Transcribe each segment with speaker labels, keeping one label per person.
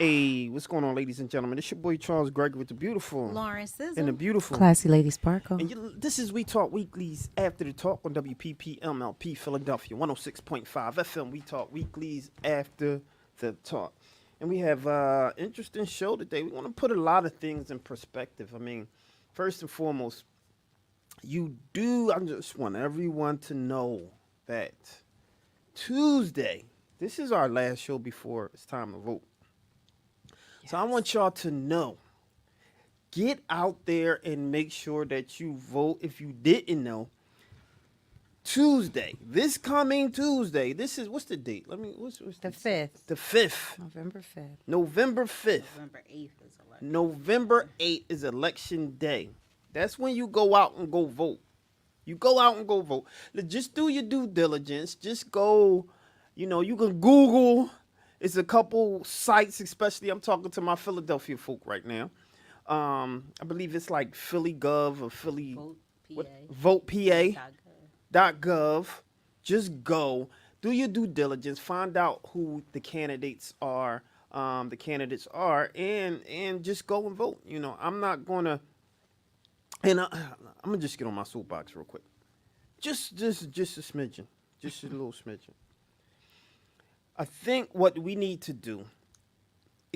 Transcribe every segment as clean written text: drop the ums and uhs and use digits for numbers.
Speaker 1: Hey, what's going on, ladies and gentlemen? It's your boy Charles Gregory with the beautiful
Speaker 2: Lauren
Speaker 1: and the
Speaker 2: Sizzle.
Speaker 1: beautiful.
Speaker 3: Classy Lady Sparkle.
Speaker 1: And this is We Talk Weeklies after the talk on WPPMLP Philadelphia 106.5 FM. We Talk Weeklies after the talk. And we have an interesting show today. We want to put a lot of things in perspective. I mean, first and foremost, I just want everyone to know that Tuesday, this is our last show before it's time to vote. So I want y'all to know, get out there and make sure that you vote. If you didn't know, Tuesday, this coming Tuesday, this is, what's the date? What's
Speaker 3: The 5th.
Speaker 1: The 5th,
Speaker 3: November 5th.
Speaker 1: November 5th.
Speaker 2: November 8th is election.
Speaker 1: November 8th is election day. That's when you go out and go vote. You go out and go vote. Just do your due diligence. Just go, you can Google. It's a couple sites, especially I'm talking to my Philadelphia folk right now. I believe it's like Philly Gov or Philly VotePA.gov. Just go, do your due diligence, find out who the candidates are, and just go and vote. I'm not gonna, and I'm gonna just get on my soapbox real quick. Just a smidgen, just a little smidgen. I think what we need to do,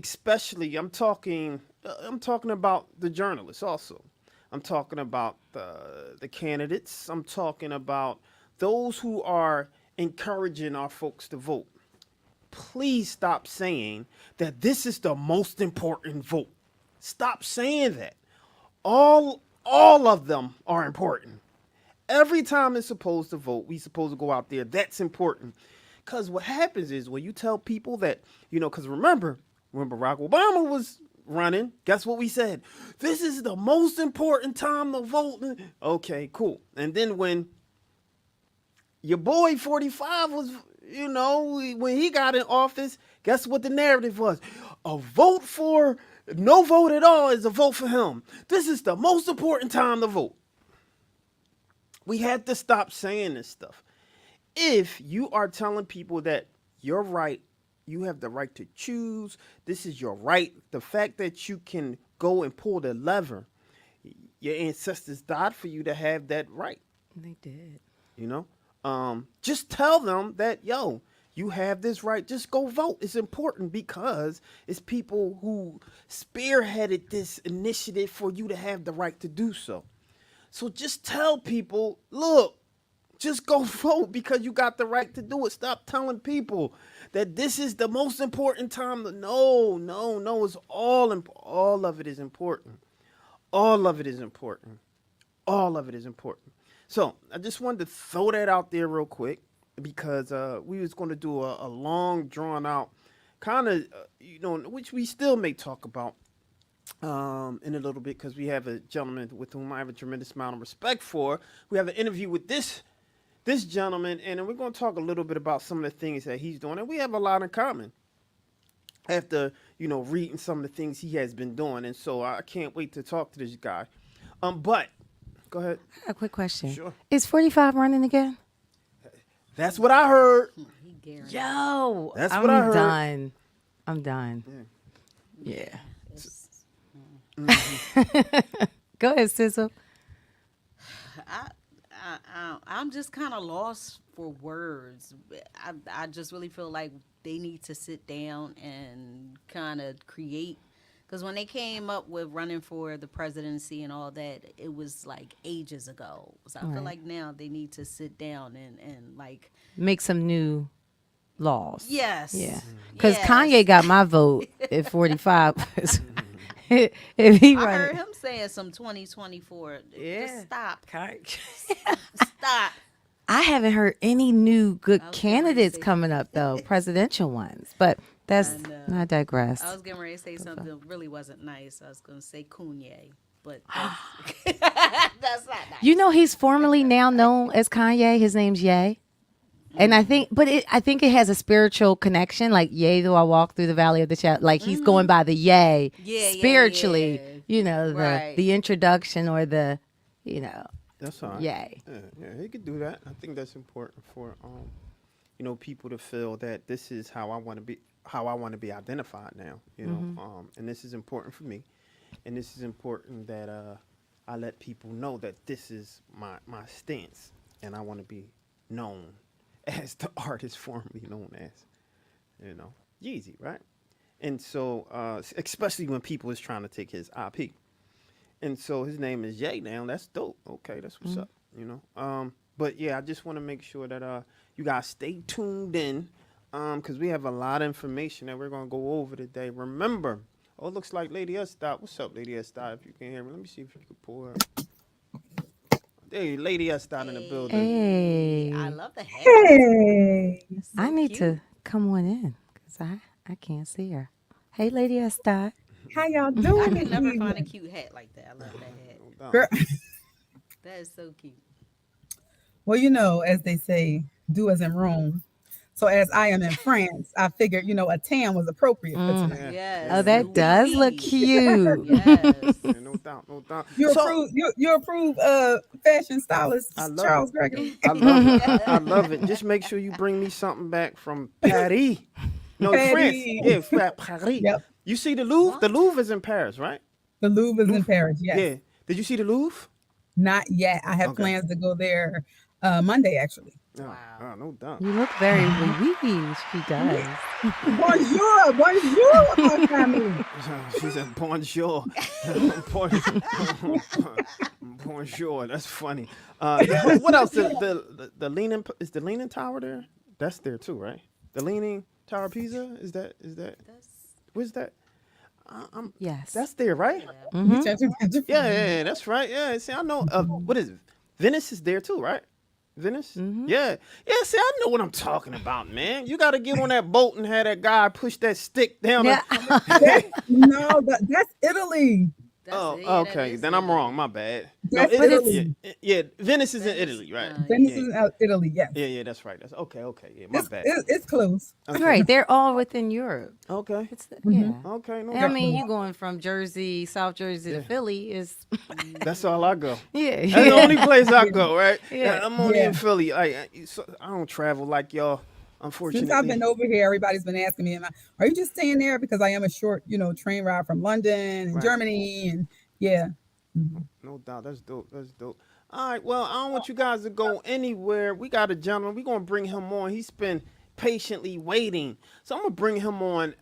Speaker 1: especially I'm talking about the journalists also. I'm talking about the candidates. I'm talking about those who are encouraging our folks to vote. Please stop saying that this is the most important vote. Stop saying that. All of them are important. Every time it's supposed to vote, we supposed to go out there. That's important. Because what happens is when you tell people that, because remember Barack Obama was running, guess what we said? This is the most important time to vote. Okay, cool. And then when your boy 45 was, when he got in office, guess what the narrative was? No vote at all is a vote for him. This is the most important time to vote. We had to stop saying this stuff. If you are telling people that you're right, you have the right to choose, this is your right, the fact that you can go and pull the lever, your ancestors died for you to have that right.
Speaker 3: They did.
Speaker 1: Just tell them that, you have this right. Just go vote. It's important because it's people who spearheaded this initiative for you to have the right to do so. So just tell people, look, just go vote because you got the right to do it. Stop telling people that this is the most important time. No. It's all of it is important. All of it is important. All of it is important. So I just wanted to throw that out there real quick because we was going to do a long, drawn out kind of, which we still may talk about in a little bit because we have a gentleman with whom I have a tremendous amount of respect for. We have an interview with this gentleman, and we're going to talk a little bit about some of the things that he's doing, and we have a lot in common after, reading some of the things he has been doing, and so I can't wait to talk to this guy. But, go ahead.
Speaker 3: A quick question.
Speaker 1: Sure.
Speaker 3: Is 45 running again?
Speaker 1: That's what I heard.
Speaker 3: Yo,
Speaker 1: That's what I heard.
Speaker 3: I'm done. Yeah. Go ahead, Sizzle.
Speaker 2: I'm just kind of lost for words. I just really feel like they need to sit down and kind of create. Because when they came up with running for the presidency and all that, it was like ages ago. So I feel like now they need to sit down and like
Speaker 3: make some new laws.
Speaker 2: Yes.
Speaker 3: Yeah. Because
Speaker 2: Yes.
Speaker 3: Kanye got my vote at 45. If he
Speaker 2: I
Speaker 3: run
Speaker 2: heard him saying some 2024.
Speaker 3: Yeah.
Speaker 2: Just stop.
Speaker 3: it.
Speaker 2: Stop.
Speaker 3: I haven't heard any new good
Speaker 2: I was getting ready to
Speaker 3: candidates
Speaker 2: say
Speaker 3: coming up though, presidential ones. But that's
Speaker 2: I know.
Speaker 3: I digress.
Speaker 2: I was getting ready to say something that really wasn't nice. I was going to say Kanye, but that's, that's not nice.
Speaker 3: He's formerly now known as Kanye. His name's Ye. And I think it has a spiritual connection. Like, yea, though I walk through the valley of the shadow. Like, he's going by the yea
Speaker 2: Yeah,
Speaker 3: spiritually.
Speaker 2: yeah. Right.
Speaker 3: The introduction or the,
Speaker 1: That's all right.
Speaker 3: yay.
Speaker 1: Yeah, he could do that. I think that's important for, people to feel that this is how I want to be. how I want to be identified now. You know, and this is important for me, and this is important that I let people know that this is my stance, and I want to be known as the artist formerly known as, you know, Yeezy, right? And so, especially when people is trying to take his IP. And so his name is Jay now. That's dope. Okay, that's what's up, you know. But yeah, I just want to make sure that you guys stay tuned in, because we have a lot of information that we're gonna go over today. Remember, oh, it looks like Lady S Dot. What's up, Lady S Dot? If you can hear me, let me see if you can pull her. Hey, Lady S Dot in the building.
Speaker 3: Hey,
Speaker 2: I love the hair.
Speaker 4: Hey,
Speaker 2: It's so
Speaker 3: I need
Speaker 2: cute.
Speaker 3: to come on in because I can't see her. Hey, Lady Estai.
Speaker 4: how y'all
Speaker 2: I
Speaker 4: doing?
Speaker 2: can
Speaker 4: this
Speaker 2: never find a
Speaker 4: evening?
Speaker 2: cute hat like that. I love that hat.
Speaker 1: No doubt.
Speaker 4: Girl,
Speaker 2: That is so cute.
Speaker 4: well, as they say, do as in Rome. So as I am in France, I figured, a tan was appropriate for
Speaker 3: Mm.
Speaker 4: tonight.
Speaker 1: Yeah,
Speaker 2: Yes.
Speaker 3: Oh,
Speaker 1: yeah,
Speaker 3: that
Speaker 1: no
Speaker 3: does
Speaker 1: doubt.
Speaker 3: look cute.
Speaker 2: Yes.
Speaker 1: Yeah, no doubt, no doubt.
Speaker 4: You
Speaker 1: So
Speaker 4: approve you approve fashion stylist
Speaker 1: I love
Speaker 4: Charles
Speaker 1: it.
Speaker 4: Gregory.
Speaker 1: I love it. I love it. Just make sure you bring me something back from Paris. No, France.
Speaker 4: Patty.
Speaker 1: Yeah, Paris.
Speaker 4: Yep.
Speaker 1: You see the Louvre? The
Speaker 2: What?
Speaker 1: Louvre is in Paris, right?
Speaker 4: The Louvre is in
Speaker 1: Louvre.
Speaker 4: Paris, yes.
Speaker 1: Yeah. Did you see the Louvre?
Speaker 4: Not yet. I have
Speaker 1: Okay.
Speaker 4: plans to go there Monday actually.
Speaker 1: Oh,
Speaker 2: Wow.
Speaker 1: no doubt.
Speaker 3: You look very Louise. She does.
Speaker 4: Bonjour, bonjour, my family.
Speaker 1: She said bonjour. Bonjour. That's funny. What else? The leaning is the Leaning Tower there? That's there too, right? The Leaning Tower of Pisa is that?
Speaker 2: That's
Speaker 1: Where's that?
Speaker 3: Yes.
Speaker 1: That's there, right?
Speaker 2: yeah.
Speaker 4: You change your-
Speaker 1: Yeah, that's right. Yeah, see, I know. What is it? Venice is there too, right? Venice? Yeah. Yeah, see, I know what I'm talking about, man. You got to get on that boat and have that guy push that stick down.
Speaker 3: Yeah.
Speaker 4: No, that's Italy.
Speaker 2: That's
Speaker 1: Oh,
Speaker 2: it. Yeah, that
Speaker 1: okay.
Speaker 2: is
Speaker 1: Then I'm
Speaker 2: Italy.
Speaker 1: wrong. My bad.
Speaker 4: That's
Speaker 1: it-
Speaker 4: Italy.
Speaker 1: yeah, Venice is in
Speaker 2: Venice,
Speaker 1: Italy, right?
Speaker 4: Venice
Speaker 1: yeah.
Speaker 4: is in Italy, yes.
Speaker 1: Yeah, that's right. That's okay. Yeah, my
Speaker 4: It's,
Speaker 1: bad.
Speaker 4: it's close.
Speaker 1: Okay.
Speaker 3: Right. They're all within Europe.
Speaker 1: Okay.
Speaker 3: It's yeah.
Speaker 1: Okay. No
Speaker 3: And I
Speaker 1: doubt.
Speaker 3: mean, you going from Jersey, South Jersey to Philly is
Speaker 1: That's all I go.
Speaker 3: yeah.
Speaker 1: That's the only place I go, right?
Speaker 3: Yeah.
Speaker 1: I'm only
Speaker 4: Yeah.
Speaker 1: in Philly. I don't travel like y'all, unfortunately.
Speaker 4: Since I've been over here, everybody's been asking me, are you just staying there? Because I am a short, train ride from London and
Speaker 1: Right.
Speaker 4: Germany. And yeah.
Speaker 1: No doubt. That's dope. That's dope. All right. Well, I don't want you guys to go anywhere. We got a gentleman. We're going to bring him on. He's been patiently waiting. So I'm going to bring him on.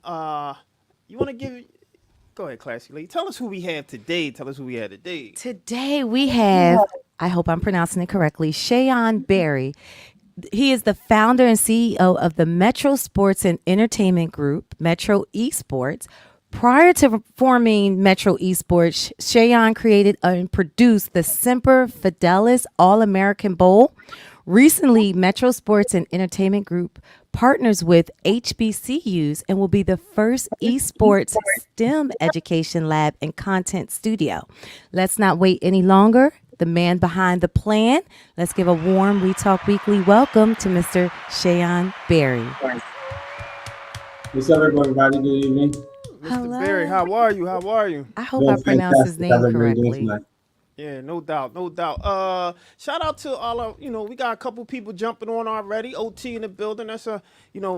Speaker 1: You want to give... Go ahead, Classy Lady. Tell us who we have today.
Speaker 3: Today we have, I hope I'm pronouncing it correctly, Shayon Berry. He is the founder and CEO of the Metro Sports and Entertainment Group, Metro Esports. Prior to forming Metro Esports, Shayon created and produced the Semper Fidelis All-American Bowl. Recently, Metro Sports and Entertainment Group partners with HBCUs and will be the first esports STEM education lab and content studio. Let's not wait any longer. The man behind the plan. Let's give a warm We Talk Weekly welcome to Mr. Shayon Berry.
Speaker 5: What's up, everybody? Good evening.
Speaker 1: Mr.
Speaker 3: Hello.
Speaker 1: Berry, how are you?
Speaker 3: I hope
Speaker 5: Doing
Speaker 3: I pronounced his
Speaker 5: fantastic. How's
Speaker 3: name
Speaker 5: everybody doing
Speaker 3: correctly.
Speaker 5: tonight?
Speaker 1: Yeah, no doubt. Shout out to all of, we got a couple people jumping on already. OT in the building. That's a,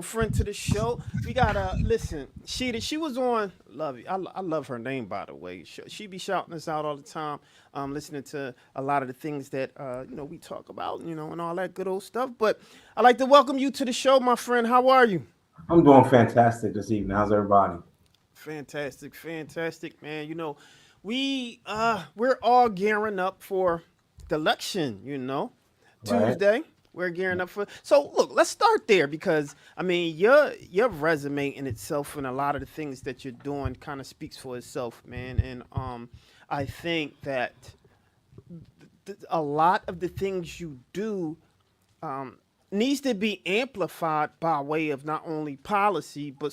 Speaker 1: friend to the show. We got listen, she was on, love you. I love her name, by the way. She be shouting us out all the time, listening to a lot of the things that, we talk about, and all that good old stuff. But I'd like to welcome you to the show, my friend. How are you?
Speaker 5: I'm doing fantastic this evening. How's everybody?
Speaker 1: Fantastic, man. We're all gearing up for the election,
Speaker 5: Right.
Speaker 1: Tuesday. We're gearing up for. So look, let's start there because your resume in itself and a lot of the things that you're doing kind of speaks for itself, man. And I think that a lot of the things you do needs to be amplified by way of not only policy but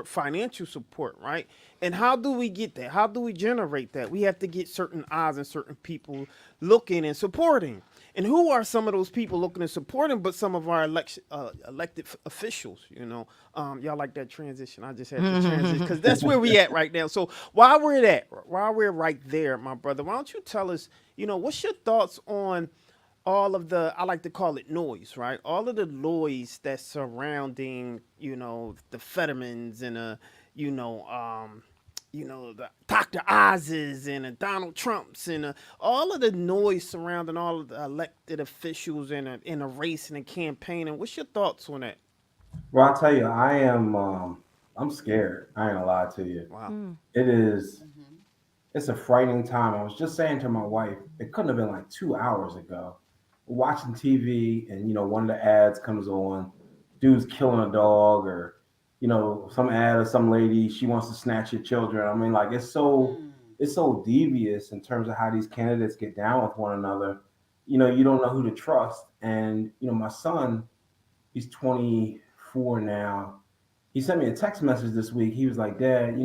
Speaker 1: financial support, right? And how do we get that? How do we generate that? We have to get certain eyes and certain people looking and supporting. And who are some of those people looking and supporting? But some of our elected officials, y'all like that transition? I just had to transition because that's where we at right now. So while we're right there, my brother, why don't you tell us, what's your thoughts on all of the, I like to call it noise, right? All of the noise that's surrounding, the Fettermans and the Dr. Oz's and the Donald Trumps and all of the noise surrounding all of the elected officials in a race and a campaign. And what's your thoughts on that?
Speaker 5: Well, I'll tell you, I'm scared. I ain't gonna lie to you.
Speaker 1: Wow.
Speaker 5: It is,
Speaker 2: Mm-hmm.
Speaker 5: it's a frightening time. I was just saying to my wife, it couldn't have been like 2 hours ago. Watching TV, and one of the ads comes on, dude's killing a dog, or some ad of some lady, she wants to snatch your children. I mean, like, it's so devious in terms of how these candidates get down with one another. You don't know who to trust. And my son, he's 24 now. He sent me a text message this week. He was like, Dad,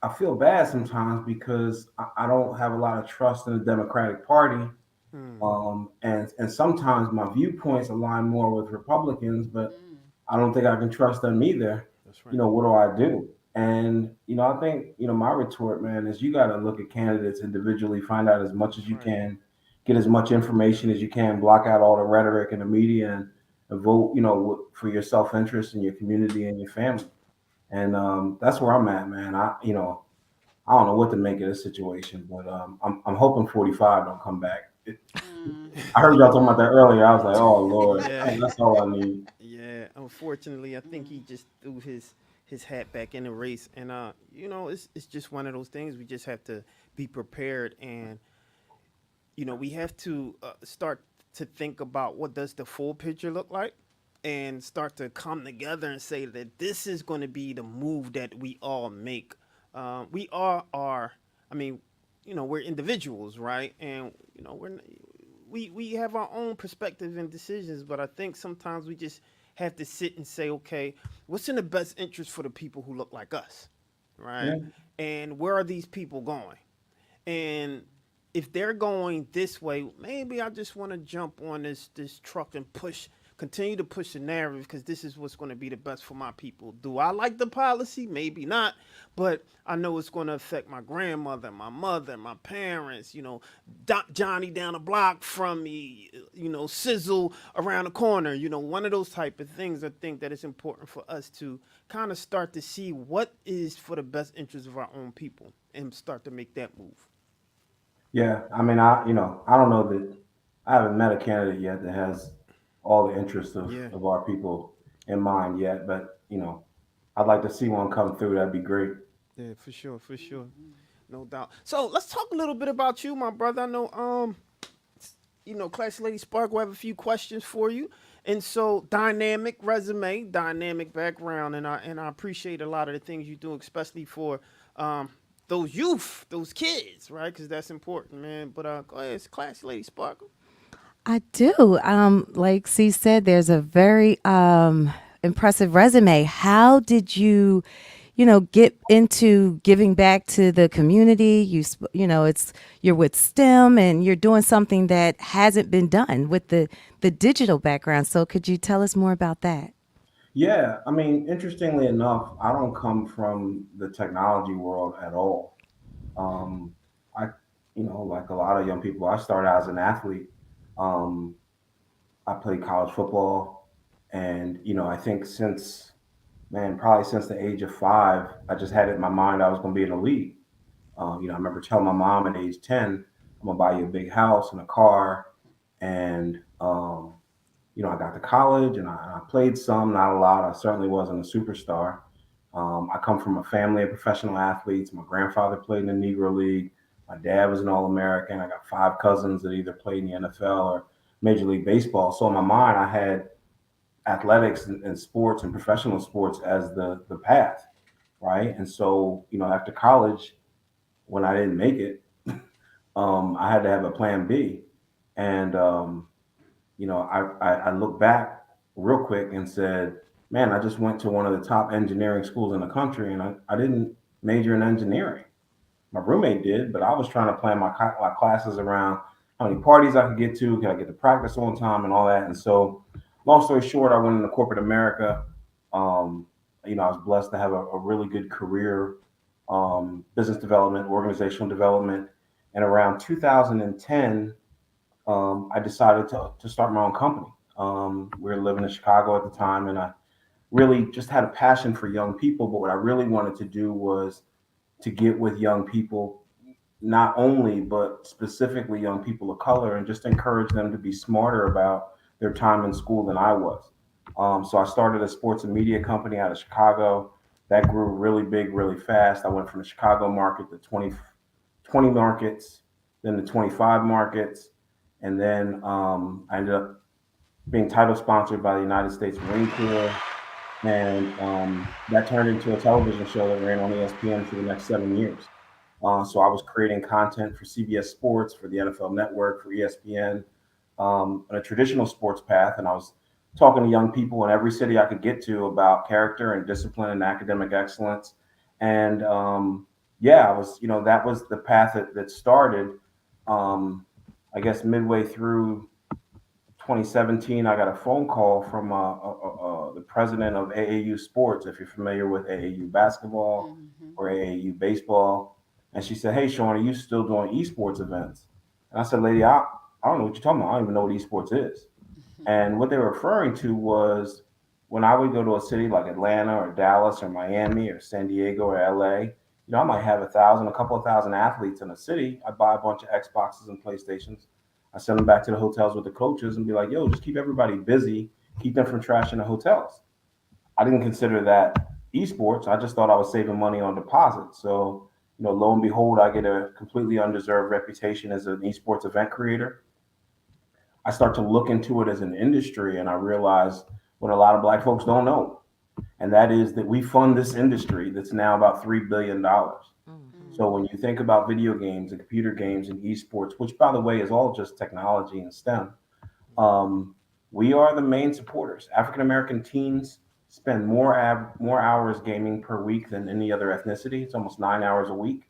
Speaker 5: I feel bad sometimes because I don't have a lot of trust in the Democratic Party.
Speaker 1: Hmm.
Speaker 5: And sometimes my viewpoints align more with Republicans, but
Speaker 2: Mm.
Speaker 5: I don't think I can trust them either.
Speaker 1: That's right.
Speaker 5: What do I do? And I think my retort, man, is you got to look at candidates individually, find out as much as you
Speaker 1: Right.
Speaker 5: can, get as much information as you can, block out all the rhetoric in the media, and vote, for your self-interest and your community and your family. And that's where I'm at, man. I don't know what to make of this situation, but I'm hoping 45 don't come back.
Speaker 2: Mm.
Speaker 5: I heard y'all talking about that earlier. I was like, oh Lord,
Speaker 1: Yeah.
Speaker 5: that's all I need.
Speaker 1: Yeah, unfortunately, I think he just threw his hat back in the race, and it's just one of those things. We just have to be prepared, and we have to start to think about what does the full picture look like, and start to come together and say that this is going to be the move that we all make. We all are. I mean, we're individuals, right? And we have our own perspective and decisions, but I think sometimes we just have to sit and say, okay, what's in the best interest for the people who look like us, right?
Speaker 5: Yeah.
Speaker 1: And where are these people going? And if they're going this way, maybe I just want to jump on this truck and continue to push the narrative because this is what's going to be the best for my people. Do I like the policy? Maybe not, but I know it's going to affect my grandmother, my mother, my parents, Johnny down the block from me, Sizzle around the corner, one of those type of things. I think that it's important for us to kind of start to see what is for the best interest of our own people and start to make that move.
Speaker 5: Yeah, I mean, I don't know that I haven't met a candidate yet that has all the interests of,
Speaker 1: Yeah.
Speaker 5: of our people in mind yet, but I'd like to see one come through. That'd be great.
Speaker 1: Yeah, for sure, for sure. No doubt. So let's talk a little bit about you, my brother. I know, Classy Lady Spark will have a few questions for you. And so, dynamic resume, dynamic background, and I appreciate a lot of the things you do, especially for those youth, those kids, right? Because that's important, man. But go ahead, it's Classy Lady Sparkle.
Speaker 3: I do. Like C said, there's a very impressive resume. How did you, get into giving back to the community? You're with STEM and you're doing something that hasn't been done with the digital background. So could you tell us more about that?
Speaker 5: Yeah, I mean, interestingly enough, I don't come from the technology world at all. I, like a lot of young people, I started out as an athlete. Um, I played college football, and I think probably since the age of 5, I just had it in my mind I was going to be in the league. I remember telling my mom at age 10, I'm gonna buy you a big house and a car, and I got to college and I played some, not a lot. I certainly wasn't a superstar. I come from a family of professional athletes. My grandfather played in the Negro League. My dad was an All American. I got 5 cousins that either played in the NFL or Major League Baseball. So in my mind, I had athletics and sports and professional sports as the path, right? And so, after college, when I didn't make it, I had to have a plan B. And I looked back real quick and said, man, I just went to one of the top engineering schools in the country, and I didn't major in engineering. My roommate did, but I was trying to plan my classes around how many parties I could get to, can I get to practice on time, and all that. And so, long story short, I went into corporate America. Um, I was blessed to have a really good career, business development, organizational development. And around 2010, I decided to start my own company. We were living in Chicago at the time, and I really just had a passion for young people. But what I really wanted to do was to get with young people, not only, but specifically young people of color, and just encourage them to be smarter about their time in school than I was. So I started a sports and media company out of Chicago that grew really big, really fast. I went from the Chicago market to 20 markets, then to 25 markets. And then I ended up being title sponsored by the United States Marine Corps. And that turned into a television show that ran on ESPN for the next 7 years. So I was creating content for CBS Sports, for the NFL Network, for ESPN, on a traditional sports path. And I was talking to young people in every city I could get to about character and discipline and academic excellence. And yeah, I was, that was the path that started. Um, I guess midway through 2017, I got a phone call from the president of AAU Sports, if you're familiar with AAU basketball or AAU baseball. And she said, "Hey, Sean, are you still doing esports events?" And I said, "Lady, I don't know what you're talking about. I don't even know what esports is." And what they were referring to was when I would go to a city like Atlanta or Dallas or Miami or San Diego or LA, I might have a couple of thousand athletes in a city. I'd buy a bunch of Xboxes and PlayStations. I send them back to the hotels with the coaches and be like, "Yo, just keep everybody busy, keep them from trashing the hotels." I didn't consider that esports. I just thought I was saving money on deposits. So, lo and behold, I get a completely undeserved reputation as an esports event creator. I start to look into it as an industry, and I realize what a lot of Black folks don't know, and that is that we fund this industry that's now about $3 billion. So when you think about video games and computer games and esports, which by the way is all just technology and STEM, we are the main supporters. African American teens spend more hours gaming per week than any other ethnicity. It's almost 9 hours a week.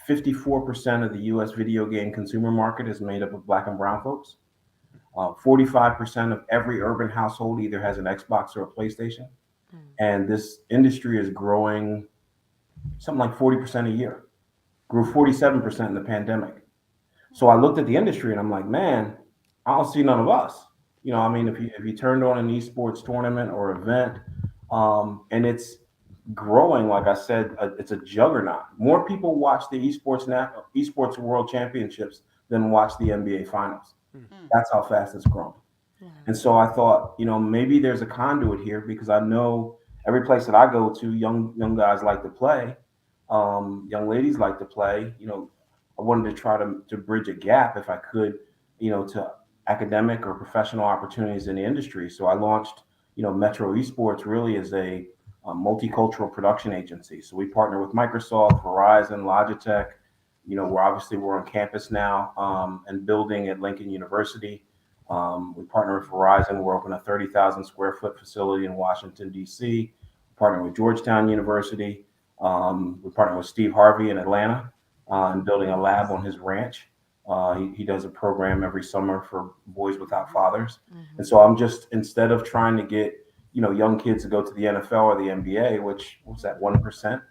Speaker 5: 54% of the U.S. video game consumer market is made up of Black and brown folks. 45% of every urban household either has an Xbox or a PlayStation. And this industry is growing something like 40% a year, grew 47% in the pandemic. So I looked at the industry and I'm like, man, I don't see none of us. I mean, if you turned on an esports tournament or event, and it's growing, like I said, it's a juggernaut. More people watch the esports world championships than watch the NBA finals. That's how fast it's growing. And so I thought, maybe there's a conduit here because I know every place that I go to, young guys like to play, young ladies like to play. I wanted to try to bridge a gap if I could, to academic or professional opportunities in the industry. So I launched, Metro Esports really as a multicultural production agency. So we partner with Microsoft, Verizon, Logitech. We're on campus now and building at Lincoln University. We partner with Verizon. We're opening a 30,000 square foot facility in Washington, D.C. Partner with Georgetown University. We partner with Steve Harvey in Atlanta and building a lab on his ranch. He does a program every summer for boys without fathers. And so I'm just, instead of trying to get, young kids to go to the NFL or the NBA, which was that 1%,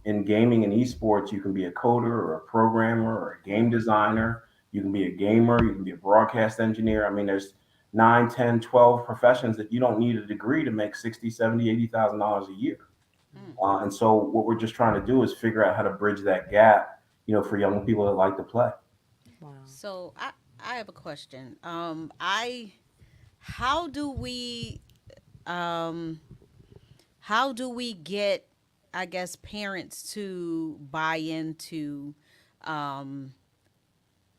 Speaker 5: in gaming and esports, you can be a coder or a programmer or a game designer. You can be a gamer. You can be a broadcast engineer. I mean, there's 9, 10, 12 professions that you don't need a degree to make $60, $70, $80,000 a year. And so what we're just trying to do is figure out how to bridge that gap, for young people that like to play.
Speaker 2: So I have a question. How do we get, I guess, parents to buy into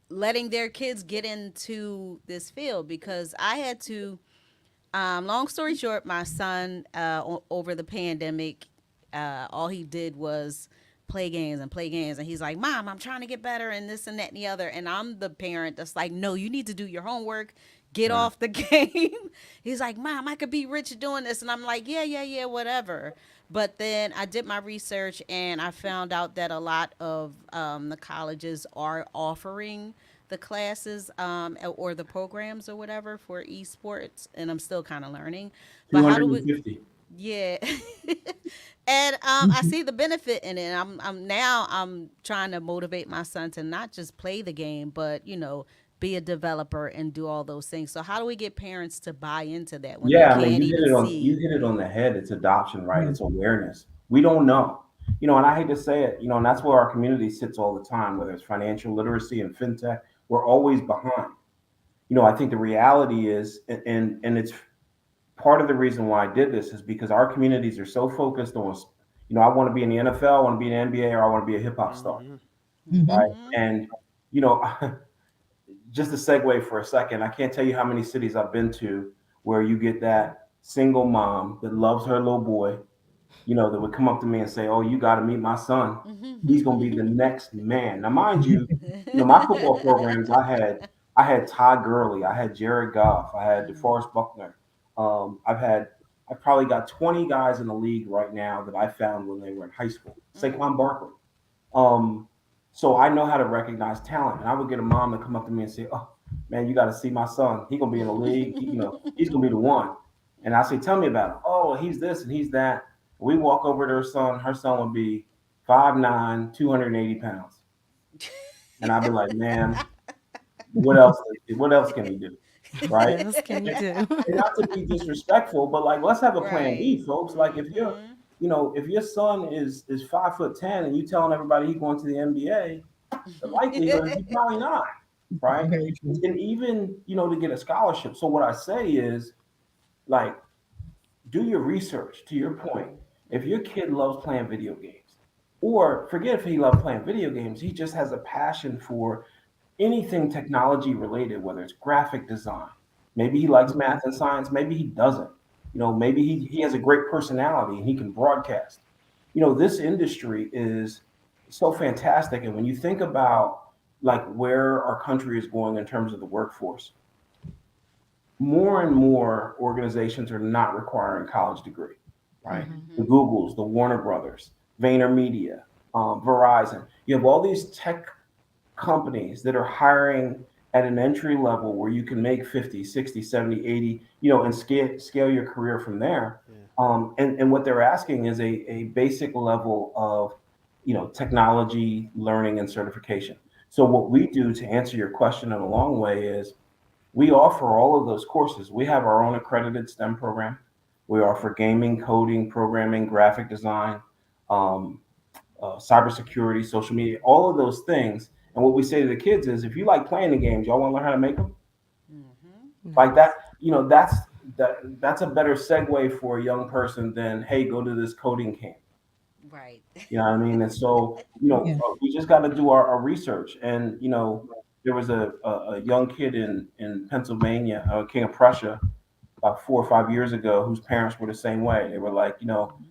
Speaker 2: letting their kids get into this field? Because I had to, long story short, my son over the pandemic, all he did was play games and play games, and he's like, "Mom, I'm trying to get better and this and that and the other," and I'm the parent that's like, "No, you need to do your homework, get off the game." He's like, "Mom, I could be rich doing this," and I'm like, yeah, whatever. But then I did my research and I found out that a lot of the colleges are offering the classes or the programs or whatever for esports, and I'm still kind of learning. But how do we?
Speaker 5: 250.
Speaker 2: Yeah. And I see the benefit in it. I'm trying to motivate my son to not just play the game, but be a developer and do all those things. So how do we get parents to buy into that when they
Speaker 5: Yeah, I mean,
Speaker 2: can't even
Speaker 5: you
Speaker 2: see?
Speaker 5: hit it on the head. It's adoption, right?
Speaker 4: Yeah.
Speaker 5: It's awareness. We don't know, and I hate to say it, and that's where our community sits all the time, whether it's financial literacy and fintech, we're always behind. I think the reality is, and it's part of the reason why I did this is because our communities are so focused on, I want to be in the NFL, I want to be in the NBA, or I want to be a hip hop star,
Speaker 1: Mhm.
Speaker 5: right?
Speaker 4: Mhm.
Speaker 2: Mm-hmm.
Speaker 5: And, you know, just to segue for a second, I can't tell you how many cities I've been to where you get that single mom that loves her little boy, that would come up to me and say, "Oh, you got to meet my son. He's going to be the next man." Now, mind you, my football programs, I had Todd Gurley, I had Jared Goff, I had DeForest Buckner. I've probably got 20 guys in the league right now that I found when they were in high school. Saquon Barkley. Um, so I know how to recognize talent, and I would get a mom to come up to me and say, "Oh, man, you got to see my son. He's gonna be in the league. He's gonna be the one." And I say, "Tell me about him." "Oh, he's this and he's that." We walk over to her son. Her son would be 5'9", 280 pounds, and I'd be like, "Man, what else? What else can he do?" Right?
Speaker 3: What else can you do?
Speaker 5: And not to be disrespectful, but like, let's have a plan
Speaker 2: Right.
Speaker 5: B, folks. Like, if your son is 5'10" and you telling everybody he's going to the NBA, the likelihood is he's probably not, right?
Speaker 4: Very true.
Speaker 5: And even to get a scholarship. So what I say is, like, do your research. To your point, if your kid loves playing video games, or forget if he loves playing video games, he just has a passion for anything technology related, whether it's graphic design. Maybe he likes math and science. Maybe he doesn't. Maybe he has a great personality and he can broadcast. This industry is so fantastic. And when you think about like where our country is going in terms of the workforce, more and more organizations are not requiring college degree, right? The Googles, the Warner Brothers, VaynerMedia, Verizon. You have all these tech companies that are hiring at an entry level where you can make 50, 60, 70, 80, and scale your career from there.
Speaker 1: Yeah.
Speaker 5: And what they're asking is a basic level of, technology learning and certification. So what we do, to answer your question in a long way, is we offer all of those courses. We have our own accredited STEM program. We offer gaming, coding, programming, graphic design, um, cybersecurity, social media, all of those things. And what we say to the kids is, if you like playing the games, y'all want to learn how to make them like that. That's a better segue for a young person than, hey, go to this coding camp.
Speaker 2: Right.
Speaker 5: You know what I mean? And so,
Speaker 4: Yeah.
Speaker 5: we just got to do our research. And, there was a young kid in Pennsylvania, King of Prussia, about 4 or 5 years ago, whose parents were the same way. They were like,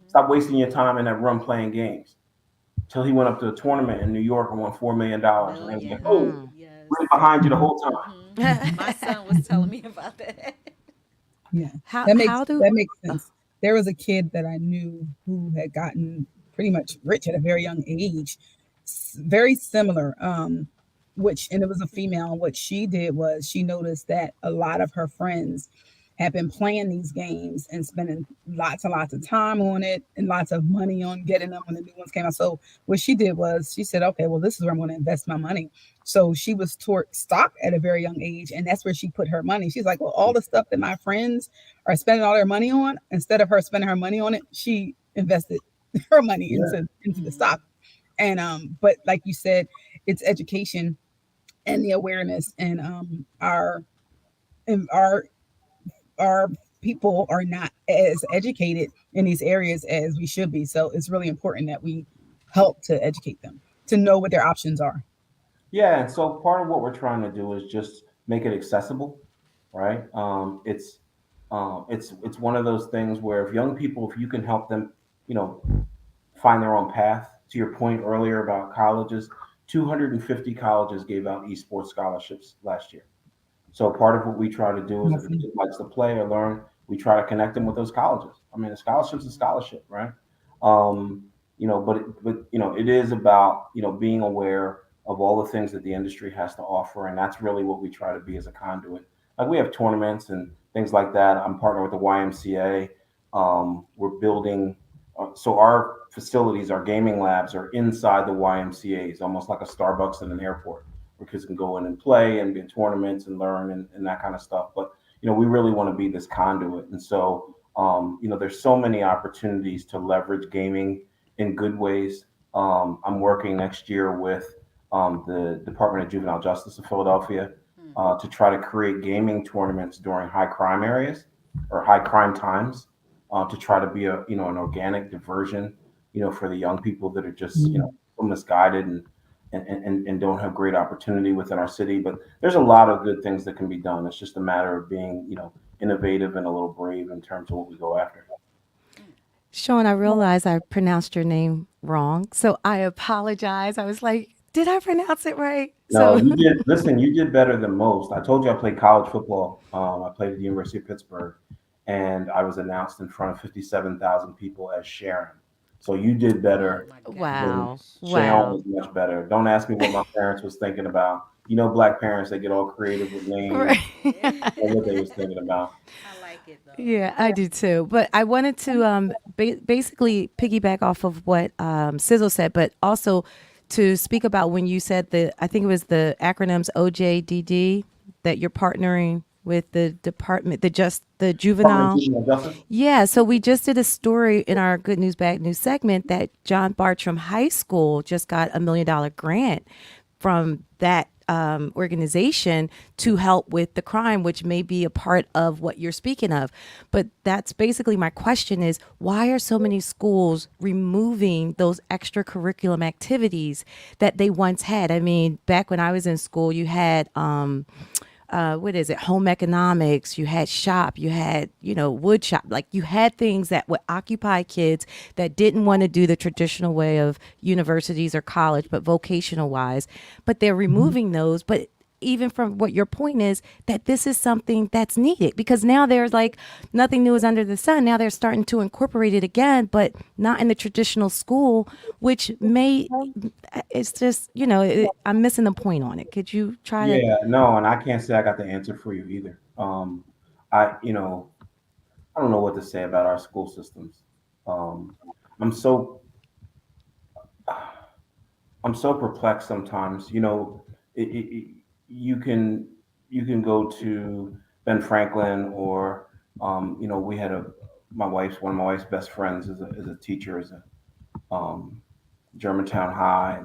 Speaker 5: stop wasting your time in that room playing games. Till he went up to a tournament in New York and won $4 million. And they was like,
Speaker 2: Million.
Speaker 5: "Oh,
Speaker 2: Yes.
Speaker 5: right behind you the whole time."
Speaker 2: My son was telling me about that.
Speaker 4: Yeah.
Speaker 3: how
Speaker 4: That makes
Speaker 3: how do
Speaker 4: that makes sense. There was a kid that I knew who had gotten pretty much rich at a very young age, very similar. Which and it was a female. What she did was she noticed that a lot of her friends had been playing these games and spending lots and lots of time on it and lots of money on getting them when the new ones came out. So what she did was she said, "Okay, well, this is where I'm going to invest my money." So she was taught stock at a very young age, and that's where she put her money. She's like, "Well, all the stuff that my friends are spending all their money on, instead of her spending her money on it, she invested her money
Speaker 5: Yeah.
Speaker 4: into the stock." And but like you said, it's education and the awareness, and and our people are not as educated in these areas as we should be. So it's really important that we help to educate them to know what their options are.
Speaker 5: Yeah, and so part of what we're trying to do is just make it accessible, right? It's one of those things where if young people, if you can help them, you know, find their own path. To your point earlier about colleges, 250 colleges gave out esports scholarships last year. So part of what we try to do is, if a
Speaker 4: Awesome.
Speaker 5: kid likes to play or learn, we try to connect them with those colleges. I mean, a scholarship's a scholarship, right? But it is about being aware of all the things that the industry has to offer, and that's really what we try to be as a conduit. Like, we have tournaments and things like that. I'm partnered with the YMCA. We're building, so our facilities, our gaming labs are inside the YMCA's, almost like a Starbucks in an airport. where kids can go in and play and be in tournaments and learn and that kind of stuff. But we really want to be this conduit, and so there's so many opportunities to leverage gaming in good ways. I'm working next year with the Department of Juvenile Justice of Philadelphia to try to create gaming tournaments during high crime areas or high crime times to try to be an organic diversion, for the young people that are just so misguided and don't have great opportunity within our city. But there's a lot of good things that can be done. It's just a matter of being innovative and a little brave in terms of what we go after.
Speaker 3: Sean, I realized I pronounced your name wrong, so I apologize. I was like, did I pronounce it right?
Speaker 5: No,
Speaker 3: So,
Speaker 5: you did. Listen, you did better than most. I told you I played college football. I played at the University of Pittsburgh, and I was announced in front of 57,000 people as Sharon. So you did
Speaker 2: Oh
Speaker 5: better
Speaker 2: my
Speaker 5: than
Speaker 3: wow.
Speaker 2: gosh.
Speaker 5: Sharon
Speaker 3: Wow.
Speaker 5: was much better. Don't ask me what my parents was thinking about. Black parents, they get all creative with names.
Speaker 3: Right.
Speaker 5: Or what they was thinking about.
Speaker 2: I like it though.
Speaker 3: Yeah, I do too. But I wanted to basically piggyback off of what Sizzle said, but also to speak about when you said I think it was the acronyms OJDD, that you're partnering with the department, the
Speaker 5: Department of
Speaker 3: juvenile.
Speaker 5: Juvenile Justice.
Speaker 3: Yeah, so we just did a story in our Good News Bad News segment that John Bartram High School just got $1 million grant from that organization to help with the crime, which may be a part of what you're speaking of. But that's basically my question is, why are so many schools removing those extracurriculum activities that they once had? I mean, back when I was in school, you had what is it, home economics, you had shop, you had wood shop, like you had things that would occupy kids that didn't want to do the traditional way of universities or college, but vocational wise. But they're removing those. But even from what your point is, that this is something that's needed, because now there's like nothing new is under the sun. Now they're starting to incorporate it again, but not in the traditional school, which it's just, I'm missing the point on it. Could you try to?
Speaker 5: Yeah, no, and I can't say I got the answer for you either. I don't know what to say about our school systems. Um, I'm so I'm so perplexed sometimes. You can go to Ben Franklin or we had one of my wife's best friends is a teacher, is a Germantown High,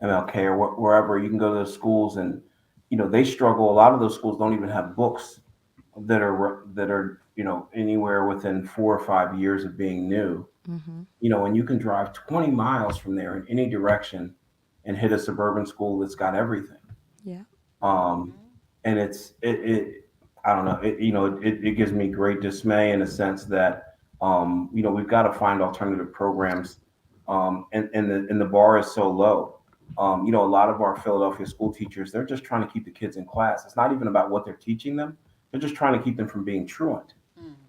Speaker 5: MLK, or wherever. You can go to those schools, and they struggle. A lot of those schools don't even have books that are anywhere within 4 or 5 years of being new.
Speaker 3: Mm-hmm.
Speaker 5: And you can drive 20 miles from there in any direction and hit a suburban school that's got everything.
Speaker 3: Yeah.
Speaker 5: Um, and it I don't know, it gives me great dismay in a sense that we've got to find alternative programs, and the bar is so low. A lot of our Philadelphia school teachers, they're just trying to keep the kids in class. It's not even about what they're teaching them. They're just trying to keep them from being truant.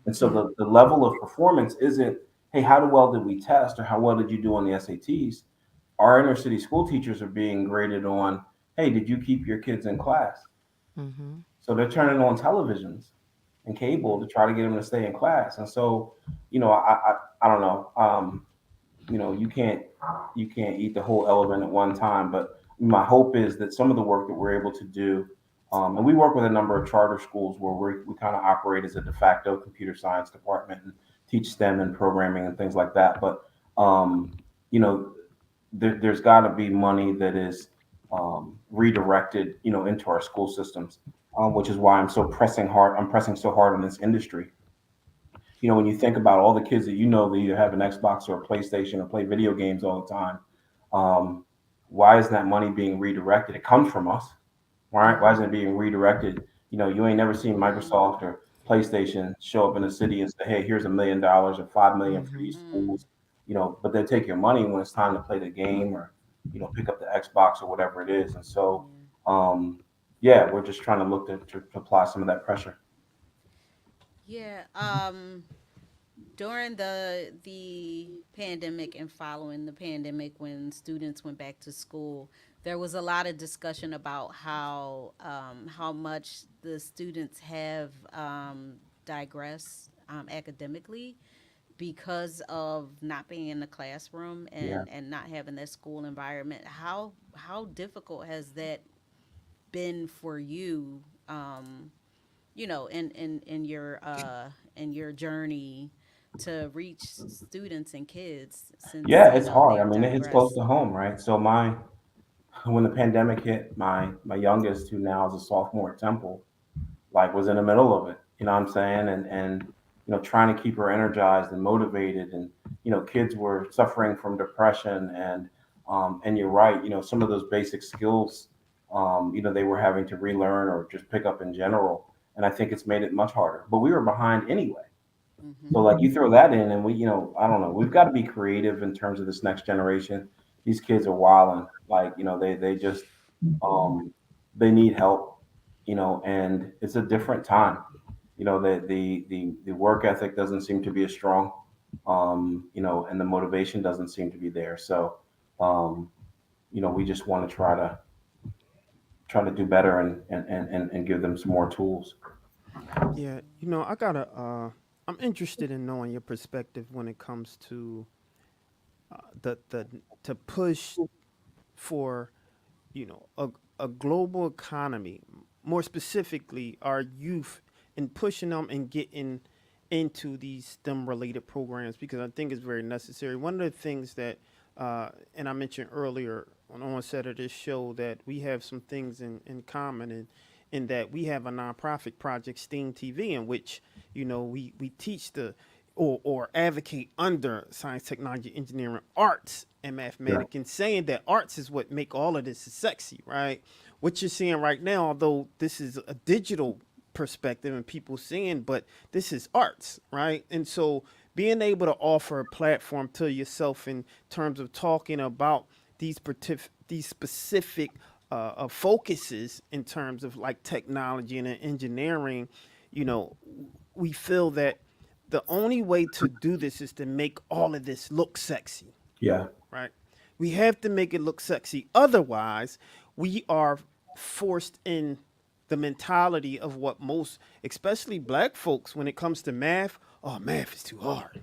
Speaker 5: And so
Speaker 3: Yeah.
Speaker 5: the level of performance isn't, hey, how well did we test or how well did you do on the SATs? Our inner city school teachers are being graded on, hey, did you keep your kids in class?
Speaker 3: Mm-hmm.
Speaker 5: So they're turning on televisions and cable to try to get them to stay in class. And so, I don't know. You can't eat the whole elephant at one time. But my hope is that some of the work that we're able to do, and we work with a number of charter schools where we kind of operate as a de facto computer science department and teach STEM and programming and things like that. But you know, there's got to be money that is redirected, into our school systems, which is why I'm pressing so hard on this industry. When you think about all the kids that either have an Xbox or a PlayStation or play video games all the time, um, why is that money being redirected? It comes from us, right? Why isn't it being redirected? You ain't never seen Microsoft or PlayStation show up in a city and say, "Hey, here's $1 million or 5 million for these schools." But they take your money when it's time to play the game or pick up the Xbox or whatever it is. And so, yeah, we're just trying to look to apply some of that pressure.
Speaker 2: Yeah. During the pandemic and following the pandemic, when students went back to school, there was a lot of discussion about how much the students have digressed academically because of not being in the classroom
Speaker 5: Yeah.
Speaker 2: and not having that school environment. How difficult has that been for you, you know, in your journey to reach students and kids since,
Speaker 5: Yeah,
Speaker 2: you
Speaker 5: it's
Speaker 2: know,
Speaker 5: hard. I
Speaker 2: they've
Speaker 5: mean, it hits close
Speaker 2: digressed.
Speaker 5: to home, right? So when the pandemic hit, my youngest, who now is a sophomore at Temple, like was in the middle of it. You know what I'm saying? And trying to keep her energized and motivated. And kids were suffering from depression. And you're right. Some of those basic skills, they were having to relearn or just pick up in general. And I think it's made it much harder. But we were behind anyway. So
Speaker 2: Hmm.
Speaker 5: like you throw that in, and I don't know. We've got to be creative in terms of this next generation. These kids are wilding. Like they just um, they need help. And it's a different time. The work ethic doesn't seem to be as strong. And the motivation doesn't seem to be there. So um, we just want to try to do better and give them some more tools.
Speaker 1: Yeah, I'm interested in knowing your perspective when it comes to the to push for a global economy, more specifically our youth, and pushing them and getting into these STEM related programs because I think it's very necessary. One of the things that and I mentioned earlier on the onset of this show that we have some things in common in that we have a nonprofit project, Steam TV, in which we teach or advocate under science, technology, engineering, arts, and
Speaker 5: Yeah.
Speaker 1: mathematics, and saying that arts is what make all of this sexy, right? What you're seeing right now, although this is a digital perspective and people seeing, but this is arts, right? And so being able to offer a platform to yourself in terms of talking about these specific focuses in terms of like technology and engineering, you know, we feel that the only way to do this is to make all of this look sexy,
Speaker 5: Yeah.
Speaker 1: right? We have to make it look sexy. Otherwise, we are forced in the mentality of what most, especially black folks, when it comes to math, oh, math is too hard.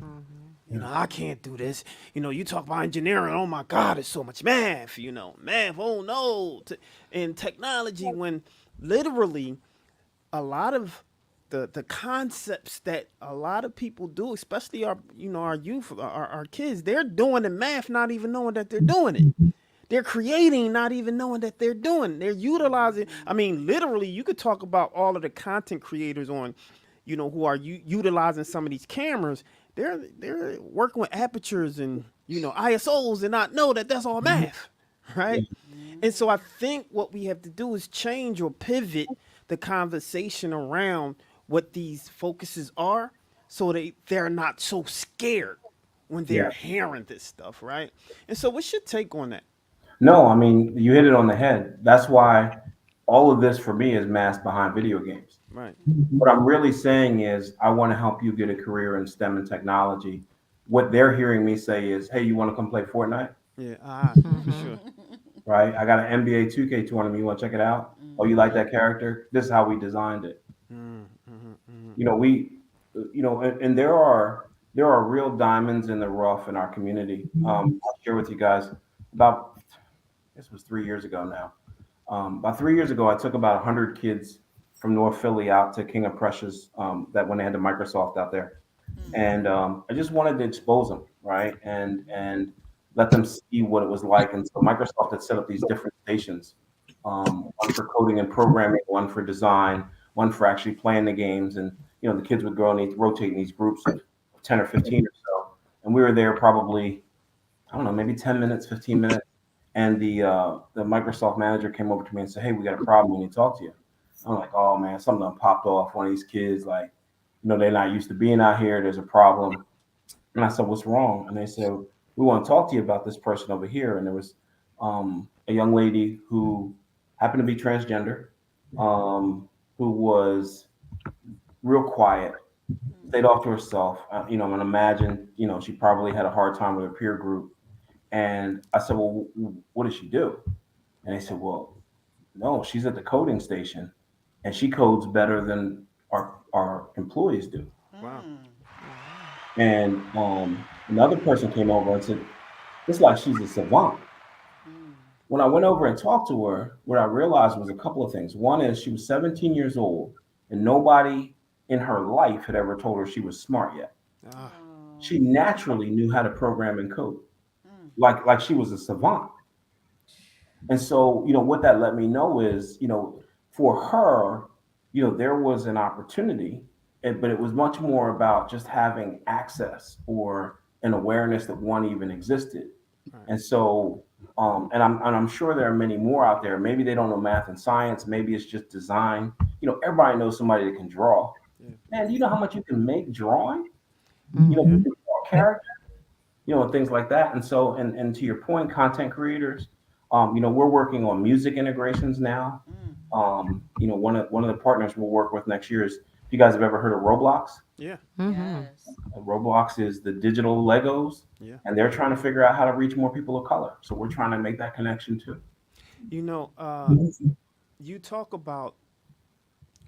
Speaker 1: I can't do this. You talk about engineering, oh my God, it's so much math, math, oh no. And technology, when literally a lot of the concepts that a lot of people do, especially our youth, our kids, they're doing the math not even knowing that they're doing it. They're creating not even knowing that they're doing. They're utilizing. I mean, literally, you could talk about all of the content creators on, who are utilizing some of these cameras. They're working with apertures and ISOs and not know that that's all math, right? And so I think what we have to do is change or pivot the conversation around what these focuses are so they're not so scared when they're
Speaker 5: Yeah.
Speaker 1: hearing this stuff, right? And so what's your take on that?
Speaker 5: No, I mean, you hit it on the head. That's why all of this for me is masked behind video games.
Speaker 1: Right.
Speaker 5: What I'm really saying is, I want to help you get a career in STEM and technology. What they're hearing me say is, hey, you want to come play Fortnite?
Speaker 1: Yeah, for sure.
Speaker 5: Right? I got an NBA 2K tournament. You want to check it out? Oh, you like that character? This is how we designed it. You know, we, and there are real diamonds in the rough in our community. I'll share with you guys about, this was 3 years ago now. About 3 years ago, I took about 100 kids from North Philly out to King of Prussia's, that when they had the Microsoft out there, and I just wanted to expose them, right, and let them see what it was like. And so Microsoft had set up these different stations, one for coding and programming, one for design, one for actually playing the games, and the kids would go and they'd rotate in these groups of 10 or 15 or so, and we were there probably, I don't know, maybe 10 minutes, 15 minutes. And the Microsoft manager came over to me and said, "Hey, we got a problem. We need to talk to you." I'm like, "Oh man, something done popped off. One of these kids, like, they're not used to being out here. There's a problem." And I said, "What's wrong?" And they said, "We want to talk to you about this person over here." And there was a young lady who happened to be transgender, who was real quiet, stayed off to herself. And imagine, she probably had a hard time with her peer group. And I said, "Well, what does she do?" And they said, "Well, no, she's at the coding station and she codes better than our employees do."
Speaker 1: Wow.
Speaker 5: And another person came over and said, "It's like she's a savant." When I went over and talked to her, what I realized was a couple of things. One is she was 17 years old, and nobody in her life had ever told her she was smart yet.
Speaker 1: Ah,
Speaker 2: Oh.
Speaker 5: She naturally knew how to program and code,
Speaker 2: Mm.
Speaker 5: like she was a savant. And so, what that let me know is, for her, there was an opportunity, but it was much more about just having access or an awareness that one even existed.
Speaker 1: right.
Speaker 5: And so, and I'm sure there are many more out there. Maybe they don't know math and science. Maybe it's just design. Everybody knows somebody that can draw.
Speaker 1: Yeah,
Speaker 5: Man, do you know how much you can make drawing?
Speaker 1: yeah,
Speaker 5: You can draw characters, and things like that. And so, and to your point, content creators, we're working on music integrations now.
Speaker 2: Mm.
Speaker 5: One of the partners we'll work with next year is, if you guys have ever heard of Roblox.
Speaker 1: yeah,
Speaker 2: Yes.
Speaker 5: Roblox is the digital Legos,
Speaker 1: yeah.
Speaker 5: and they're trying to figure out how to reach more people of color. So we're trying to make that connection too.
Speaker 1: You know,
Speaker 4: Amazing.
Speaker 1: you talk about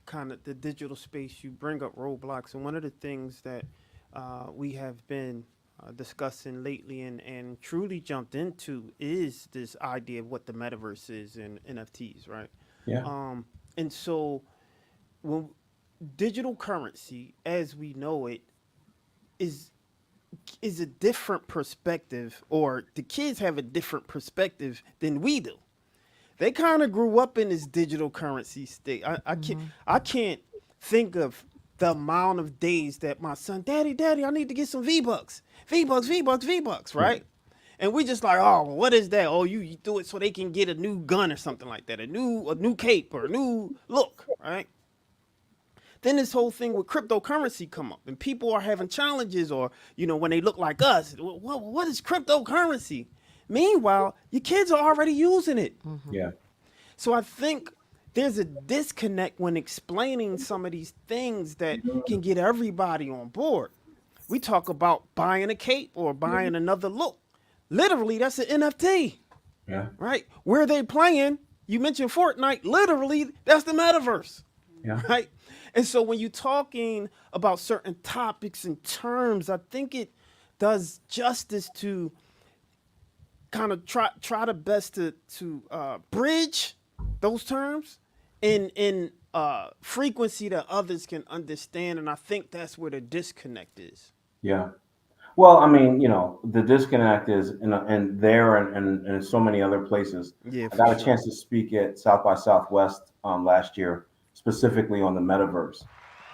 Speaker 1: kind of the digital space. You bring up Roblox, and one of the things that we have been discussing lately and truly jumped into is this idea of what the metaverse is and NFTs, right?
Speaker 5: Yeah,
Speaker 1: And so, when digital currency, as we know it, is is a different perspective, or the kids have a different perspective than we do. They kind of grew up in this digital currency state. I can't think of the amount of days that my son, Daddy, I need to get some V-Bucks. V-Bucks, V-Bucks, V-Bucks, right? And we just like, oh, well, what is that? Oh, you do it so they can get a new gun or something like that, a new cape or a new look, right? Then this whole thing with cryptocurrency come up, and people are having challenges, or when they look like us, what is cryptocurrency? Meanwhile, your kids are already using it.
Speaker 5: yeah,
Speaker 1: So I think there's a disconnect when explaining some of these things that can get everybody on board. We talk about buying a cape or buying another look. Literally, that's an NFT,
Speaker 5: yeah,
Speaker 1: right? Where they playing, you mentioned Fortnite, literally, that's the metaverse,
Speaker 5: yeah.
Speaker 1: right? And so when you're talking about certain topics and terms, I think it does justice to kind of try the best to bridge those terms in frequency that others can understand, and I think that's where the disconnect is.
Speaker 5: Yeah. Well, I mean, the disconnect is in there and so many other places.
Speaker 1: Yeah,
Speaker 5: I
Speaker 1: for
Speaker 5: got a
Speaker 1: sure.
Speaker 5: chance to speak at South by Southwest last year, specifically on the metaverse.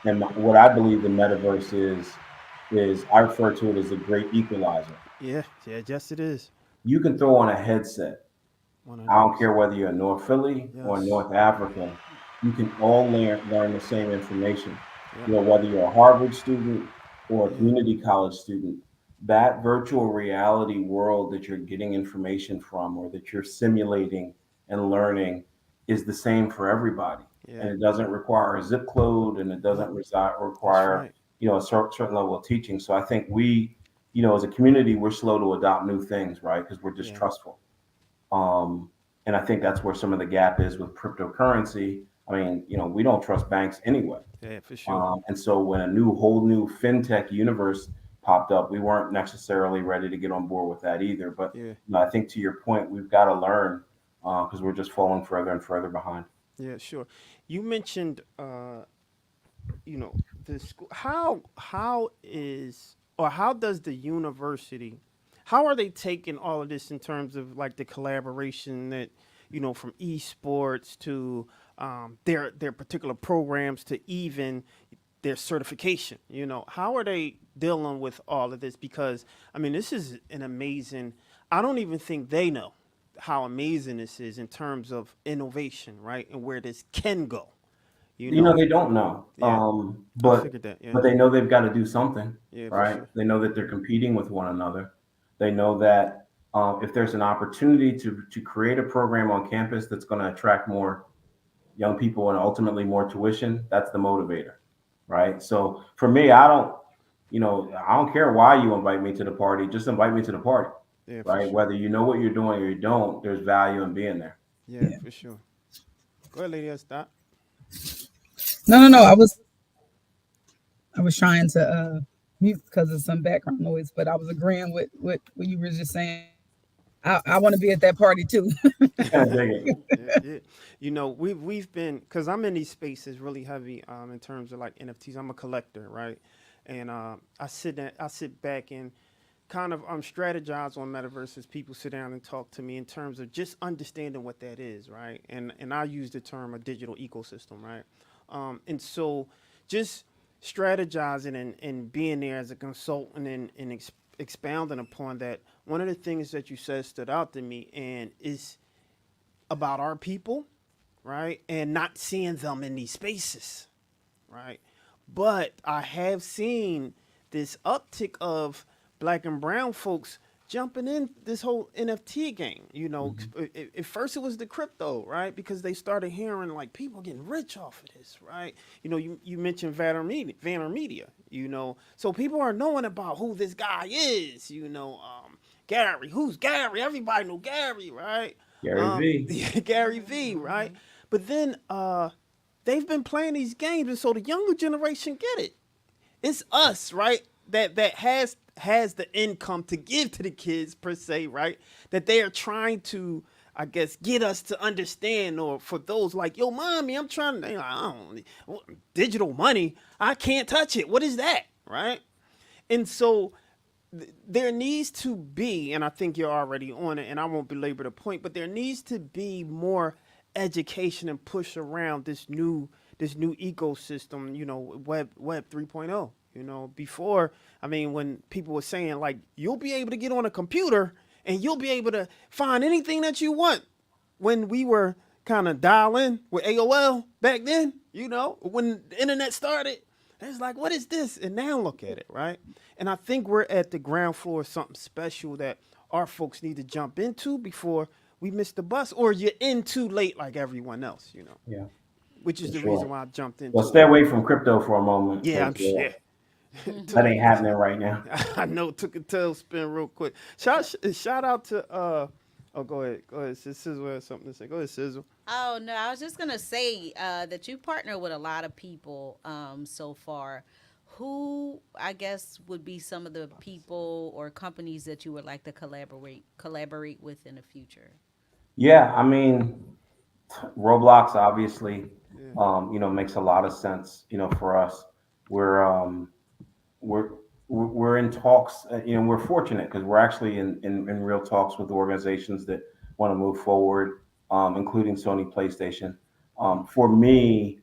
Speaker 5: And what I believe the metaverse is I refer to it as a great equalizer.
Speaker 1: Yeah, yeah, yes, it is.
Speaker 5: You can throw on a headset. I don't care
Speaker 1: 100%.
Speaker 5: whether you're in North Philly or in
Speaker 1: Yes.
Speaker 5: North Africa. You can all learn the same information.
Speaker 1: Yep.
Speaker 5: Whether you're a Harvard student or a
Speaker 1: Yeah.
Speaker 5: community college student, that virtual reality world that you're getting information from or that you're simulating and learning is the same for everybody.
Speaker 1: Yeah.
Speaker 5: And it doesn't require a zip code, and it doesn't
Speaker 1: Nope. That's
Speaker 5: require,
Speaker 1: right.
Speaker 5: a certain level of teaching. So I think we, as a community, we're slow to adopt new things, right? Because we're
Speaker 1: Yeah.
Speaker 5: distrustful. Um, and I think that's where some of the gap is with cryptocurrency. I mean, we don't trust banks anyway.
Speaker 1: Yeah, for sure.
Speaker 5: And so when a whole new fintech universe popped up, we weren't necessarily ready to get on board with that either. But
Speaker 1: Yeah.
Speaker 5: I think to your point, we've got to learn because we're just falling further and further behind.
Speaker 1: Yeah, sure. You mentioned the school. How does the university, how are they taking all of this in terms of like the collaboration that from esports to their particular programs to even their certification? How are they dealing with all of this? Because I mean, this is an amazing. I don't even think they know how amazing this is in terms of innovation, right, and where this can go. You know.
Speaker 5: They don't know,
Speaker 1: Yeah, I
Speaker 5: but
Speaker 1: figured that. Yeah,
Speaker 5: but they know they've got to do something,
Speaker 1: yeah, for
Speaker 5: right?
Speaker 1: sure.
Speaker 5: They know that they're competing with one another. They know that if there's an opportunity to create a program on campus that's going to attract more young people and ultimately more tuition, that's the motivator, right? So for me, I don't care why you invite me to the party, just invite me to the party,
Speaker 1: Yeah, for
Speaker 5: right?
Speaker 1: sure.
Speaker 5: Whether you know what you're doing or you don't, there's value in being there.
Speaker 1: Yeah,
Speaker 4: Yeah.
Speaker 1: for sure. Go ahead, lady. Stop.
Speaker 4: No. I was trying to mute because of some background noise, but I was agreeing with what you were just saying. I want to be at that party too.
Speaker 5: Kind of dig it.
Speaker 1: Yeah. You know, we've been because I'm in these spaces really heavy in terms of like NFTs. I'm a collector, right? And I sit back and kind of strategize on metaverses. People sit down and talk to me in terms of just understanding what that is, right? And I use the term a digital ecosystem, right? And so just strategizing and being there as a consultant and expounding upon that. One of the things that you said stood out to me and is about our people, right? And not seeing them in these spaces, right? But I have seen this uptick of black and brown folks jumping in this whole NFT game. You know, at first it was the crypto, right? Because they started hearing like people getting rich off of this, right? You know, you mentioned Vandermedia, you know, so people are knowing about who this guy is, you know, Gary, who's Gary? Everybody know Gary, right?
Speaker 5: Gary V.
Speaker 1: Gary V, right? But then they've been playing these games, and so the younger generation get it. It's us, right? That has the income to give to the kids per se, right? That they are trying to, I guess, get us to understand, or for those like, yo, mommy, I'm trying to, I don't digital money, I can't touch it. What is that, right? And so there needs to be, and I think you're already on it, and I won't belabor the point, but there needs to be more education and push around this new ecosystem, you know, web 3.0. You know, before, I mean, when people were saying like you'll be able to get on a computer and you'll be able to find anything that you want, when we were kind of dialing with AOL back then, you know, when the internet started, it's like, what is this? And now look at it, right? And I think we're at the ground floor of something special that our folks need to jump into before we miss the bus, or you're in too late like everyone else, you know,
Speaker 5: Yeah,
Speaker 1: which is
Speaker 5: for
Speaker 1: the
Speaker 5: sure.
Speaker 1: reason why I jumped into
Speaker 5: Well, stay
Speaker 1: it.
Speaker 5: away from crypto for a moment.
Speaker 1: Yeah,
Speaker 5: 'Cause,
Speaker 1: I'm sure.
Speaker 5: that ain't happening right now.
Speaker 1: I know it took a tailspin real quick. Shout out to oh, go ahead. Sizzle has something to say. Go ahead, Sizzle.
Speaker 2: Oh no, I was just gonna say that you partner with a lot of people so far. Who I guess would be some of the people or companies that you would like to collaborate with in the future?
Speaker 5: Yeah, I mean, Roblox obviously,
Speaker 1: Yeah.
Speaker 5: makes a lot of sense. For us, we're we're we're in talks. We're fortunate because we're actually in real talks with organizations that want to move forward, including Sony PlayStation. For me,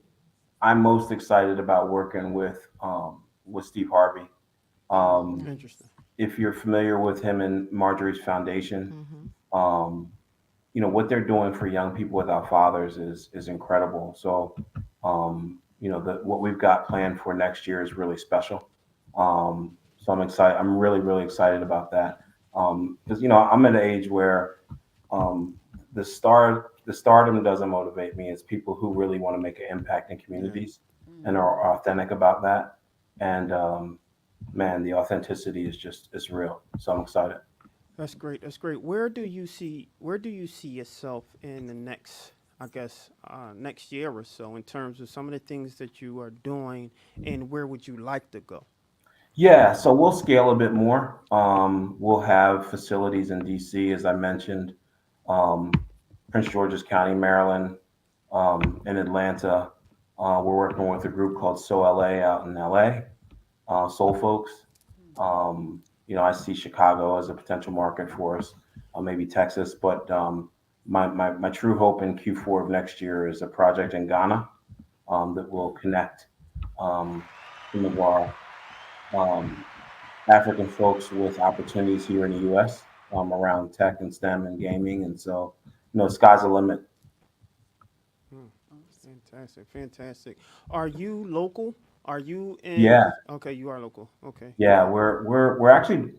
Speaker 5: I'm most excited about working with Steve Harvey. Um,
Speaker 1: Interesting.
Speaker 5: if you're familiar with him and Marjorie's Foundation,
Speaker 3: Mm-hmm.
Speaker 5: um, what they're doing for young people without fathers is incredible. So, what we've got planned for next year is really special. So I'm excited. I'm really really excited about that because I'm at an age where um, the stardom doesn't motivate me. It's people who really want to make an impact in
Speaker 1: Yeah.
Speaker 5: communities and
Speaker 2: Mm.
Speaker 5: are authentic about that. And man, the authenticity is real. So I'm excited.
Speaker 1: That's great. That's great. Where do you see yourself in the next, I guess, next year or so in terms of some of the things that you are doing, and where would you like to go?
Speaker 5: Yeah, so we'll scale a bit more. We'll have facilities in DC, as I mentioned, um, Prince George's County, Maryland, in Atlanta. We're working with a group called SoLA out in LA, Soul Folks. I see Chicago as a potential market for us, maybe Texas, but my true hope in Q4 of next year is a project in Ghana that will connect some of our um, African folks with opportunities here in the U.S. Around tech and STEM and gaming, and so sky's the limit.
Speaker 1: Hmm. Fantastic. Fantastic. Are you local? Are you in?
Speaker 5: Yeah,
Speaker 1: Okay, you are local. Okay.
Speaker 5: yeah, we're actually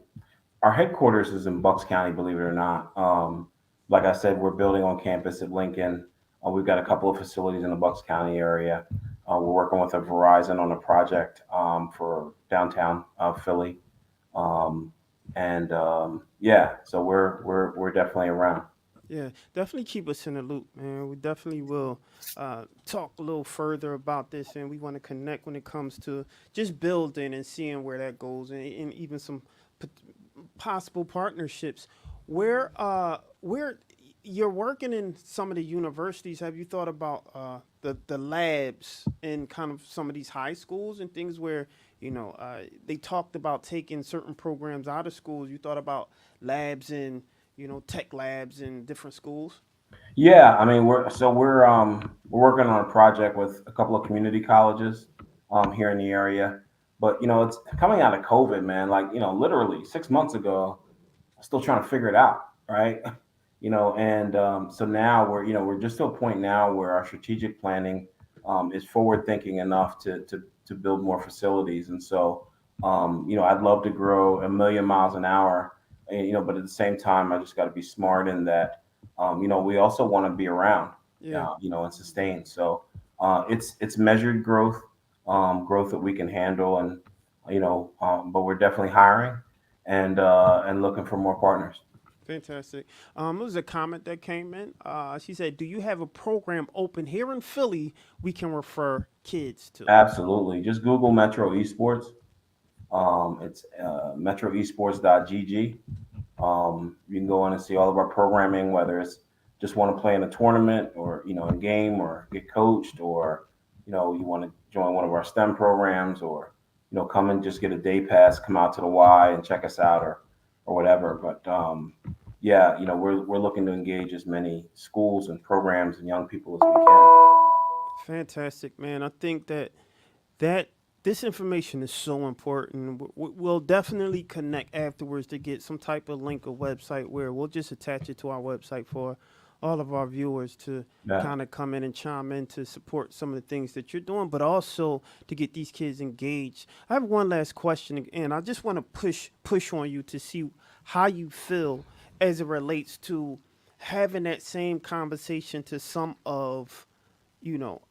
Speaker 5: our headquarters is in Bucks County, believe it or not. Like I said, we're building on campus at Lincoln. We've got a couple of facilities in the Bucks County area. We're working with a Verizon on a project for downtown Philly. Um, and yeah, so we're definitely around.
Speaker 1: Yeah, definitely keep us in the loop, man. We definitely will talk a little further about this, and we want to connect when it comes to just building and seeing where that goes, and even some p- possible partnerships. where you're working in some of the universities, have you thought about the labs in kind of some of these high schools and things where they talked about taking certain programs out of schools? You thought about labs in tech labs in different schools?
Speaker 5: Yeah, I mean we're working on a project with a couple of community colleges here in the area. But it's coming out of COVID, man. Like, literally 6 months ago, I'm still trying to figure it out, right? And so now we're just to a point now where our strategic planning is forward thinking enough to build more facilities. And so I'd love to grow a million miles an hour, and, but at the same time, I just got to be smart in that. We also want to be around,
Speaker 1: Yeah.
Speaker 5: and sustain. So it's measured growth, growth that we can handle, and but we're definitely hiring and looking for more partners.
Speaker 1: Fantastic. There was a comment that came in. She said, "Do you have a program open here in Philly we can refer kids to?"
Speaker 5: Absolutely. Just Google Metro Esports. It's metroesports.gg. You can go in and see all of our programming, whether it's just want to play in a tournament or, a game or get coached, or, you want to join one of our STEM programs, or, come and just get a day pass, come out to the Y and check us out, or whatever. But yeah, we're looking to engage as many schools and programs and young people as we can.
Speaker 1: Fantastic, man. I think that this information is so important. We'll definitely connect afterwards to get some type of link or website where we'll just attach it to our website for all of our viewers to
Speaker 5: Yeah.
Speaker 1: kind of come in and chime in to support some of the things that you're doing, but also to get these kids engaged. I have one last question, and I just want to push on you to see how you feel as it relates to having that same conversation to some of you know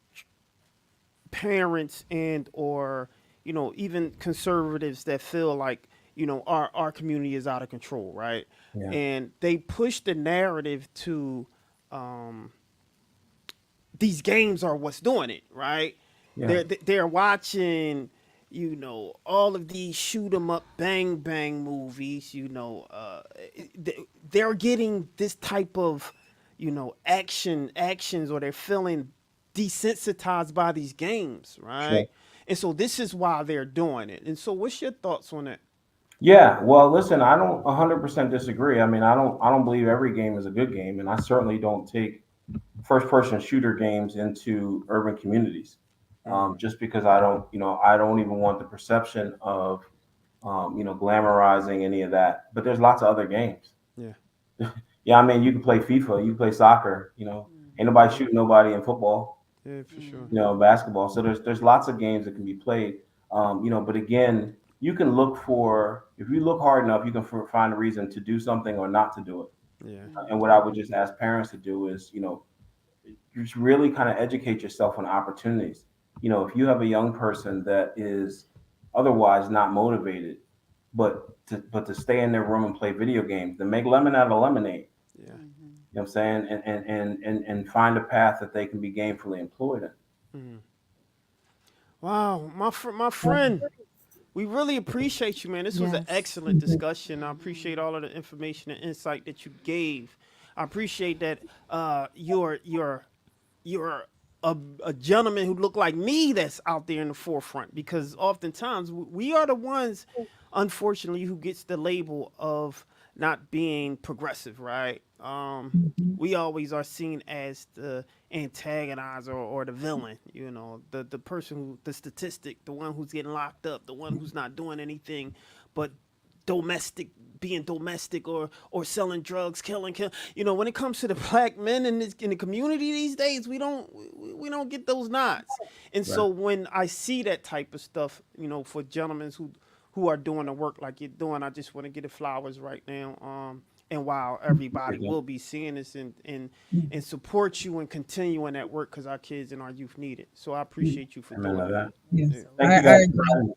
Speaker 1: parents and or even conservatives that feel like our community is out of control, right?
Speaker 5: Yeah.
Speaker 1: And they push the narrative to um these games are what's doing it, right?
Speaker 5: Yeah.
Speaker 1: They're watching all of these shoot 'em up bang bang movies. They're getting this type of actions, or they're feeling desensitized by these games,
Speaker 5: Sure.
Speaker 1: right? And so this is why they're doing it. And so what's your thoughts on that?
Speaker 5: Yeah, well, listen, I don't 100% disagree. I mean, I don't believe every game is a good game, and I certainly don't take first person shooter games into urban communities. Just because I don't even want the perception of glamorizing any of that. But there's lots of other games.
Speaker 1: Yeah.
Speaker 5: Yeah, I mean, you can play FIFA, you can play soccer, ain't nobody shooting nobody in football,
Speaker 1: Yeah, for sure.
Speaker 5: basketball. So there's lots of games that can be played. But again, you can look for, if you look hard enough, you can find a reason to do something or not to do it.
Speaker 1: Yeah.
Speaker 5: And what I would just ask parents to do is, just really kind of educate yourself on opportunities. If you have a young person that is otherwise not motivated, but to stay in their room and play video games, then make lemon out of lemonade.
Speaker 1: Yeah.
Speaker 5: You know what I'm saying? And find a path that they can be gainfully employed in.
Speaker 1: Mhm. Wow, my friend, we really appreciate you, man. This was an
Speaker 3: Yes.
Speaker 1: excellent discussion. I appreciate all of the information and insight that you gave. I appreciate that you're a gentleman who look like me that's out there in the forefront, because oftentimes we are the ones, unfortunately, who gets the label of not being progressive, right? We always are seen as the antagonizer or the villain, the person the statistic, the one who's getting locked up, the one who's not doing anything but being domestic or selling drugs, killing. When it comes to the black men in the community these days, we don't get those nods. And so when I see that type of stuff, for gentlemen who are doing the work like you're doing, I just want to get the flowers right now. And while everybody will be seeing this and support you and continuing that work, because our kids and our youth need it. So I appreciate you for
Speaker 5: Amen
Speaker 1: doing
Speaker 5: to
Speaker 1: that.
Speaker 5: that.
Speaker 4: Yes,
Speaker 1: Yeah.
Speaker 5: Thank
Speaker 4: I
Speaker 5: you guys.
Speaker 4: agree.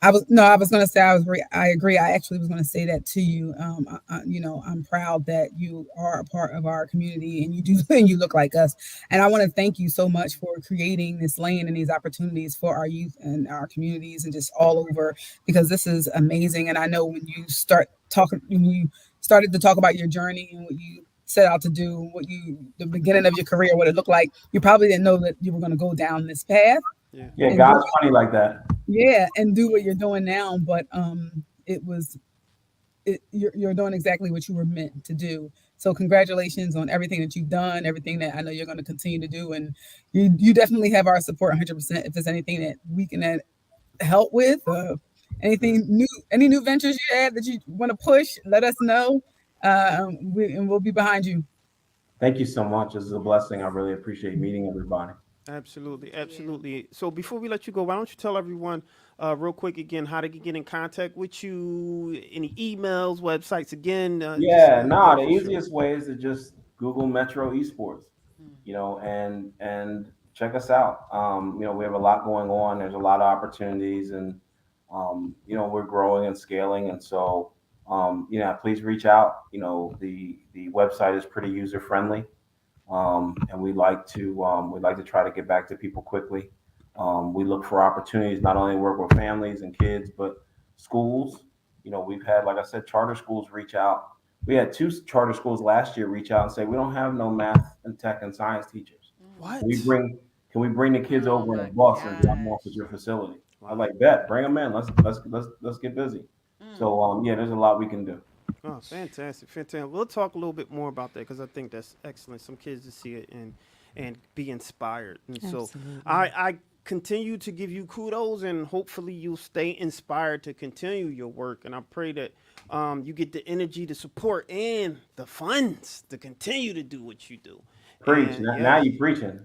Speaker 4: I was going to say I agree. I actually was going to say that to you. I'm proud that you are a part of our community and you do and you look like us. And I want to thank you so much for creating this lane and these opportunities for our youth and our communities and just all over, because this is amazing. And I know when you started to talk about your journey and what you set out to do, the beginning of your career, what it looked like, you probably didn't know that you were going to go down this path.
Speaker 1: Yeah.
Speaker 5: Yeah,
Speaker 4: And
Speaker 5: God's funny like that.
Speaker 4: yeah, and do what you're doing now. But you're doing exactly what you were meant to do. So congratulations on everything that you've done, everything that I know you're going to continue to do, and you definitely have our support 100%. If there's anything that we can help with, any new ventures you have that you want to push, let us know, and we'll be behind you.
Speaker 5: Thank you so much. This is a blessing. I really appreciate meeting everybody.
Speaker 1: Absolutely, absolutely. So before we let you go, why don't you tell everyone real quick again how to get in contact with you? Any emails, websites? Again,
Speaker 5: Yeah, no, the
Speaker 1: for sure.
Speaker 5: easiest way is to just Google Metro Esports, and check us out. We have a lot going on. There's a lot of opportunities, and we're growing and scaling, and so please reach out. The website is pretty user friendly, and we like to try to get back to people quickly. We look for opportunities not only work with families and kids, but schools. We've had, like I said, charter schools reach out. We had two charter schools last year reach out and say we don't have no math and tech and science teachers.
Speaker 1: What?
Speaker 5: Can we bring the kids
Speaker 2: Oh
Speaker 5: over in a
Speaker 2: my
Speaker 5: bus and drop them off
Speaker 2: gosh.
Speaker 5: at your facility? I
Speaker 1: Wow.
Speaker 5: like that. Bring them in. Let's get busy. So there's a lot we can do.
Speaker 1: Oh, fantastic, fantastic. We'll talk a little bit more about that because I think that's excellent. Some kids to see it and be inspired. And so
Speaker 3: Absolutely.
Speaker 1: I continue to give you kudos and hopefully you'll stay inspired to continue your work. And I pray that you get the energy, the support, and the funds to continue to do what you do.
Speaker 5: Preach.
Speaker 1: And
Speaker 5: Now you preaching.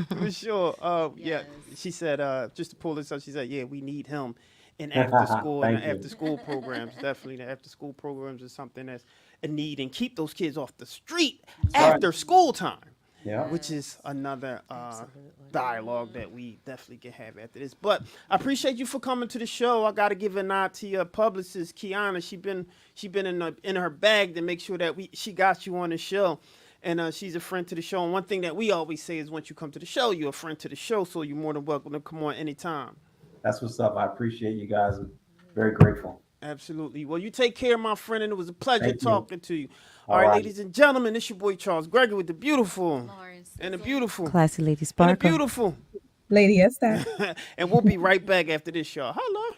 Speaker 1: for sure. Yeah,
Speaker 2: Yes.
Speaker 1: she said, just to pull this up, she said, yeah, we need him in after school and
Speaker 5: Thank
Speaker 1: the
Speaker 5: you.
Speaker 1: after school programs. Definitely, the after school programs is something that's a need and keep those kids off the street
Speaker 5: Right.
Speaker 1: after school time,
Speaker 5: Yeah.
Speaker 1: which is another
Speaker 3: Absolutely.
Speaker 1: dialogue that we definitely can have after this. But I appreciate you for coming to the show. I got to give a nod to your publicist, Kiana. She been in her bag to make sure that she got you on the show. And she's a friend to the show. And one thing that we always say is once you come to the show, you're a friend to the show. So you're more than welcome to come on anytime.
Speaker 5: That's what's up. I appreciate you guys. I'm very grateful.
Speaker 1: Absolutely. Well, you take care, my friend, and it was a pleasure
Speaker 5: Thank you.
Speaker 1: talking to you. All
Speaker 5: All
Speaker 1: right,
Speaker 5: right.
Speaker 1: ladies and gentlemen, it's your boy Charles Gregory with the beautiful
Speaker 2: Lawrence.
Speaker 1: and the beautiful
Speaker 3: Classy Lady
Speaker 1: and the
Speaker 3: Sparkle.
Speaker 1: beautiful.
Speaker 4: Lady Esther.
Speaker 1: And we'll be right back after this, y'all. Hello.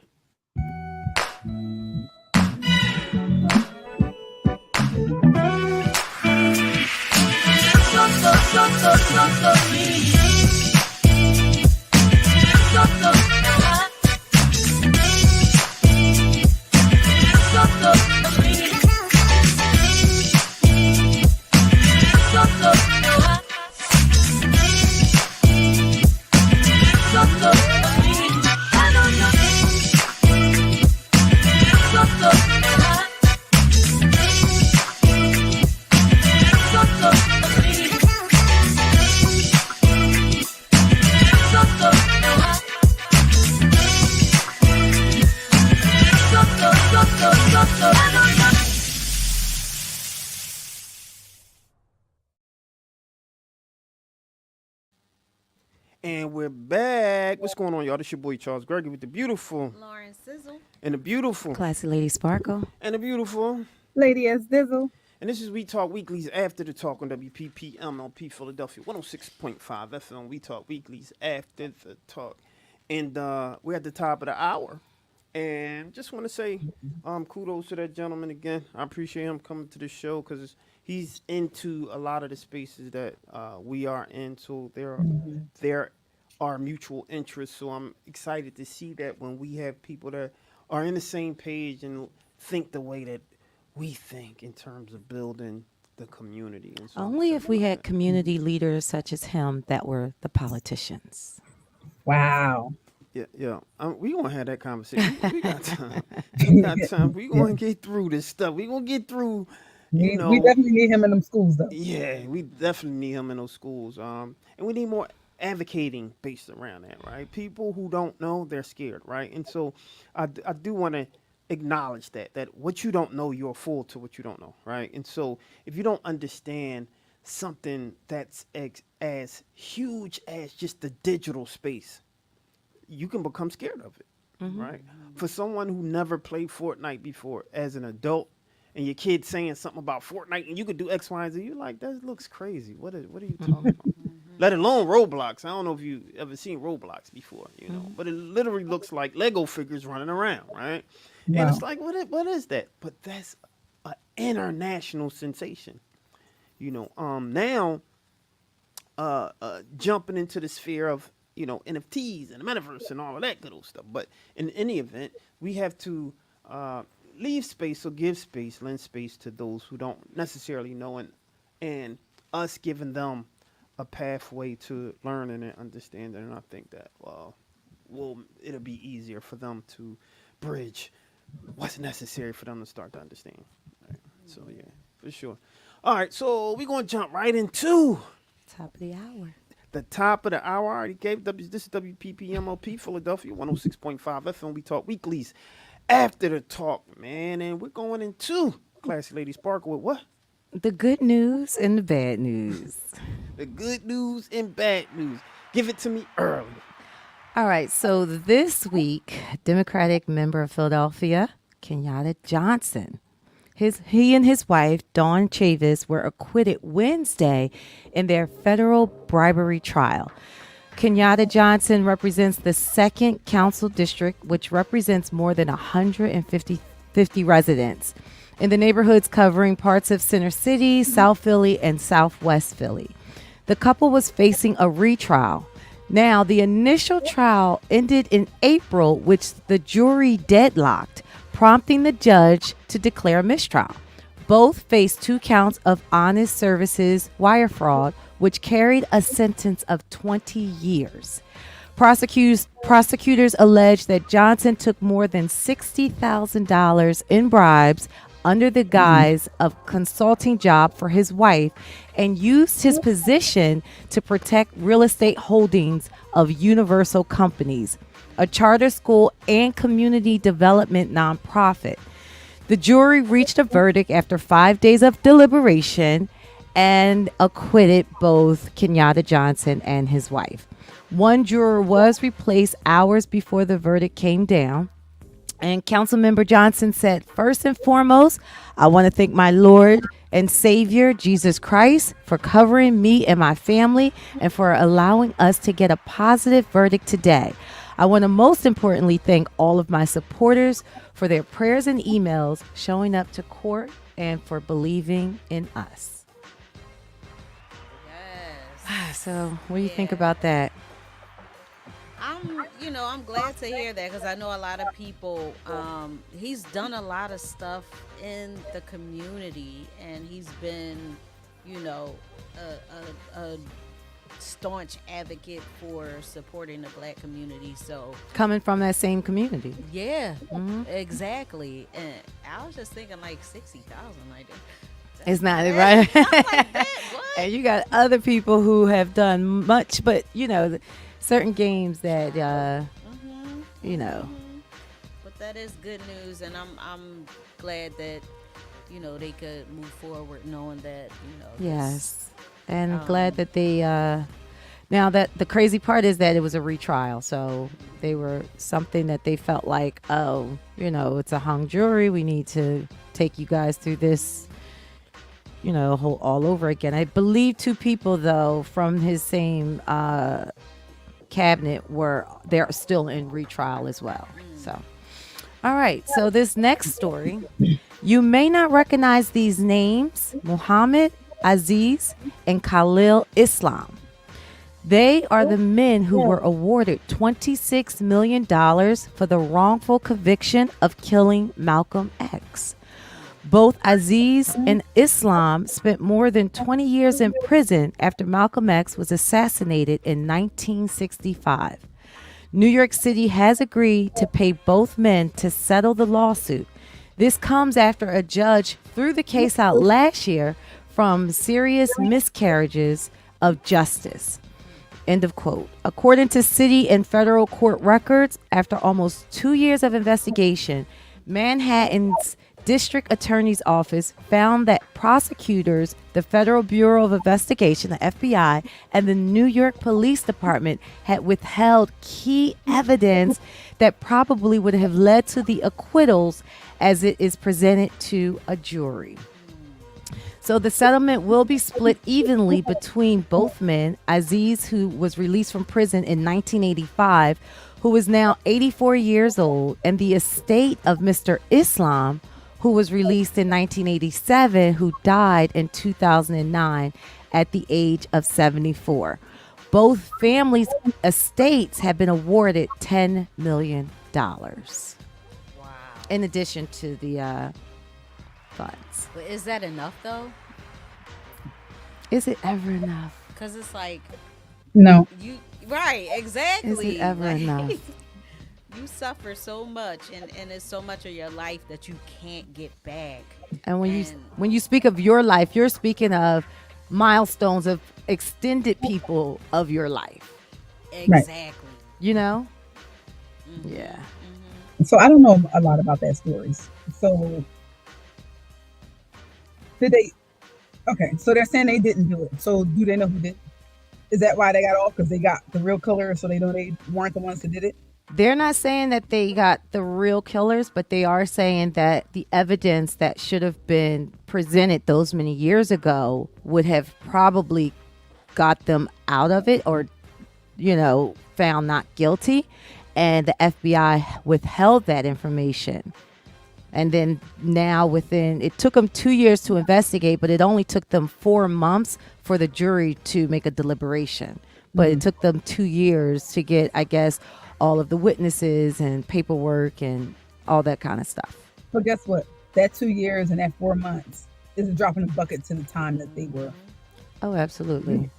Speaker 1: And we're back. What's going on, y'all? This your boy Charles Gregory with the beautiful
Speaker 2: Lawrence Sizzle.
Speaker 1: and the beautiful
Speaker 3: Classy Lady Sparkle.
Speaker 1: and the beautiful.
Speaker 4: Lady S Dizzle.
Speaker 1: And this is We Talk Weeklies after the talk on WPPMLP Philadelphia 106.5 FM. We Talk Weeklies after the talk. And we're at the top of the hour. And just want to say kudos to that gentleman again. I appreciate him coming to the show because he's into a lot of the spaces that we are in. So there are mutual interests. So I'm excited to see that when we have people that are in the same page and think the way that we think in terms of building the community. And so I'm
Speaker 3: Only if
Speaker 1: excited
Speaker 3: we
Speaker 1: about
Speaker 3: had
Speaker 1: that.
Speaker 3: community leaders such as him that were the politicians.
Speaker 4: Wow.
Speaker 1: Yeah. We gonna have that conversation. We got time. We got time. We gonna get through this stuff. We gonna get through. You
Speaker 4: We
Speaker 1: know.
Speaker 4: definitely need him in them schools though.
Speaker 1: Yeah, we definitely need him in those schools. And we need more advocating based around that, right? People who don't know, they're scared, right? And so I do want to acknowledge that what you don't know, you're a fool to what you don't know, right? And so if you don't understand something that's as huge as just the digital space, you can become scared of it, right? For someone who never played Fortnite before as an adult, and your kid saying something about Fortnite and you could do X, Y, and Z, you're like, that looks crazy. What are you talking about? Let alone Roblox. I don't know if you ever seen Roblox before, but it literally looks like Lego figures running around, right? And
Speaker 4: Wow.
Speaker 1: it's like, what is that? But that's an international sensation. Now jumping into the sphere of NFTs and the metaverse and all of that good old stuff. But in any event, we have to leave space or give space, lend space to those who don't necessarily know, and us giving them a pathway to learning and understanding. And I think that it'll be easier for them to bridge what's necessary for them to start to understand. Right? So yeah, for sure. All right, so we're gonna jump right into
Speaker 3: Top of the hour.
Speaker 1: the top of the hour. I already gave this is WPPMLP Philadelphia 106.5 FM. We talk weeklies after the talk, man, and we're going into Classy Lady Sparkle with what?
Speaker 3: The good news and the bad news.
Speaker 1: The good news and bad news. Give it to me early.
Speaker 3: All right, so this week, Democratic member of Philadelphia, Kenyatta Johnson, he and his wife, Dawn Chavis, were acquitted Wednesday in their federal bribery trial. Kenyatta Johnson represents the 2nd Council District, which represents more than 150 residents in the neighborhoods covering parts of Center City, South Philly, and Southwest Philly. The couple was facing a retrial. Now, the initial trial ended in April, which the jury deadlocked, prompting the judge to declare a mistrial. Both faced 2 counts of honest services wire fraud, which carried a sentence of 20 years. Prosecutors alleged that Johnson took more than $60,000 in bribes under the guise of consulting job for his wife and used his position to protect real estate holdings of Universal Companies, a charter school and community development nonprofit. The jury reached a verdict after 5 days of deliberation and acquitted both Kenyatta Johnson and his wife. One juror was replaced hours before the verdict came down. And Councilmember Johnson said, first and foremost, I want to thank my Lord and Savior, Jesus Christ, for covering me and my family and for allowing us to get a positive verdict today. I want to most importantly thank all of my supporters for their prayers and emails showing up to court and for believing in us.
Speaker 2: Yes.
Speaker 3: So what do you think about that?
Speaker 2: I'm glad to hear that because I know a lot of people. He's done a lot of stuff in the community, and he's been, a staunch advocate for supporting the Black community. So
Speaker 3: Coming from that same community.
Speaker 2: yeah, exactly. And I was just thinking like 60,000, like that.
Speaker 3: It's not right.
Speaker 2: I'm like that. What?
Speaker 3: And you got other people who have done much, but certain games that
Speaker 2: But that is good news, and I'm glad that they could move forward knowing that
Speaker 3: yes, and glad that they now that the crazy part is that it was a retrial, so they were something that they felt like, it's a hung jury, we need to take you guys through this all over again. I believe 2 people though from his same cabinet they're still in retrial as well. So all right, so this next story, you may not recognize these names: Muhammad, Aziz, and Khalil Islam. They are the men who were awarded $26 million for the wrongful conviction of killing Malcolm X. Both Aziz and Islam spent more than 20 years in prison after Malcolm X was assassinated in 1965. New York City has agreed to pay both men to settle the lawsuit. This comes after a judge threw the case out last year from serious miscarriages of justice. End of quote. According to city and federal court records, after almost 2 years of investigation, Manhattan's District Attorney's Office found that prosecutors, the Federal Bureau of Investigation, the FBI, and the New York Police Department had withheld key evidence that probably would have led to the acquittals as it is presented to a jury. So the settlement will be split evenly between both men. Aziz, who was released from prison in 1985, who is now 84 years old, and the estate of Mr. Islam, who was released in 1987, who died in 2009 at the age of 74. Both families' estates have been awarded $10 million.
Speaker 2: Wow.
Speaker 3: In addition to the funds.
Speaker 2: But is that enough though?
Speaker 3: Is it ever enough?
Speaker 2: Because it's like
Speaker 4: No.
Speaker 2: you right, exactly.
Speaker 3: Is it ever
Speaker 2: Like,
Speaker 3: enough?
Speaker 2: You suffer so much, and it's so much of your life that you can't get back.
Speaker 3: And when
Speaker 2: And-
Speaker 3: when you speak of your life, you're speaking of milestones of extended people of your life.
Speaker 2: Exactly.
Speaker 3: You know?
Speaker 2: Mhm.
Speaker 3: Yeah.
Speaker 2: Mhm.
Speaker 4: So I don't know a lot about that story. So did they? Okay, so they're saying they didn't do it. So do they know who did? Is that why they got off? Because they got the real killer, so they know they weren't the ones that did it.
Speaker 3: They're not saying that they got the real killers, but they are saying that the evidence that should have been presented those many years ago would have probably got them out of it, or, you know, found not guilty. And the FBI withheld that information. And then now it took them 2 years to investigate, but it only took them 4 months for the jury to make a deliberation. But it took them 2 years to get, I guess, all of the witnesses and paperwork and all that kind of stuff.
Speaker 4: But guess what? That 2 years and that 4 months is a drop in the bucket to the time that they were.
Speaker 3: Oh, absolutely.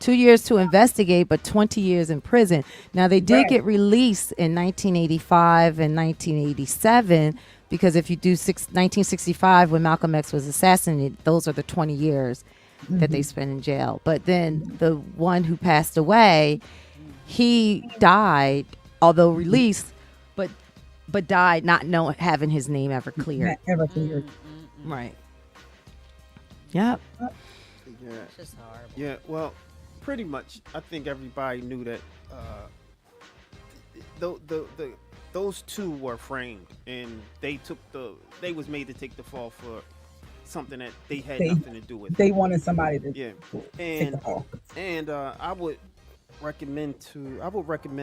Speaker 3: 2 years to investigate, but 20 years in prison. Now, they did
Speaker 4: Right.
Speaker 3: get released in 1985 and 1987, because if you do 1965, when Malcolm X was assassinated, those are the 20 years that they spent in jail. But then the one who passed away, he died, although released, but died not having his name ever cleared.
Speaker 4: Not ever cleared.
Speaker 3: Right. Yep.
Speaker 1: Yeah.
Speaker 2: It's just horrible.
Speaker 1: Yeah, well, pretty much. I think everybody knew that those two were framed, and they was made to take the fall for something that they had
Speaker 4: They-
Speaker 1: nothing to do with.
Speaker 4: They wanted somebody to
Speaker 1: Yeah,
Speaker 4: take the
Speaker 1: and
Speaker 4: fall.
Speaker 1: I would recommend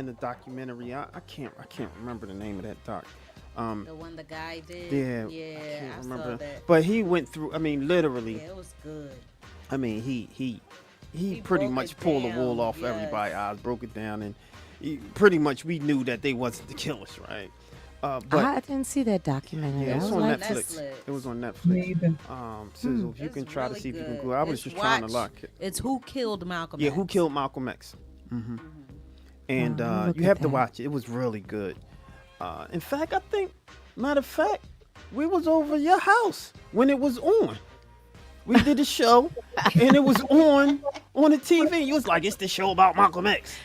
Speaker 1: a documentary. I can't remember the name of that doc.
Speaker 2: The one the guy did.
Speaker 1: Yeah,
Speaker 2: Yeah,
Speaker 1: I can't
Speaker 2: I
Speaker 1: remember.
Speaker 2: saw that.
Speaker 1: But he went through. I mean, literally.
Speaker 2: Yeah, it was good.
Speaker 1: I mean, he
Speaker 2: He
Speaker 1: pretty
Speaker 2: broke
Speaker 1: much
Speaker 2: it
Speaker 1: pulled the wool
Speaker 2: down,
Speaker 1: off
Speaker 2: yes.
Speaker 1: everybody's eyes, broke it down, and pretty much we knew that they wasn't the killers, right? But
Speaker 3: I didn't see that documentary.
Speaker 1: yeah,
Speaker 3: I
Speaker 1: it's
Speaker 3: was
Speaker 1: on
Speaker 3: like,
Speaker 1: Netflix.
Speaker 2: Netflix.
Speaker 1: It was on Netflix.
Speaker 4: Maybe.
Speaker 1: Sizzle, if you
Speaker 2: It's
Speaker 1: can try to
Speaker 2: really
Speaker 1: see if you can
Speaker 2: good.
Speaker 1: Google. I was
Speaker 2: It's
Speaker 1: just trying to
Speaker 2: watch-
Speaker 1: lock it.
Speaker 2: It's Who Killed Malcolm
Speaker 1: Yeah,
Speaker 2: X.
Speaker 1: Who Killed Malcolm X? And
Speaker 3: Oh, look
Speaker 1: you
Speaker 3: at
Speaker 1: have to
Speaker 3: that.
Speaker 1: watch it. It was really good. In fact, I think, matter of fact, we was over your house when it was on. We did a show, and it was on the TV. You was like, "It's the show about Malcolm X."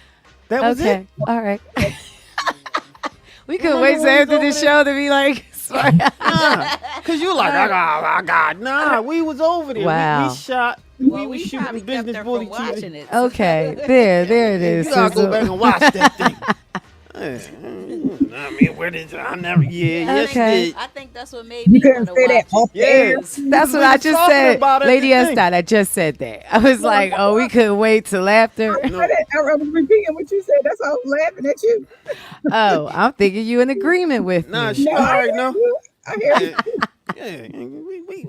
Speaker 1: That was
Speaker 3: okay.
Speaker 1: it.
Speaker 3: All right. We could
Speaker 1: Remember
Speaker 3: wait till
Speaker 1: when we
Speaker 3: after
Speaker 1: was
Speaker 3: the
Speaker 1: over
Speaker 3: show to be like, sorry.
Speaker 1: Cause you like, I got. Nah, we was over there.
Speaker 3: Wow.
Speaker 1: We shot.
Speaker 2: Well,
Speaker 1: we
Speaker 2: we
Speaker 1: shooting
Speaker 2: probably kept
Speaker 1: business
Speaker 2: her
Speaker 1: bully
Speaker 2: from watching
Speaker 1: TV.
Speaker 2: it.
Speaker 3: Okay, there it is.
Speaker 1: You gotta go
Speaker 3: Sizzle.
Speaker 1: back and watch that thing. I mean, where did I never? Yeah, yes,
Speaker 3: Okay.
Speaker 1: you did.
Speaker 2: I think that's what made
Speaker 4: You
Speaker 2: me
Speaker 4: couldn't
Speaker 2: want to
Speaker 4: say that
Speaker 2: watch
Speaker 4: off
Speaker 2: it.
Speaker 4: the air.
Speaker 1: Yes.
Speaker 3: That's
Speaker 1: We
Speaker 3: what I
Speaker 1: was
Speaker 3: just
Speaker 1: talking
Speaker 3: said.
Speaker 1: about
Speaker 3: Lady
Speaker 1: everything.
Speaker 3: Estad, I just said that. I was like, oh, we couldn't wait till after.
Speaker 4: I was repeating what you said. That's why I was laughing at you.
Speaker 3: Oh, I'm thinking you in agreement with
Speaker 1: Nah,
Speaker 3: me.
Speaker 1: she already know.
Speaker 4: I hear you.
Speaker 1: Yeah,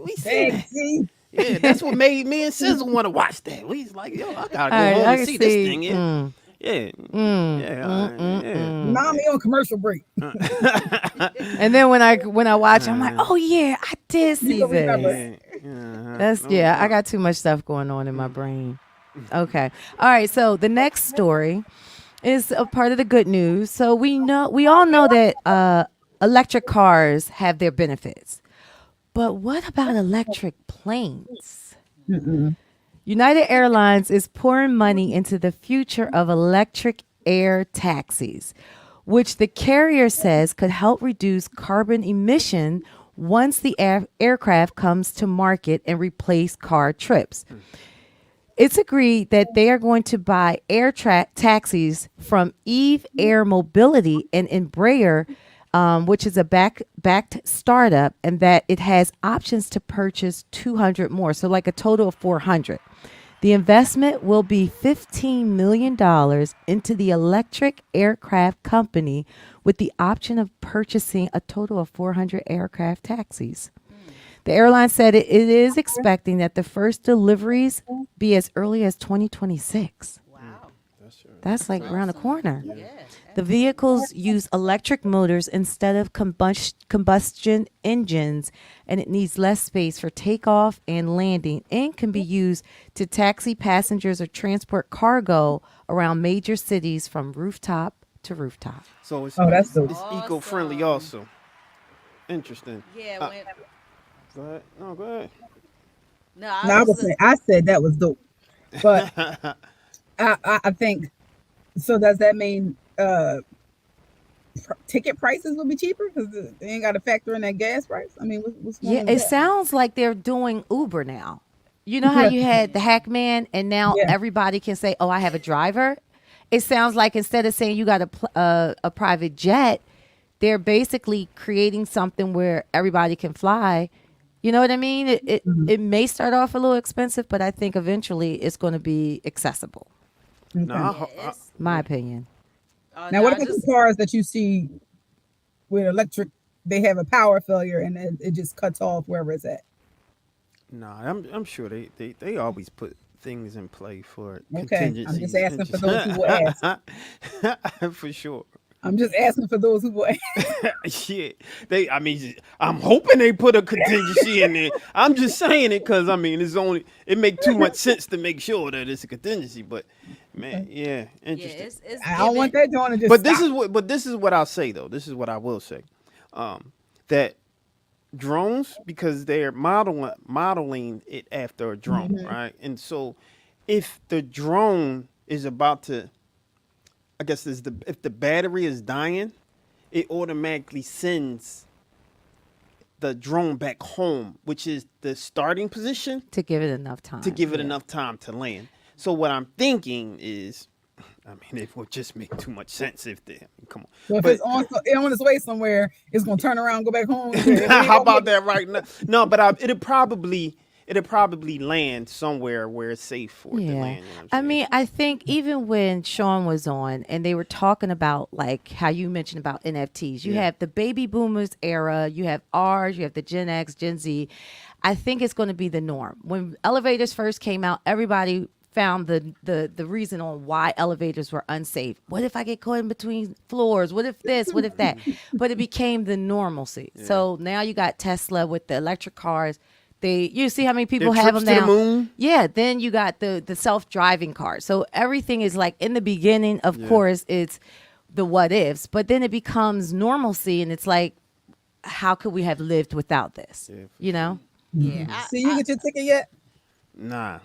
Speaker 1: we see
Speaker 4: Dang,
Speaker 1: that.
Speaker 4: see?
Speaker 1: Yeah, that's what made me and Sizzle want to watch that. We was like, yo, I gotta go
Speaker 3: All right,
Speaker 1: home
Speaker 3: I
Speaker 1: and
Speaker 3: can
Speaker 1: see
Speaker 3: see.
Speaker 1: this thing. Yeah,
Speaker 3: mm,
Speaker 1: yeah,
Speaker 3: mm,
Speaker 1: yeah,
Speaker 3: mm,
Speaker 1: yeah.
Speaker 4: Now me on commercial break.
Speaker 3: And then when I watch, I'm like, oh yeah, I did see
Speaker 4: don't remember.
Speaker 3: this.
Speaker 1: Uh-huh.
Speaker 3: That's I got too much stuff going on in my brain. Okay. All right. So the next story is a part of the good news. So we all know that electric cars have their benefits, but what about electric planes? United Airlines is pouring money into the future of electric air taxis, which the carrier says could help reduce carbon emission once the aircraft comes to market and replace car trips. It's agreed that they are going to buy taxis from Eve Air Mobility and Embraer, which is a backed startup, and that it has options to purchase 200 more, so like a total of 400. The investment will be $15 million into the electric aircraft company with the option of purchasing a total of 400 aircraft taxis. The airline said it is expecting that the first deliveries be as early as 2026.
Speaker 2: Wow.
Speaker 3: That's like around the corner.
Speaker 2: Yeah.
Speaker 3: The vehicles use electric motors instead of combustion engines, and it needs less space for takeoff and landing, and can be used to taxi passengers or transport cargo around major cities from rooftop to rooftop.
Speaker 1: So it's,
Speaker 4: Oh, that's dope.
Speaker 1: it's eco-friendly also. Interesting.
Speaker 2: Yeah.
Speaker 1: Go ahead. No, go ahead.
Speaker 2: No,
Speaker 4: No, I said that was dope, but I think so. Does that mean ticket prices will be cheaper because they ain't got to factor in that gas price? I mean, what's going
Speaker 3: Yeah,
Speaker 4: on
Speaker 3: it
Speaker 4: with that?
Speaker 3: sounds like they're doing Uber now. You know how you had the Hackman, and now
Speaker 4: Yeah.
Speaker 3: everybody can say, "Oh, I have a driver." It sounds like instead of saying you got a private jet, they're basically creating something where everybody can fly. You know what I mean? It may start off a little expensive, but I think eventually it's going to be accessible.
Speaker 4: Okay.
Speaker 1: No,
Speaker 3: My opinion.
Speaker 4: Now, what about the cars that you see with electric? They have a power failure and it just cuts off wherever it's at.
Speaker 1: I'm sure they always put things in play for
Speaker 4: Okay, I'm
Speaker 1: contingencies.
Speaker 4: just asking for those who will ask.
Speaker 1: For sure.
Speaker 4: I'm just asking for those who will ask.
Speaker 1: Yeah, I'm hoping they put a contingency in there. I'm just saying it because it make too much sense to make sure that it's a contingency. But man, yeah, interesting.
Speaker 2: It's
Speaker 4: I don't want that joint to just.
Speaker 1: But
Speaker 4: stop.
Speaker 1: this is what I'll say though. This is what I will say. That drones, because they're modeling it after a drone, right? And so if the drone is about to, I guess if the battery is dying, it automatically sends the drone back home, which is the starting position,
Speaker 3: To give it enough time.
Speaker 1: to give it enough time to land. So what I'm thinking is, it would just make too much sense if they come on.
Speaker 4: So if
Speaker 1: But-
Speaker 4: it's on its way somewhere, it's gonna turn around, and go back home.
Speaker 1: How about that right now? No, but it'd probably land somewhere where it's safe for it to
Speaker 3: Yeah.
Speaker 1: land. You know what I'm
Speaker 3: I
Speaker 1: saying?
Speaker 3: mean, I think even when Sean was on and they were talking about like how you mentioned about NFTs, you
Speaker 1: Yeah.
Speaker 3: have the baby boomers era, you have ours, you have the Gen X, Gen Z. I think it's going to be the norm. When elevators first came out, everybody found the reason on why elevators were unsafe. What if I get caught in between floors? What if this? What if that? But it became the normalcy. So now you got Tesla with the electric cars. You see how many people
Speaker 1: Their
Speaker 3: have
Speaker 1: trips
Speaker 3: them
Speaker 1: to
Speaker 3: now?
Speaker 1: the moon?
Speaker 3: Yeah, then you got the self-driving cars. So everything is like in the beginning, of course, it's the what ifs, but then it becomes normalcy and it's like, how could we have lived without this?
Speaker 1: Yeah, for
Speaker 3: You know?
Speaker 2: Yeah.
Speaker 4: See, you get your ticket yet?
Speaker 1: Nah.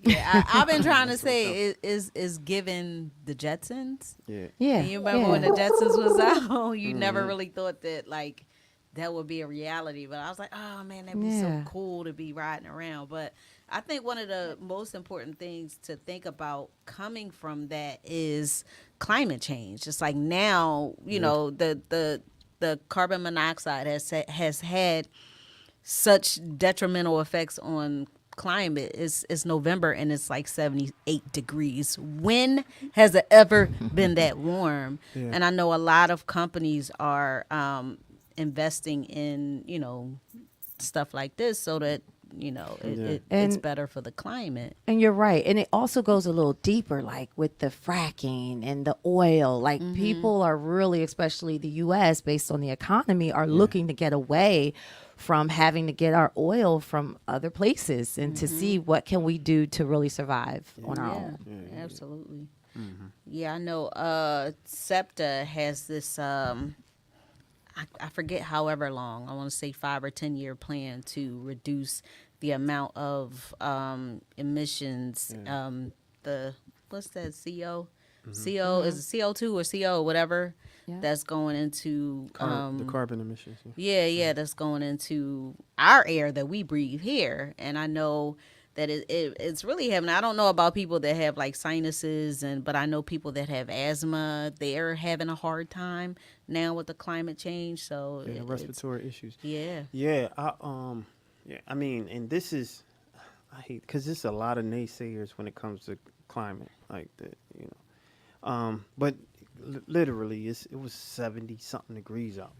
Speaker 2: I've been trying to say is given the Jetsons.
Speaker 1: Yeah.
Speaker 3: Yeah.
Speaker 2: And you remember when the Jetsons was out, you never really thought that like that would be a reality. But I was like, oh man, that'd be
Speaker 3: Yeah.
Speaker 2: so cool to be riding around. But I think one of the most important things to think about coming from that is climate change. Just like now, you know, the carbon monoxide has had such detrimental effects on climate. It's November and it's like 78 degrees. When has it ever been that warm?
Speaker 1: Yeah.
Speaker 2: And I know a lot of companies are investing in, you know, stuff like this so that, you know, it's
Speaker 3: And-
Speaker 2: better for the climate.
Speaker 3: And you're right. And it also goes a little deeper, like with the fracking and the oil. Like people are really, especially the US, based on the economy, are looking to get away from having to get our oil from other places and to see what can we do to really survive on our own.
Speaker 2: Yeah, absolutely. Yeah, I know SEPTA has this I forget however long, I want to say 5 or 10 year plan to reduce the amount of emissions. The what's that CO? CO is it CO2 or CO whatever
Speaker 3: Yeah.
Speaker 2: that's going into
Speaker 1: The carbon emissions.
Speaker 2: yeah, that's going into our air that we breathe here. And I know that it's really having. I don't know about people that have like sinuses, but I know people that have asthma. They're having a hard time now with the climate change. So
Speaker 1: Yeah,
Speaker 2: it's,
Speaker 1: respiratory issues.
Speaker 2: yeah,
Speaker 1: Yeah, I mean, and this is, I hate because there's a lot of naysayers when it comes to climate, like that, but literally, it was 70 something degrees out.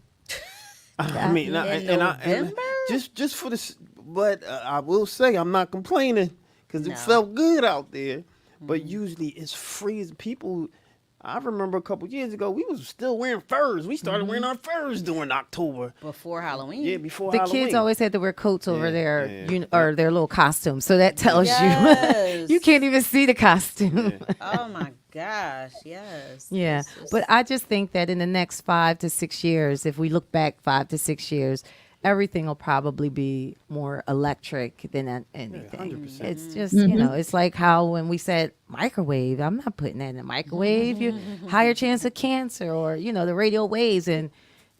Speaker 1: I mean,
Speaker 2: November?
Speaker 1: just for this, but I will say I'm not complaining because
Speaker 2: No.
Speaker 1: it felt good out there. But usually it's freezing. People, I remember a couple years ago, we was still wearing furs. We started wearing our furs during October.
Speaker 2: before Halloween.
Speaker 1: Yeah, before
Speaker 3: The
Speaker 1: Halloween.
Speaker 3: kids always had to wear coats over
Speaker 1: Yeah,
Speaker 3: their
Speaker 1: yeah.
Speaker 3: or their little costumes, so that tells
Speaker 2: Yes.
Speaker 3: you you can't even see the costume.
Speaker 1: Yeah.
Speaker 2: Oh my gosh, yes.
Speaker 3: Yeah,
Speaker 2: It's just-
Speaker 3: but I just think that in the next 5 to 6 years, if we look back 5 to 6 years, everything will probably be more electric than anything.
Speaker 1: 100%.
Speaker 3: It's just, you know, it's like how when we said microwave, I'm not putting that in a microwave. You higher chance of cancer or, you know, the radio waves. And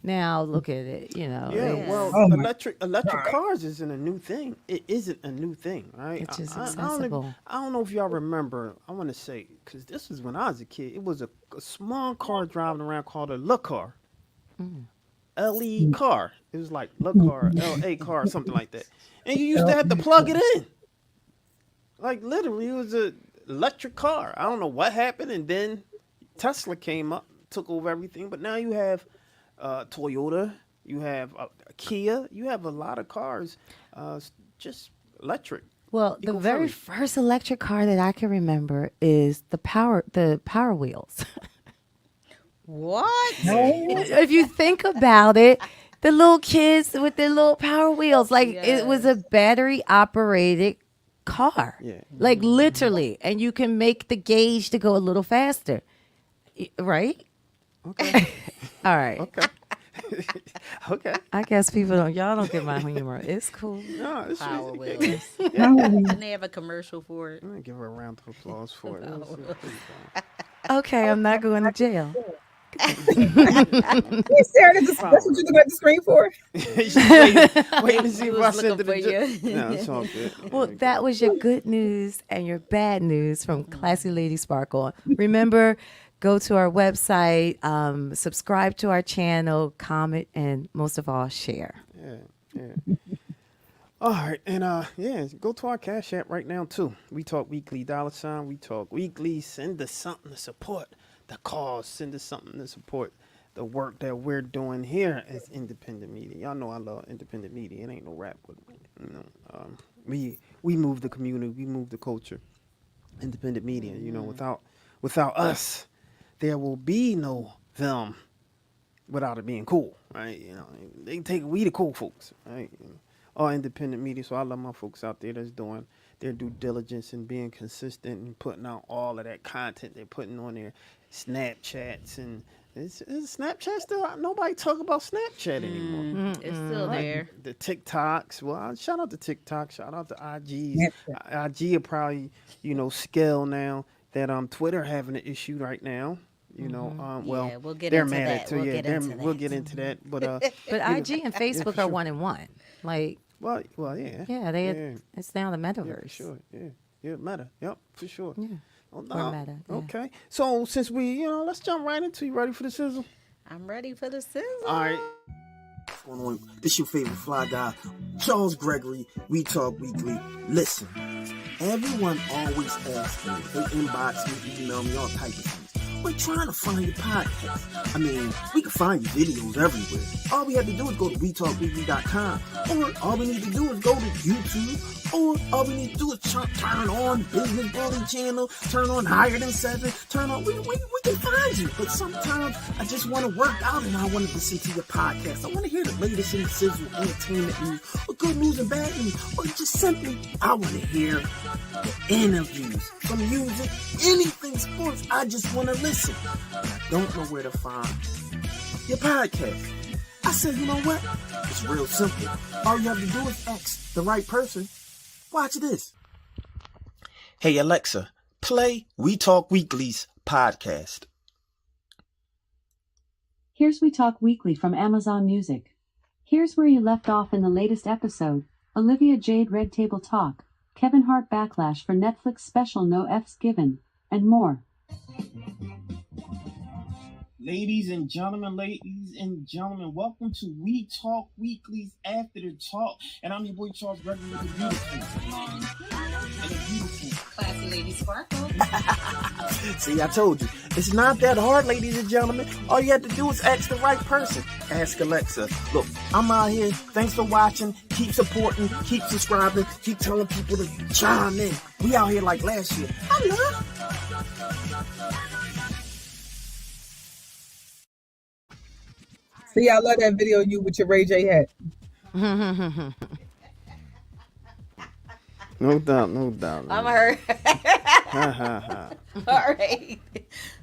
Speaker 3: now look at it, you know.
Speaker 1: Yeah,
Speaker 3: it's-
Speaker 1: well,
Speaker 4: Oh my
Speaker 1: electric cars isn't a new thing. It isn't a new thing, right?
Speaker 3: It's just
Speaker 1: I don't
Speaker 3: accessible.
Speaker 1: I don't know if y'all remember. I want to say because this was when I was a kid. It was a small car driving around called a Le Car, LE car. It was like Le Car, LA car, or something like that. And you used to have to plug it in. Like literally, it was a electric car. I don't know what happened, and then Tesla came up, took over everything. But now you have Toyota, you have Kia, you have a lot of cars, just electric.
Speaker 3: Well, the very
Speaker 1: Eco-friendly.
Speaker 3: first electric car that I can remember is the Power Wheels.
Speaker 2: What?
Speaker 3: If you think about it, the little kids with their little Power Wheels, like it was a battery operated car.
Speaker 1: Yeah.
Speaker 3: Like literally, and you can make the gauge to go a little faster. Right?
Speaker 1: Okay,
Speaker 3: All right.
Speaker 1: okay, okay.
Speaker 3: I guess y'all don't get my humor. It's cool.
Speaker 1: No, it's
Speaker 2: Power
Speaker 1: yeah,
Speaker 2: Wheels.
Speaker 1: yeah.
Speaker 2: Didn't they have a commercial for it?
Speaker 1: I'm gonna give her a round of applause for it. It was pretty
Speaker 3: Okay, I'm not going to jail.
Speaker 4: You stared at that's what you look at the screen for.
Speaker 1: fun. She's waiting to see
Speaker 2: He
Speaker 1: if I
Speaker 2: was
Speaker 1: sent
Speaker 2: looking
Speaker 1: it
Speaker 2: for
Speaker 1: to
Speaker 2: you.
Speaker 1: No, it's all good.
Speaker 3: Well, that was your good news and your bad news from Classy Lady Sparkle. Remember, go to our website, subscribe to our channel, comment, and most of all, share.
Speaker 1: Yeah. All right, and yeah, go to our Cash App right now too. We Talk Weekly $. We Talk Weekly. Send us something to support the cause. Send us something to support the work that we're doing here as independent media. Y'all know I love independent media. It ain't no rap, but you know, we move the community, we move the culture. Independent media, you know, without us, there will be no them without it being cool, right? You know, we the cool folks, right? You know, all independent media. So I love my folks out there that's doing their due diligence and being consistent and putting out all of that content they're putting on their Snapchats and is Snapchat still out? Nobody talk about Snapchat anymore.
Speaker 2: It's still there.
Speaker 1: The TikToks. Well, shout out to TikTok. Shout out to IGs.
Speaker 4: Snapchat.
Speaker 1: IG are probably, scale now that Twitter having an issue right now. Well,
Speaker 2: Yeah, we'll get
Speaker 1: they're
Speaker 2: into
Speaker 1: mad
Speaker 2: that.
Speaker 1: at too.
Speaker 2: We'll
Speaker 1: Yeah,
Speaker 2: get into
Speaker 1: we'll
Speaker 2: that.
Speaker 1: get into that. But
Speaker 3: But IG and Facebook
Speaker 1: for
Speaker 3: are
Speaker 1: sure.
Speaker 3: 1 and 1. Like,
Speaker 1: well, yeah.
Speaker 3: yeah, it's now the
Speaker 1: Yeah,
Speaker 3: metaverse.
Speaker 1: for sure. Yeah, Meta. Yep, for sure.
Speaker 3: Yeah.
Speaker 1: Oh,
Speaker 3: Or Meta, yeah.
Speaker 1: Okay. So since let's jump right into you. Ready for the sizzle?
Speaker 2: I'm ready for the sizzle.
Speaker 1: All right.
Speaker 6: What's going on? This your favorite fly guy, Charles Gregory. We Talk Weekly. Listen, everyone always asks me, they inbox me, email me, all type of things. We're trying to find your podcast. I mean, we can find your videos everywhere. All we have to do is go to WeTalkWeekly.com, or all we need to do is go to YouTube, or all we need to do is turn on Business Building Channel, turn on Higher Than 7, turn on, we can find you. But sometimes I just want to work out and I want to listen to your podcast. I want to hear the latest in the sizzle, entertainment news, or good news and bad news, or just simply, I want to hear the interviews, some music, anything sports. I just want to listen. And I don't know where to find your podcast. I said, you know what? It's real simple. All you have to do is ask the right person Watch this. Hey Alexa, play We Talk Weekly's podcast.
Speaker 7: Here's We Talk Weekly from Amazon Music. Here's where you left off in the latest episode. Olivia Jade Red Table Talk, Kevin Hart Backlash for Netflix special No F's Given, and more.
Speaker 8: Ladies and gentlemen, welcome to We Talk Weekly's After the Talk. And I'm your boy Charles Gregory with the beautiful.
Speaker 2: Classy Lady Sparkle.
Speaker 6: See, I told you, it's not that hard, ladies and gentlemen. All you have to do is ask the right person. Ask Alexa. Look, I'm out here. Thanks for watching. Keep supporting. Keep subscribing. Keep telling people to chime in. We out here like last year. I love.
Speaker 4: See, I love that video of you with your Ray J hat.
Speaker 1: No doubt, no doubt.
Speaker 2: I'm hurt.
Speaker 1: Ha ha ha.
Speaker 2: All right.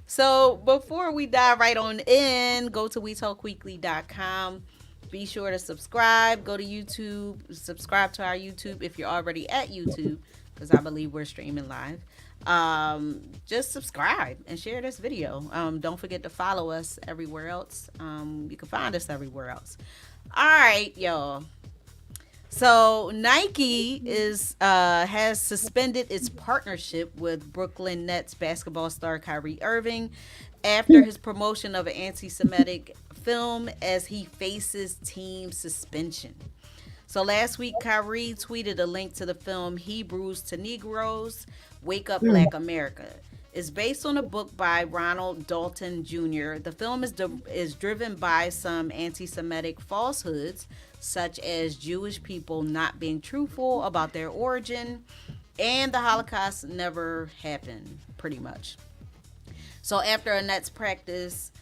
Speaker 2: So before we dive right on in, go to wetalkweekly.com. Be sure to subscribe. Go to YouTube. Subscribe to our YouTube if you're already at YouTube, because I believe we're streaming live. Just subscribe and share this video. Don't forget to follow us everywhere else. You can find us everywhere else. All right, y'all. So Nike has suspended its partnership with Brooklyn Nets basketball star Kyrie Irving after his promotion of an anti-Semitic film as he faces team suspension. So last week, Kyrie tweeted a link to the film Hebrews to Negroes, Wake Up Black America. It's based on a book by Ronald Dalton Jr. The film is driven by some anti-Semitic falsehoods, such as Jewish people not being truthful about their origin, and the Holocaust never happened, pretty much. So after a Nets practice,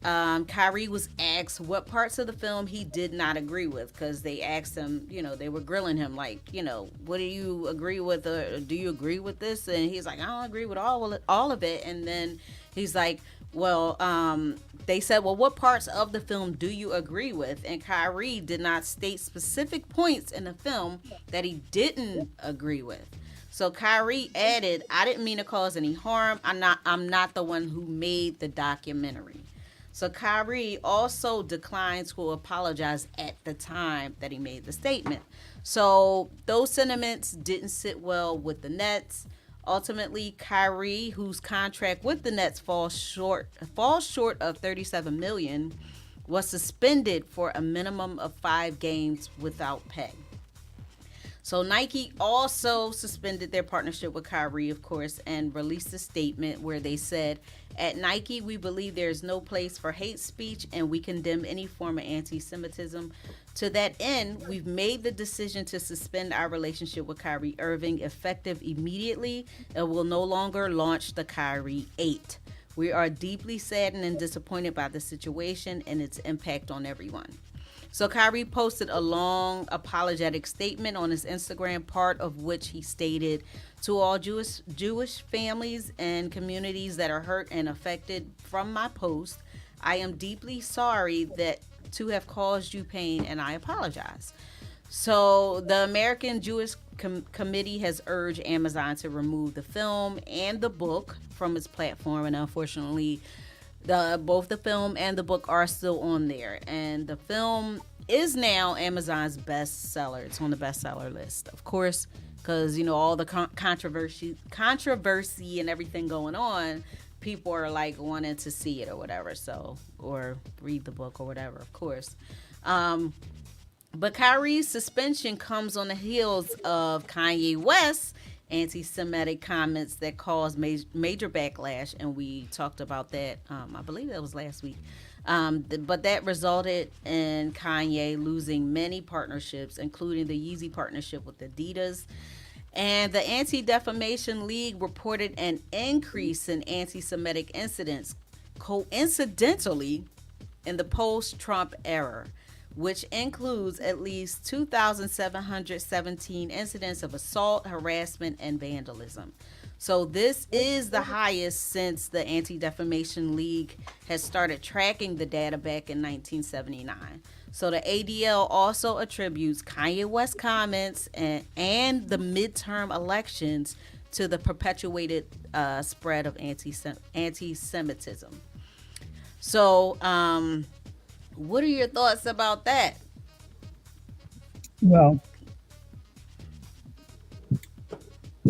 Speaker 2: Kyrie was asked what parts of the film he did not agree with, because they asked him, they were grilling him like, what do you agree with? Do you agree with this? And he's like, I don't agree with all of it. And then he's like, well, they said, well, what parts of the film do you agree with? And Kyrie did not state specific points in the film that he didn't agree with. So Kyrie added, I didn't mean to cause any harm. I'm not the one who made the documentary. So Kyrie also declined to apologize at the time that he made the statement. So those sentiments didn't sit well with the Nets. Ultimately, Kyrie, whose contract with the Nets falls short of $37 million, was suspended for a minimum of 5 games without pay. So Nike also suspended their partnership with Kyrie, of course, and released a statement where they said, at Nike, we believe there is no place for hate speech and we condemn any form of anti-Semitism. To that end, we've made the decision to suspend our relationship with Kyrie Irving effective immediately and will no longer launch the Kyrie 8. We are deeply saddened and disappointed by the situation and its impact on everyone. So Kyrie posted a long apologetic statement on his Instagram, part of which he stated, to all Jewish families and communities that are hurt and affected from my post, I am deeply sorry to have caused you pain, and I apologize. So the American Jewish Committee has urged Amazon to remove the film and the book from its platform, and unfortunately, both the film and the book are still on there. And the film is now Amazon's bestseller. It's on the bestseller list, of course, because all the controversy and everything going on, people are like wanting to see it or whatever, or read the book or whatever, of course. But Kyrie's suspension comes on the heels of Kanye West's anti-Semitic comments that caused major backlash, and we talked about that. I believe that was last week. But that resulted in Kanye losing many partnerships, including the Yeezy partnership with Adidas. And the Anti-Defamation League reported an increase in anti-Semitic incidents, coincidentally, in the post-Trump era, which includes at least 2,717 incidents of assault, harassment, and vandalism. So this is the highest since the Anti-Defamation League has started tracking the data back in 1979. So the ADL also attributes Kanye West comments and the midterm elections to the perpetuated spread of anti-Semitism. So, what are your thoughts about that?
Speaker 4: Well,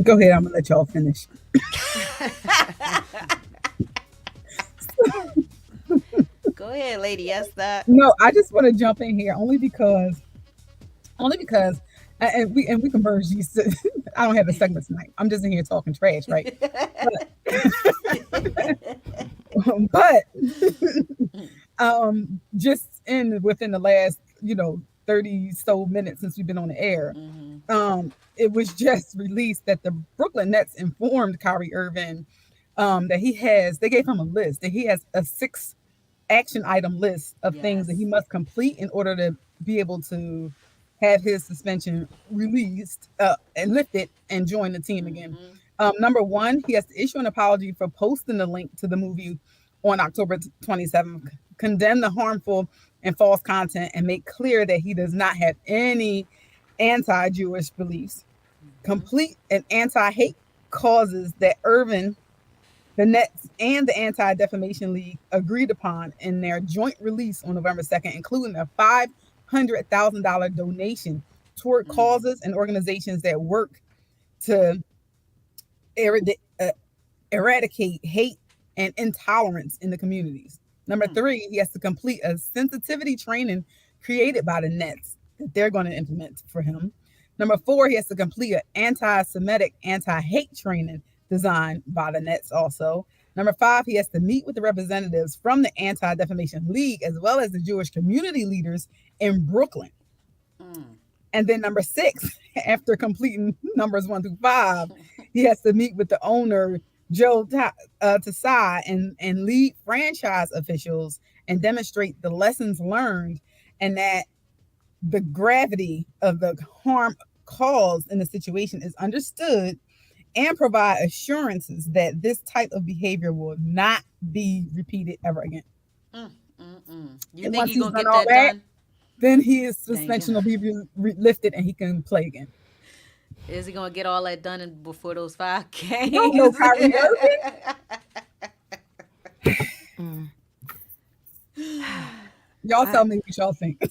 Speaker 4: go ahead. I'm gonna let y'all finish.
Speaker 2: Go ahead, Lady Esther.
Speaker 4: No, I just want to jump in here only because, and we converge these. I don't have a segment tonight. I'm just in here talking trash, right? But just within the last 30 so minutes since we've been on the air, it was just released that the Brooklyn Nets informed Kyrie Irving that they gave him a list, that he has a 6 action item list of things that he must complete in order to be able to have his suspension released and lifted and join the team again. Number 1, he has to issue an apology for posting the link to the movie on October 27th, condemn the harmful and false content, and make clear that he does not have any anti-Jewish beliefs. Complete an anti-hate causes that Irving, the Nets, and the Anti-Defamation League agreed upon in their joint release on November 2nd, including a $500,000 donation toward causes and organizations that work to eradicate hate and intolerance in the communities. Number 3, he has to complete a sensitivity training created by the Nets that they're going to implement for him. Number 4, he has to complete an anti-Semitic, anti-hate training designed by the Nets also. Number 5, he has to meet with the representatives from the Anti-Defamation League as well as the Jewish community leaders in Brooklyn. And then number 6, after completing numbers 1 through 5, he has to meet with the owner, Joe Tsai, and lead franchise officials and demonstrate the lessons learned and that the gravity of the harm caused in the situation is understood, and provide assurances that this type of behavior will not be repeated ever again.
Speaker 2: You think he's going to get that done?
Speaker 4: Then his suspension will be lifted and he can play again.
Speaker 2: Is he going to get all that done before those 5 games?
Speaker 4: No, Kyrie Irving. Y'all tell me what y'all think.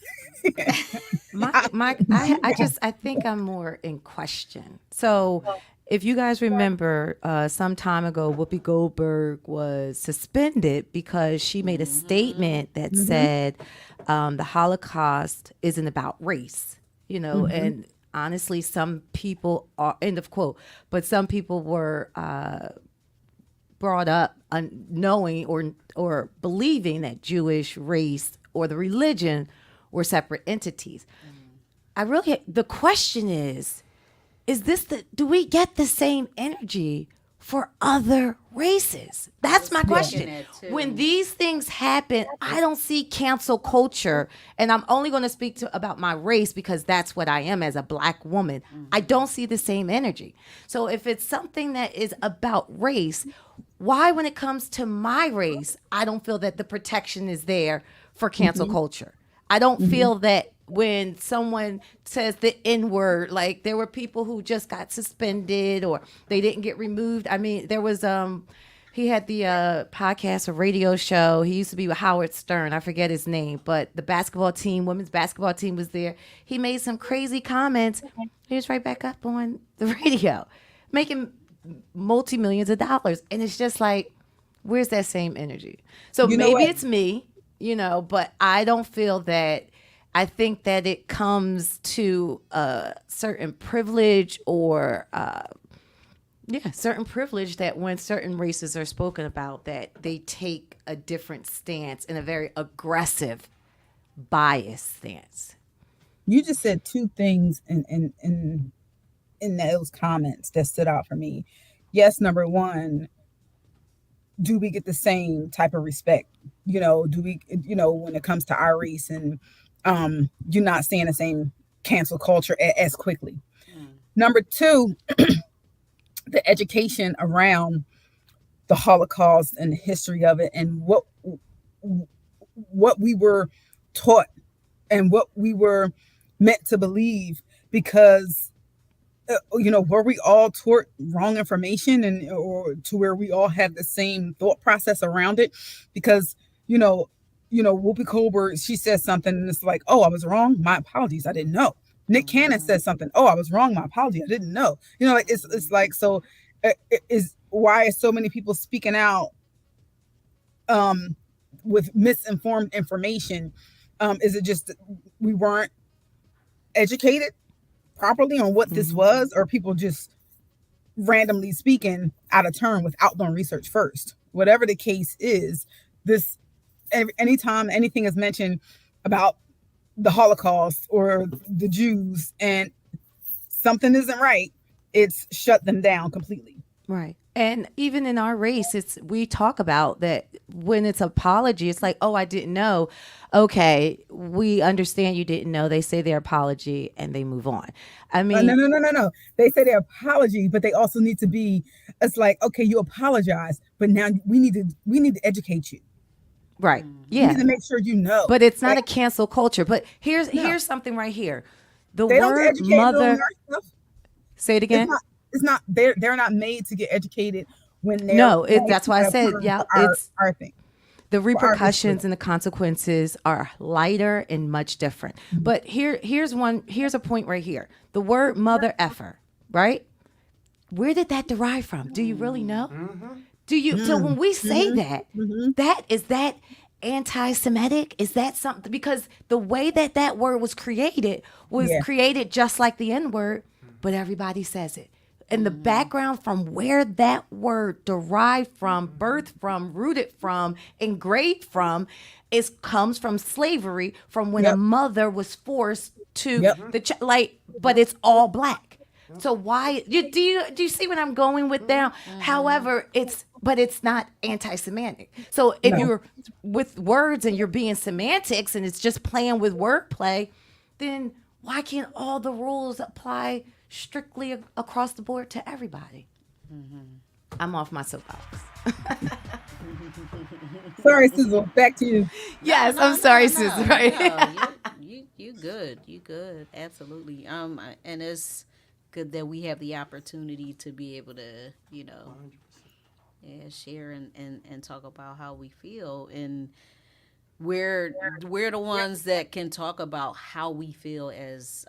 Speaker 3: I think I'm more in question. So if you guys remember, some time ago, Whoopi Goldberg was suspended because she made a statement that said the Holocaust isn't about race, and honestly, some people are, end of quote, but some people were brought up knowing or believing that Jewish race or the religion were separate entities. The question is do we get the same energy for other races? That's my question. When these things happen, I don't see cancel culture, and I'm only going to speak about my race because that's what I am as a Black woman. I don't see the same energy. So if it's something that is about race, why, when it comes to my race, I don't feel that the protection is there for cancel culture? I don't feel that when someone says the N-word, like there were people who just got suspended or they didn't get removed. I mean, there was, he had the podcast or radio show. He used to be with Howard Stern. I forget his name, but the women's basketball team was there. He made some crazy comments. He was right back up on the radio, making multi-millions of dollars. And it's just like, where's that same energy? So maybe it's me, but I don't feel that. I think that it comes to a certain privilege or certain privilege that when certain races are spoken about, that they take a different stance and a very aggressive, biased stance.
Speaker 4: You just said 2 things in those comments that stood out for me. Yes, number 1, do we get the same type of respect? Do we, when it comes to our race and you're not seeing the same cancel culture as quickly. Number two, the education around the Holocaust and the history of it, and what we were taught and what we were meant to believe, because were we all taught wrong information, and or to where we all have the same thought process around it? Because Whoopi Goldberg, she says something and it's like, oh, I was wrong, my apologies, I didn't know. Nick Cannon says something, oh, I was wrong, my apology, I didn't know. Like it's like, so is why is so many people speaking out with misinformed information? Is it just that we weren't educated properly on what this was, or people just randomly speaking out of turn without doing research first? Whatever the case is, this anytime anything is mentioned about the Holocaust or the Jews and something isn't right, it's shut them down completely.
Speaker 3: Right. And even in our race, we talk about that when it's apology, it's like, oh, I didn't know. Okay, we understand you didn't know. They say their apology and they move on. I mean,
Speaker 4: no. They say their apology, but they also need to be. It's like, okay, you apologize, but now we need to educate you.
Speaker 3: right.
Speaker 4: We
Speaker 3: Yeah.
Speaker 4: need to make sure you know.
Speaker 3: But it's not a cancel culture. But here's something right here. The
Speaker 4: They don't
Speaker 3: word
Speaker 4: educate you on
Speaker 3: mother,
Speaker 4: our stuff.
Speaker 3: say it again.
Speaker 4: It's not. They're not made to get educated when they're.
Speaker 3: No, that's why I said, yeah, it's
Speaker 4: our thing.
Speaker 3: the
Speaker 4: our
Speaker 3: repercussions
Speaker 4: history.
Speaker 3: and the consequences are lighter and much different. But here's a point right here. The word mother effer, right? Where did that derive from? Do you really know? Do you? So when we say that is that anti-Semitic? Is that something? Because the way that word was created created just like the N-word, but everybody says it. And the background from where that word derived from, birthed from, rooted from, engraved from, comes from slavery, from when a mother was forced to but it's all black. So why do you see what I'm going with now? However, it's not anti-Semitic. So if you're with words and you're being semantics and it's just playing with wordplay, then why can't all the rules apply strictly across the board to everybody? I'm off my soapbox.
Speaker 4: Sorry, Susan. Back to you.
Speaker 3: Yes, I'm sorry, Susan. Right?
Speaker 2: You good. You good. Absolutely. And it's good that we have the opportunity to be able to, share and talk about how we feel. And we're the ones that can talk about how we feel as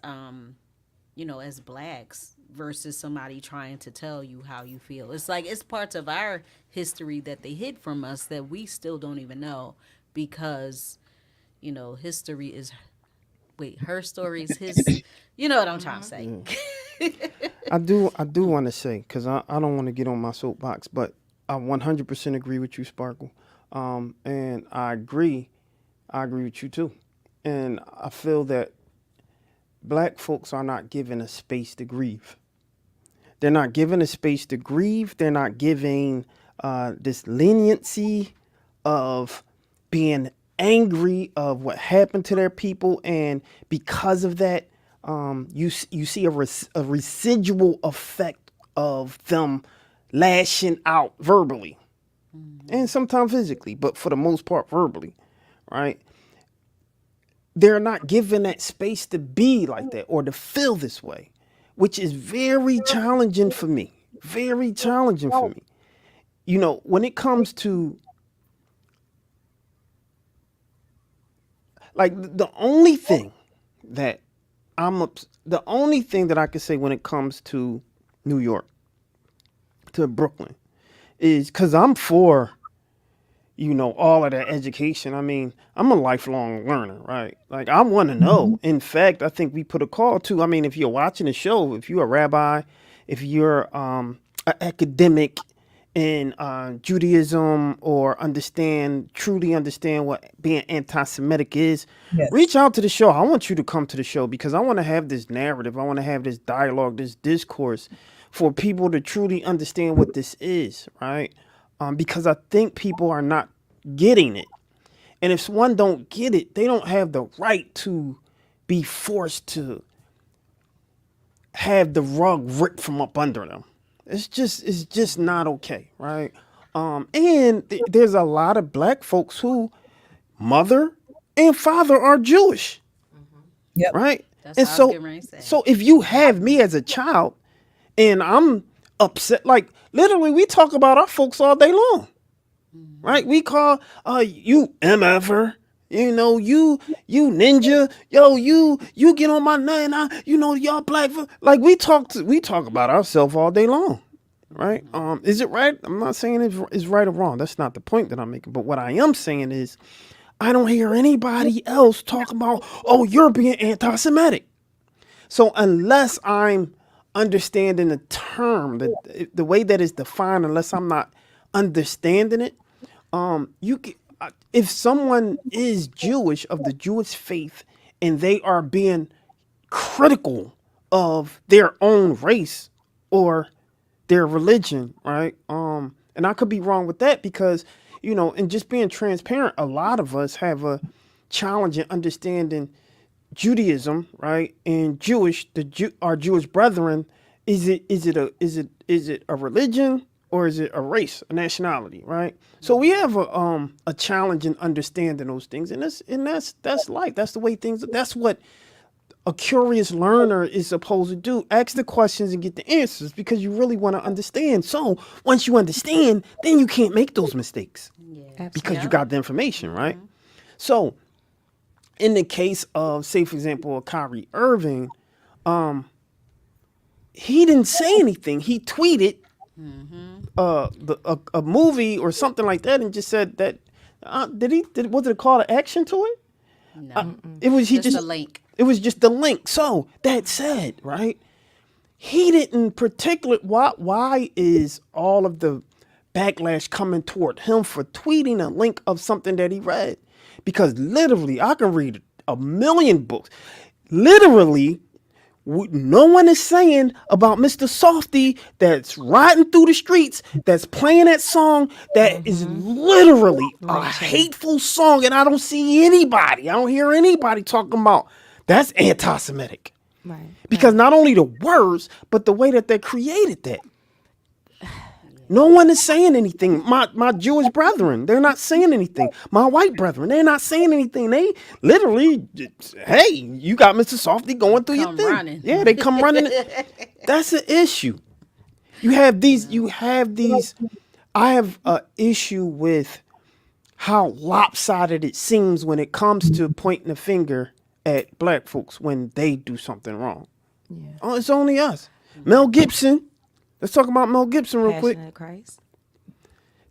Speaker 2: as blacks versus somebody trying to tell you how you feel. It's like it's parts of our history that they hid from us that we still don't even know, because history is her story is his. You know what I'm trying to say.
Speaker 1: I do want to say, because I don't want to get on my soapbox, but I 100% agree with you, Sparkle. And I agree with you too. And I feel that black folks are not given a space to grieve. They're not given a space to grieve. They're not giving this leniency of being angry of what happened to their people. And because of that, you see a residual effect of them lashing out verbally and sometimes physically, but for the most part verbally, right? They're not given that space to be like that or to feel this way, which is very challenging for me. Very challenging for me. When it comes to like the only thing that I can say when it comes to New York, to Brooklyn, is because I'm for all of that education. I mean, I'm a lifelong learner, right? Like, I want to know. In fact, I think we put a call to, I mean, if you're watching the show, if you're a rabbi, if you're an academic in Judaism, or truly understand what being anti-Semitic is, reach out to the show. I want you to come to the show because I want to have this narrative. I want to have this dialogue, this discourse for people to truly understand what this is, right? Because I think people are not getting it. And if one don't get it, they don't have the right to be forced to have the rug ripped from up under them. It's just not okay, right? And there's a lot of black folks who mother and father are Jewish,
Speaker 4: Yep.
Speaker 1: right?
Speaker 2: That's
Speaker 1: And
Speaker 2: what I was
Speaker 1: so,
Speaker 2: getting ready to say.
Speaker 1: so if you have me as a child, and I'm upset, like literally, we talk about our folks all day long, right? We call you MFer, you know, you ninja, yo, you get on my nut, and y'all black, like we talk about ourselves all day long, right? Is it right? I'm not saying it's right or wrong. That's not the point that I'm making. But what I am saying is, I don't hear anybody else talk about, oh, you're being anti-Semitic. So unless I'm understanding the term, the way that it's defined, unless I'm not understanding it, if someone is Jewish, of the Jewish faith, and they are being critical of their own race or their religion, right? And I could be wrong with that because, and just being transparent, a lot of us have a challenge in understanding Judaism, right? And our Jewish brethren, is it a religion or is it a race, a nationality, right? So we have a challenge in understanding those things, and that's life. That's the way things. That's what a curious learner is supposed to do. Ask the questions and get the answers because you really want to understand. So once you understand, then you can't make those mistakes because you got the information, right? So in the case of, say, for example, Kyrie Irving, he didn't say anything. He tweeted a movie or something like that and just said that. Was it a call to action to it?
Speaker 2: No.
Speaker 1: It was
Speaker 2: Just a link.
Speaker 1: It was just the link. So that said, right? He didn't particular. Why is all of the backlash coming toward him for tweeting a link of something that he read? Because literally, I can read a million books. Literally, no one is saying about Mr. Softy that's riding through the streets, that's playing that song that is literally a hateful song, and I don't hear anybody talking about that's anti-Semitic.
Speaker 3: Right.
Speaker 1: Because not only the words, but the way that they created that. No one is saying anything. My Jewish brethren, they're not saying anything. My white brethren, they're not saying anything. They literally, hey, you got Mr. Softy going through your
Speaker 2: Come
Speaker 1: thing.
Speaker 2: running.
Speaker 1: Yeah, they come running. That's an issue. You have these. I have an issue with how lopsided it seems when it comes to pointing the finger at black folks when they do something wrong.
Speaker 3: Yeah.
Speaker 1: Oh, it's only us. Mel Gibson. Let's talk about Mel Gibson real quick.
Speaker 3: Passion of Christ.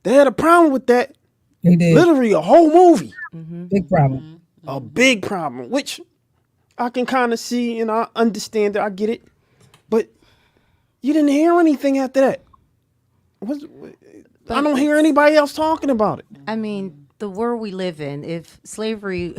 Speaker 1: They had a problem with that.
Speaker 4: They did.
Speaker 1: Literally a whole movie.
Speaker 4: Big problem.
Speaker 1: A big problem, which I can kind of see and I understand it. I get it. But you didn't hear anything after that. I don't hear anybody else talking about it.
Speaker 3: I mean, the world we live in, if slavery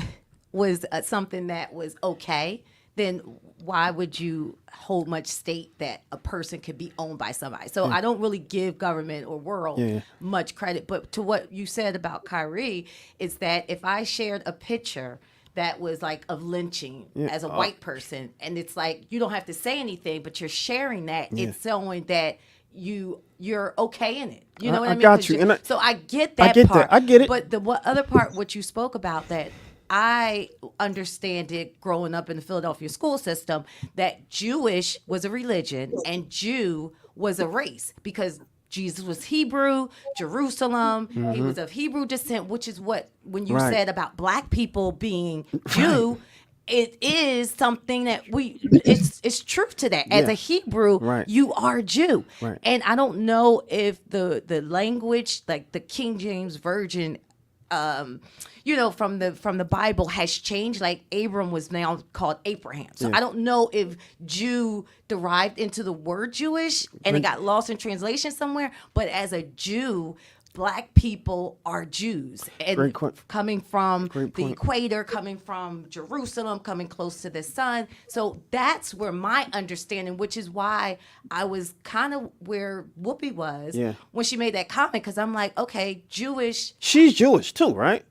Speaker 3: was something that was okay, then why would you hold much state that a person could be owned by somebody? So I don't really give government or world much credit. But to what you said about Kyrie is that if I shared a picture that was like of lynching as a white person, and it's like you don't have to say anything, but you're sharing that, it's showing that you're okay in it. You know what I mean?
Speaker 1: got you. And
Speaker 3: So I get that
Speaker 1: I get
Speaker 3: part.
Speaker 1: that. I get it.
Speaker 3: But the other part, what you spoke about, that I understand it growing up in the Philadelphia school system, that Jewish was a religion and Jew was a race, because Jesus was Hebrew, Jerusalem, he was of Hebrew descent, which is what, when you said about black people being Jew, it is something that it's truth to that. As a Hebrew, you are Jew.
Speaker 1: Right.
Speaker 3: And I don't know if the language, like the King James Version, from the Bible has changed. Like Abram was now called Abraham. So I don't know if Jew derived into the word Jewish and it got lost in translation somewhere. But as a Jew, black people are Jews, and coming from the equator, coming from Jerusalem, coming close to the sun. So that's where my understanding, which is why I was kind of where Whoopi was when she made that comment, because I'm like, okay, Jewish.
Speaker 1: She's Jewish too, right?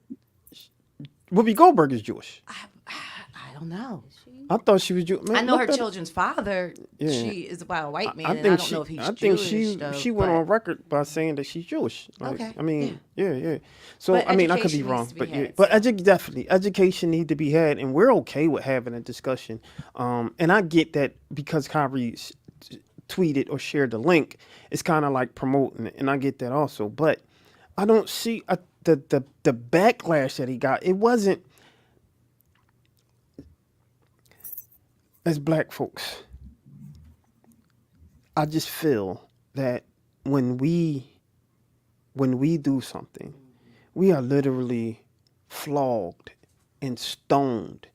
Speaker 1: Whoopi Goldberg is Jewish.
Speaker 3: I don't know.
Speaker 1: I thought she was Jewish.
Speaker 3: I know her children's father.
Speaker 1: Yeah.
Speaker 3: She is by a white man,
Speaker 1: I
Speaker 3: and
Speaker 1: think
Speaker 3: I don't know if he's
Speaker 1: I think
Speaker 3: Jewish. though,
Speaker 1: she went
Speaker 3: but-
Speaker 1: on record by saying that she's Jewish. Like,
Speaker 3: Okay,
Speaker 1: I mean, yeah. So
Speaker 3: But
Speaker 1: I mean, I could be
Speaker 3: education
Speaker 1: wrong,
Speaker 3: needs to be
Speaker 1: but yeah,
Speaker 3: had,
Speaker 1: but
Speaker 3: so.
Speaker 1: definitely education need to be had, and we're okay with having a discussion. And I get that because Kyrie tweeted or shared the link, it's kind of like promoting it, and I get that also. But I don't see the backlash that he got. It wasn't as black folks. I just feel that when we do something, we are literally flogged and stoned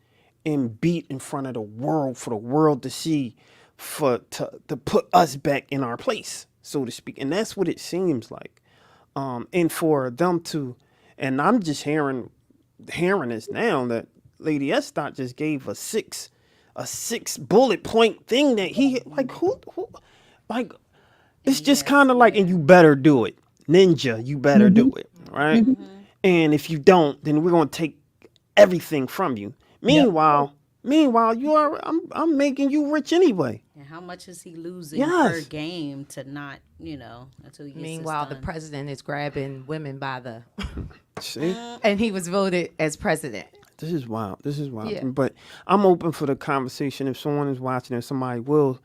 Speaker 1: and beat in front of the world for the world to see, to put us back in our place, so to speak. And that's what it seems like. And for them to, and I'm just hearing this now, that Lady Estott just gave a six bullet point thing that he like who like it's just kind of like, and you better do it, ninja, you better do it, right? And if you don't, then we're gonna take everything from you. Meanwhile, I'm making you rich anyway.
Speaker 2: And how much is he losing per game to not, until he gets
Speaker 3: Meanwhile,
Speaker 2: this
Speaker 3: the
Speaker 2: done?
Speaker 3: president is grabbing women by the,
Speaker 1: See,
Speaker 3: and he was voted as president.
Speaker 1: this is wild.
Speaker 3: Yeah.
Speaker 1: But I'm open for the conversation. If someone is watching, if somebody will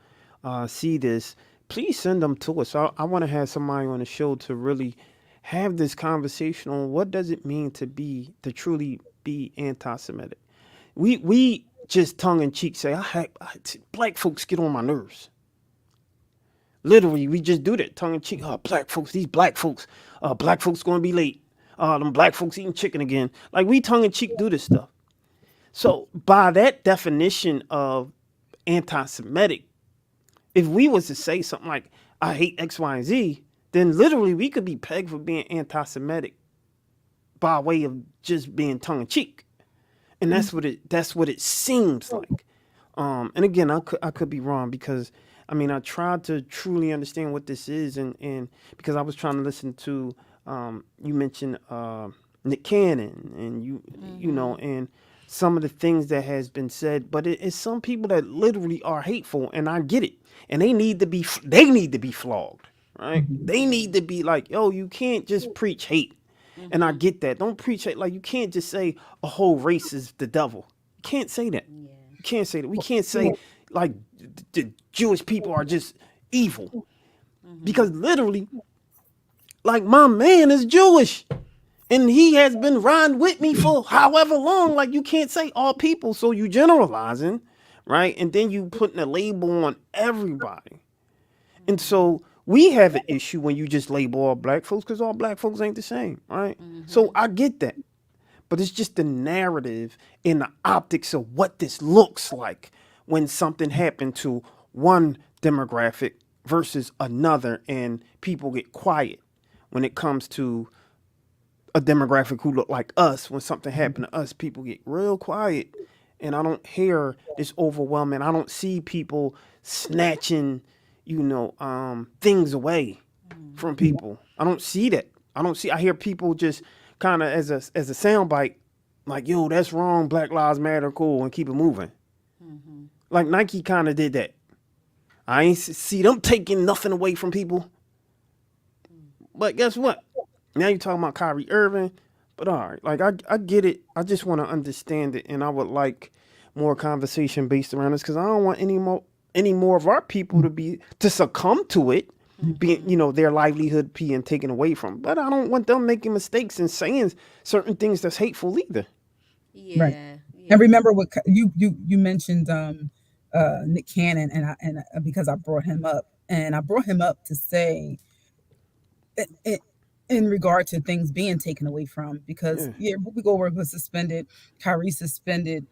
Speaker 1: see this, please send them to us. I want to have somebody on the show to really have this conversation on what does it mean to truly be anti-Semitic. We just tongue in cheek say, black folks get on my nerves. Literally, we just do that tongue in cheek. Oh, black folks, these black folks gonna be late. Them black folks eating chicken again. Like, we tongue in cheek do this stuff. So by that definition of anti-Semitic, if we was to say something like, I hate X, Y, and Z, then literally we could be pegged for being anti-Semitic by way of just being tongue in cheek. And that's what it seems like. And again, I could be wrong, because I tried to truly understand what this is, and because I was trying to listen to you mentioned Nick Cannon, and you know, and some of the things that has been said, but it's some people that literally are hateful, and I get it, and they need to be flogged, right? They need to be like, yo, you can't just preach hate. And I get that. Don't preach hate. Like, you can't just say a whole race is the devil. You can't say that. You can't say that. We can't say like the Jewish people are just evil, because literally, like, my man is Jewish, and he has been riding with me for however long. Like, you can't say all people, so you generalizing, right? And then you putting a label on everybody. And so we have an issue when you just label all black folks, because all black folks ain't the same, right? So I get that. But it's just the narrative and the optics of what this looks like when something happened to one demographic versus another, and people get quiet when it comes to a demographic who look like us. When something happened to us, people get real quiet, and I don't hear this overwhelming. I don't see people snatching, things away from people. I don't see that. I hear people just kind of as a soundbite, like, yo, that's wrong, Black Lives Matter, cool, and keep it moving. Like Nike kind of did that. I ain't see them taking nothing away from people. But guess what? Now you're talking about Kyrie Irving. But all right, like, I get it. I just want to understand it, and I would like more conversation based around this, because I don't want any more of our people to succumb to it, being, their livelihood being taken away from. But I don't want them making mistakes and saying certain things that's hateful either.
Speaker 2: Yeah.
Speaker 4: Right. And remember what you mentioned, Nick Cannon, and because I brought him up, to say, in regard to things being taken away from, because Whoopi Goldberg was suspended, Kyrie suspended,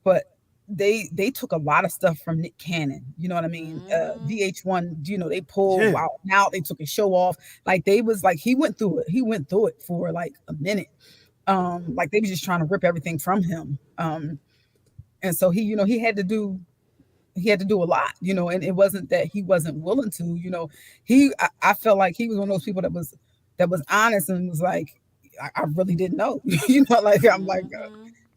Speaker 4: but they took a lot of stuff from Nick Cannon. You know what I mean? VH1, they pulled out, they took his show off. Like, they was like, he went through it for like a minute. Like, they was just trying to rip everything from him. And so he had to do a lot, and it wasn't that he wasn't willing to, I felt like he was one of those people that was honest and was like, I really didn't know, like, I'm like,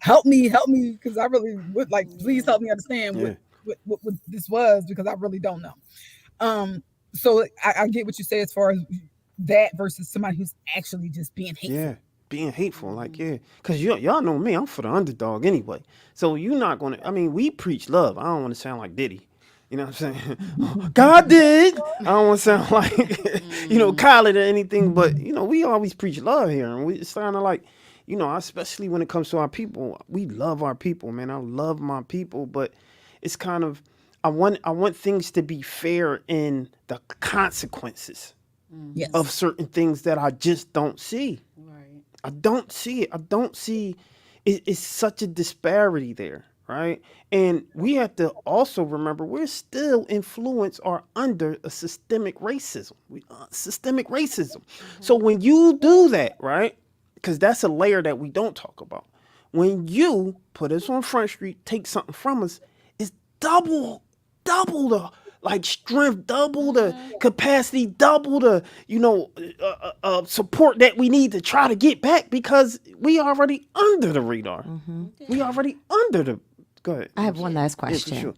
Speaker 4: help me, because I really would like. Please help me understand
Speaker 1: Yeah.
Speaker 4: what this was, because I really don't know. So I get what you say as far as that versus somebody who's actually just being hateful.
Speaker 1: Yeah, being hateful, like yeah, cause y'all know me, I'm for the underdog anyway. So you're not gonna. I mean, we preach love. I don't want to sound like Diddy. You know what I'm saying? God did. I don't want to sound like Khaled or anything, but we always preach love here, and it's kind of like, especially when it comes to our people, we love our people, man. I love my people, but it's kind of I want things to be fair in the consequences
Speaker 4: Yes.
Speaker 1: of certain things that I just don't see.
Speaker 2: Right.
Speaker 1: I don't see it. I don't see it's such a disparity there, right? And we have to also remember we're still influenced or under a systemic racism. Systemic racism. So when you do that, right? Because that's a layer that we don't talk about. When you put us on Front Street, take something from us, it's double the strength, double the capacity, double the support that we need to try to get back, because we already under the radar. We already under the. Go ahead.
Speaker 3: I have one last
Speaker 1: Yeah, for
Speaker 3: question.
Speaker 1: sure.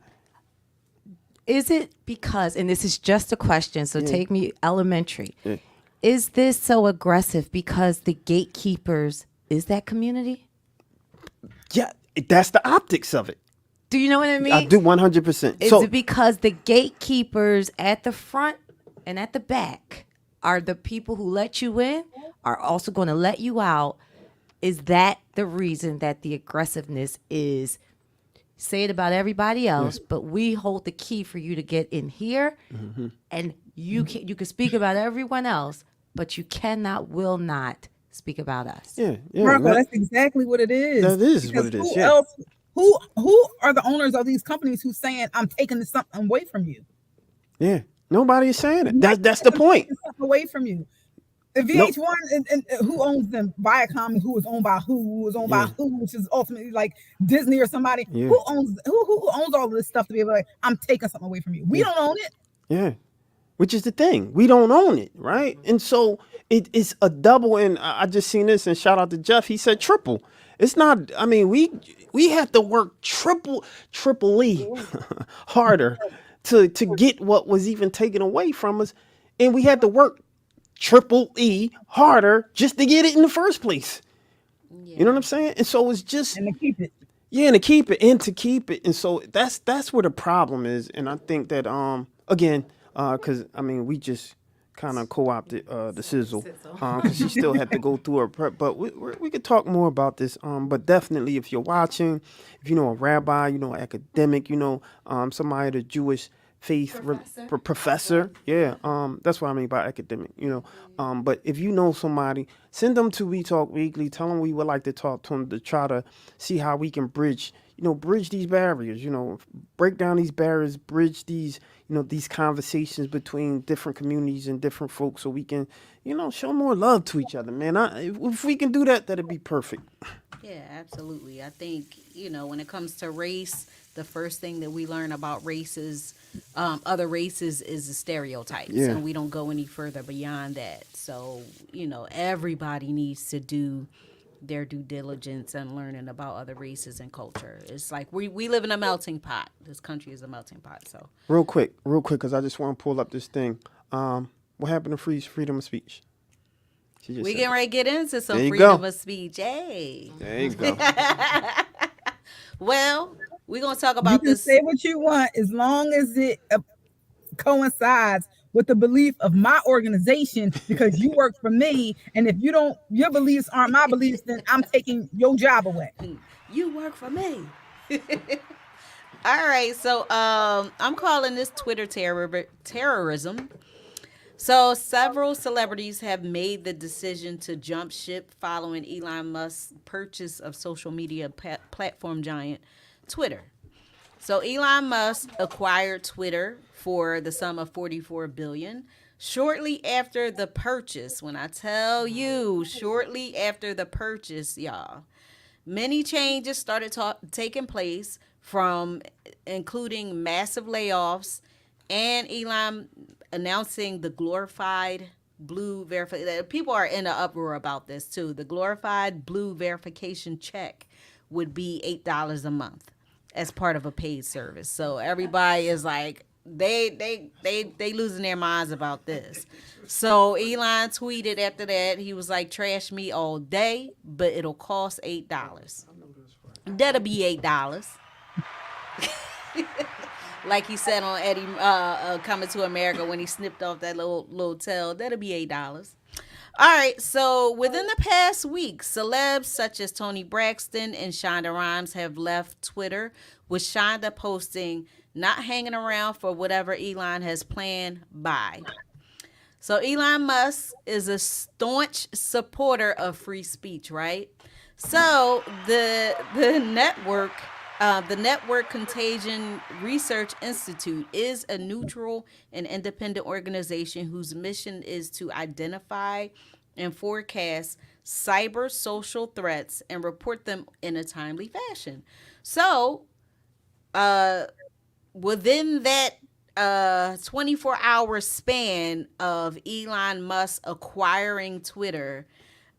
Speaker 3: Is it because, and this is just a question, so take me elementary.
Speaker 1: Yeah.
Speaker 3: Is this so aggressive because the gatekeepers is that community?
Speaker 1: Yeah, that's the optics of it.
Speaker 3: Do you know what I mean?
Speaker 1: I do 100%.
Speaker 3: Is
Speaker 1: So
Speaker 3: it because the gatekeepers at the front and at the back are the people who let you in, are also going to let you out? Is that the reason that the aggressiveness is, say it about everybody else, but we hold the key for you to get in here, and you can speak about everyone else, but you will not speak about us?
Speaker 1: yeah,
Speaker 4: Marco,
Speaker 1: that-
Speaker 4: that's exactly what it is.
Speaker 1: That is
Speaker 4: Because
Speaker 1: what it is,
Speaker 4: Who
Speaker 1: yeah.
Speaker 4: else? Who are the owners of these companies who's saying I'm taking something away from you?
Speaker 1: yeah. Nobody is saying it. That's the point.
Speaker 4: Taking something away from you. The VH1 and who owns them? Viacom, who is owned by who is owned by who, which is ultimately like Disney or somebody.
Speaker 1: Yeah.
Speaker 4: Who owns all of this stuff to be able to, like, I'm taking something away from you. We don't own it.
Speaker 1: Yeah. Which is the thing. We don't own it, right? And so it's a double, and I just seen this, and shout out to Jeff. He said triple. It's not, I mean, we have to work triple harder to get what was even taken away from us. And we had to work triple E harder just to get it in the first place. You know what I'm saying? And so it's just
Speaker 4: And to keep it.
Speaker 1: yeah, and to keep it. And so that's where the problem is. And I think that again, because I mean we just kind of co-opted the sizzle because she still had to go through her prep. But we could talk more about this. But definitely, if you're watching, if you know a rabbi, you know, academic, you know, somebody the Jewish faith professor, yeah, that's what I mean by academic, you know. But if you know somebody, send them to We Talk Weekly. Tell them we would like to talk to them to try to see how we can bridge these barriers, break down these barriers, bridge these, these conversations between different communities and different folks, so we can, show more love to each other, man. If we can do that, that'd be perfect.
Speaker 2: Yeah, absolutely. I think, when it comes to race, the first thing that we learn about races, other races, is the stereotypes.
Speaker 1: Yeah.
Speaker 2: And we don't go any further beyond that. So, everybody needs to do their due diligence and learning about other races and culture. It's like we live in a melting pot. This country is a melting pot. So
Speaker 1: Real quick, because I just want to pull up this thing. What happened to freedom of speech? She just
Speaker 2: we
Speaker 1: said
Speaker 2: getting ready to get into some
Speaker 1: There you
Speaker 2: freedom
Speaker 1: go.
Speaker 2: of speech. Hey.
Speaker 1: There you go.
Speaker 2: Well, we're going to talk
Speaker 4: You
Speaker 2: about
Speaker 4: can
Speaker 2: this.
Speaker 4: say what you want as long as it coincides with the belief of my organization, because you work for me. And if your beliefs aren't my beliefs, then I'm taking your job away.
Speaker 2: You work for me. All right, so I'm calling this Twitter terrorism. So several celebrities have made the decision to jump ship following Elon Musk's purchase of social media platform giant Twitter. So Elon Musk acquired Twitter for the sum of $44 billion. Shortly after the purchase, when I tell you, shortly after the purchase, y'all, many changes started taking place, from including massive layoffs and Elon announcing the glorified blue verification. People are in an uproar about this too. The glorified blue verification check, would be $8 a month as part of a paid service. So everybody is like, they losing their minds about this. So Elon tweeted after that, he was like, trash me all day, but it'll cost $8. That'll be $8. Like he said on Eddie Coming to America when he snipped off that little tail, that'll be $8. All right, so within the past week, celebs such as Tony Braxton and Shonda Rhimes have left Twitter, with Shonda posting, "Not hanging around for whatever Elon has planned, bye." So Elon Musk is a staunch supporter of free speech, right? So the network Contagion Research Institute is a neutral and independent organization whose mission is to identify and forecast cyber social threats and report them in a timely fashion. So, within that 24-hour span of Elon Musk acquiring Twitter,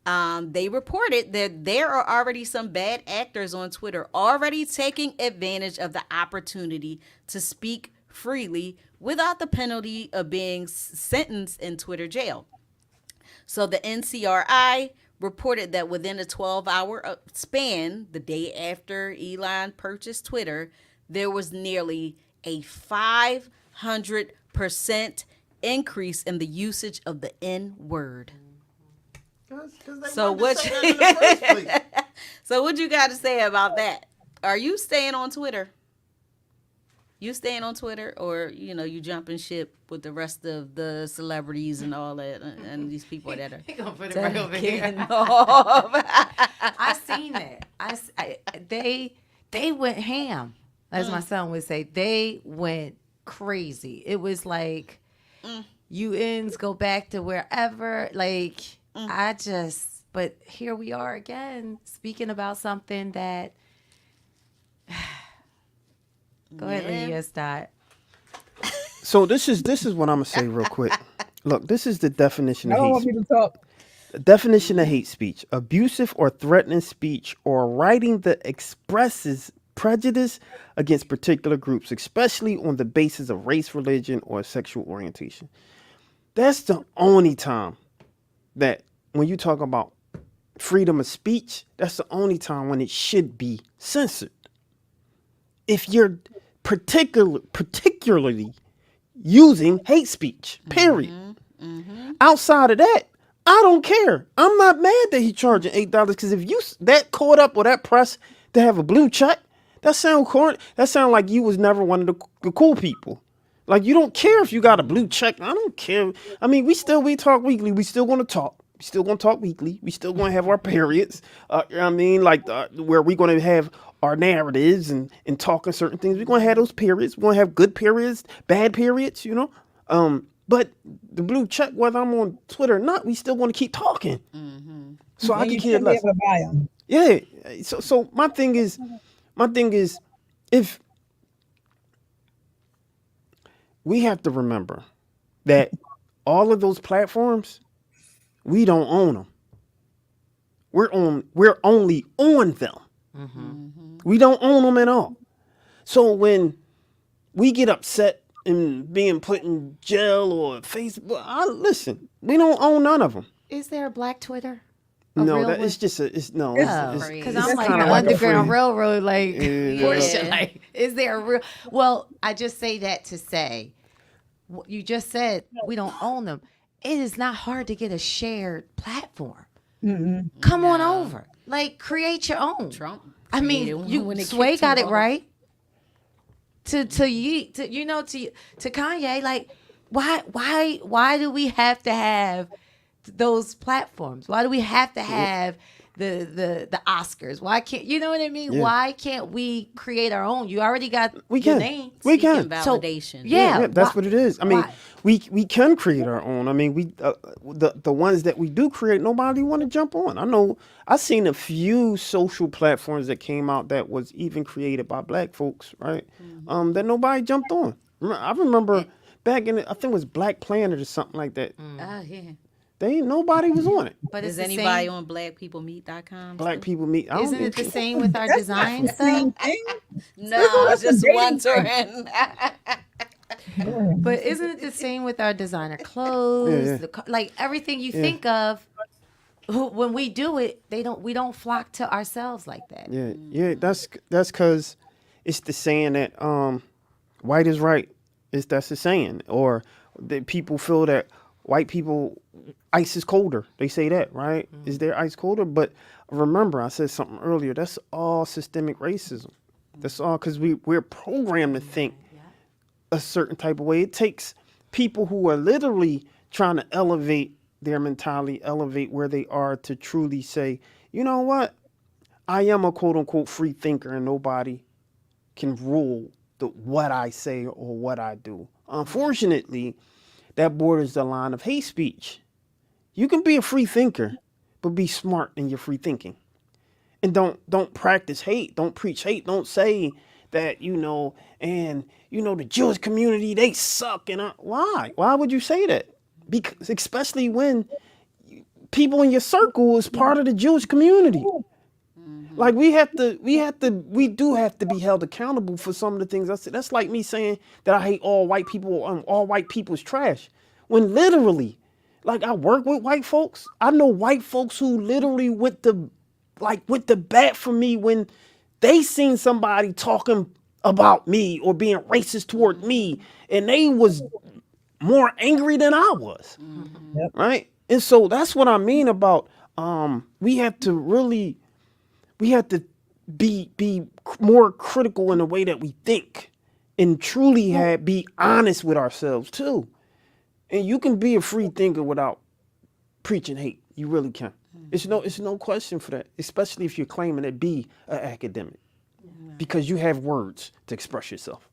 Speaker 2: they reported that there are already some bad actors on Twitter already taking advantage of the opportunity to speak freely without the penalty of being sentenced in Twitter jail. So the NCRI reported that within a 12-hour span, the day after Elon purchased Twitter, there was nearly a 500% increase in the usage of the N word. So what you got to say about that? Are you staying on Twitter? You staying on Twitter, or you jumping ship with the rest of the celebrities and all that, and these people that are
Speaker 3: Gonna put it right over
Speaker 2: getting
Speaker 3: here.
Speaker 2: off?
Speaker 3: I seen that. They went ham, as my son would say. They went crazy. It was like UNs go back to wherever. Like but here we are again speaking about something that. Go ahead, Lydia. Start.
Speaker 1: So this is what I'm gonna say real quick. Look, this is the definition
Speaker 4: I
Speaker 1: of
Speaker 4: don't
Speaker 1: hate
Speaker 4: want
Speaker 1: speech.
Speaker 4: you to talk.
Speaker 1: Definition of hate speech: abusive or threatening speech or writing that expresses prejudice against particular groups, especially on the basis of race, religion, or sexual orientation. That's the only time that when you talk about freedom of speech, that's the only time when it should be censored. If you're particularly using hate speech, period. Outside of that, I don't care. I'm not mad that he's charging $8 because if you that caught up with that press to have a blue check, that sound corny. That sound like you was never one of the cool people. Like you don't care if you got a blue check. I don't care. I mean, we talk weekly. We still gonna talk. We still gonna talk weekly. We still gonna have our periods. I mean, like where we gonna have our narratives and talking certain things. We're gonna have those periods. We're gonna have good periods, bad periods. But the blue check, whether I'm on Twitter or not, we still want to keep talking. So I
Speaker 4: And
Speaker 1: can
Speaker 4: you
Speaker 1: care
Speaker 4: shouldn't be
Speaker 1: less.
Speaker 4: able to buy them.
Speaker 1: Yeah. So my thing is, if we have to remember that all of those platforms, we don't own them. We're only on them. We don't own them at all. So when we get upset and being put in jail or Facebook, listen, we don't own none of them.
Speaker 3: Is there a black Twitter?
Speaker 1: No, it's just it's
Speaker 3: Because
Speaker 1: it's
Speaker 3: I'm like
Speaker 1: kinda
Speaker 3: the
Speaker 1: a
Speaker 3: Underground
Speaker 1: free-
Speaker 3: Railroad, like,
Speaker 1: Yeah.
Speaker 3: portion. Like, is there a real? Well, I just say that to say, what you just said we don't own them. It is not hard to get a shared platform. Come on over, like create your own.
Speaker 2: Trump.
Speaker 3: I mean,
Speaker 2: created one
Speaker 3: you
Speaker 2: when they
Speaker 3: Sway
Speaker 2: kicked
Speaker 3: got
Speaker 2: him
Speaker 3: it
Speaker 2: off.
Speaker 3: right. To Kanye, like, why do we have to have those platforms? Why do we have to have the Oscars? Why can't you know what I mean?
Speaker 1: Yeah.
Speaker 3: Why can't we create our own? You already got
Speaker 1: We
Speaker 3: your
Speaker 1: can.
Speaker 3: name.
Speaker 1: We
Speaker 2: Seeking
Speaker 1: can.
Speaker 3: So,
Speaker 2: validation.
Speaker 3: yeah,
Speaker 1: That's
Speaker 3: why-
Speaker 1: what it is. I mean,
Speaker 3: why?
Speaker 1: we can create our own. I mean, the ones that we do create, nobody want to jump on. I know I've seen a few social platforms that came out that was even created by black folks, right? That nobody jumped on. I remember back in I think it was Black Planet or something like that.
Speaker 3: Oh yeah.
Speaker 1: Nobody was on it.
Speaker 3: But
Speaker 2: Is
Speaker 3: it's the
Speaker 2: anybody
Speaker 3: same.
Speaker 2: on blackpeoplemeet.com?
Speaker 1: Black
Speaker 2: still?
Speaker 1: people meet. I don't
Speaker 3: Isn't it
Speaker 1: think
Speaker 3: the
Speaker 1: so.
Speaker 3: same with our
Speaker 4: That's not
Speaker 3: designs
Speaker 4: the same
Speaker 3: though?
Speaker 4: thing.
Speaker 2: No,
Speaker 4: That's a
Speaker 2: just
Speaker 4: dating
Speaker 2: wondering.
Speaker 3: But isn't it the same with our designer clothes?
Speaker 1: Yeah.
Speaker 3: Like everything you
Speaker 1: Yeah.
Speaker 3: think of, when we do it, we don't flock to ourselves like that.
Speaker 1: Yeah. That's because it's the saying that white is right. That's the saying, or that people feel that white people ice is colder. They say that, right? Is their ice colder? But remember, I said something earlier. That's all systemic racism. That's all because we're programmed to think a certain type of way. It takes people who are literally trying to elevate their mentality, elevate where they are, to truly say, you know what? I am a quote unquote free thinker, and nobody can rule what I say or what I do. Unfortunately, that borders the line of hate speech. You can be a free thinker, but be smart in your free thinking. And don't practice hate. Don't preach hate. Don't say that, and the Jewish community, they suck. And why? Why would you say that? Because especially when people in your circle is part of the Jewish community. Like we do have to be held accountable for some of the things I said. That's like me saying that I hate all white people. All white people's trash. When literally, like, I work with white folks. I know white folks who literally went to bat for me when they seen somebody talking about me or being racist toward me, and they was more angry than I was.
Speaker 4: Yep.
Speaker 1: Right? And so that's what I mean about we have to be more critical in the way that we think, and truly be honest with ourselves too. And you can be a free thinker without preaching hate. You really can. It's no question for that, especially if you're claiming to be an academic, because you have words to express yourself.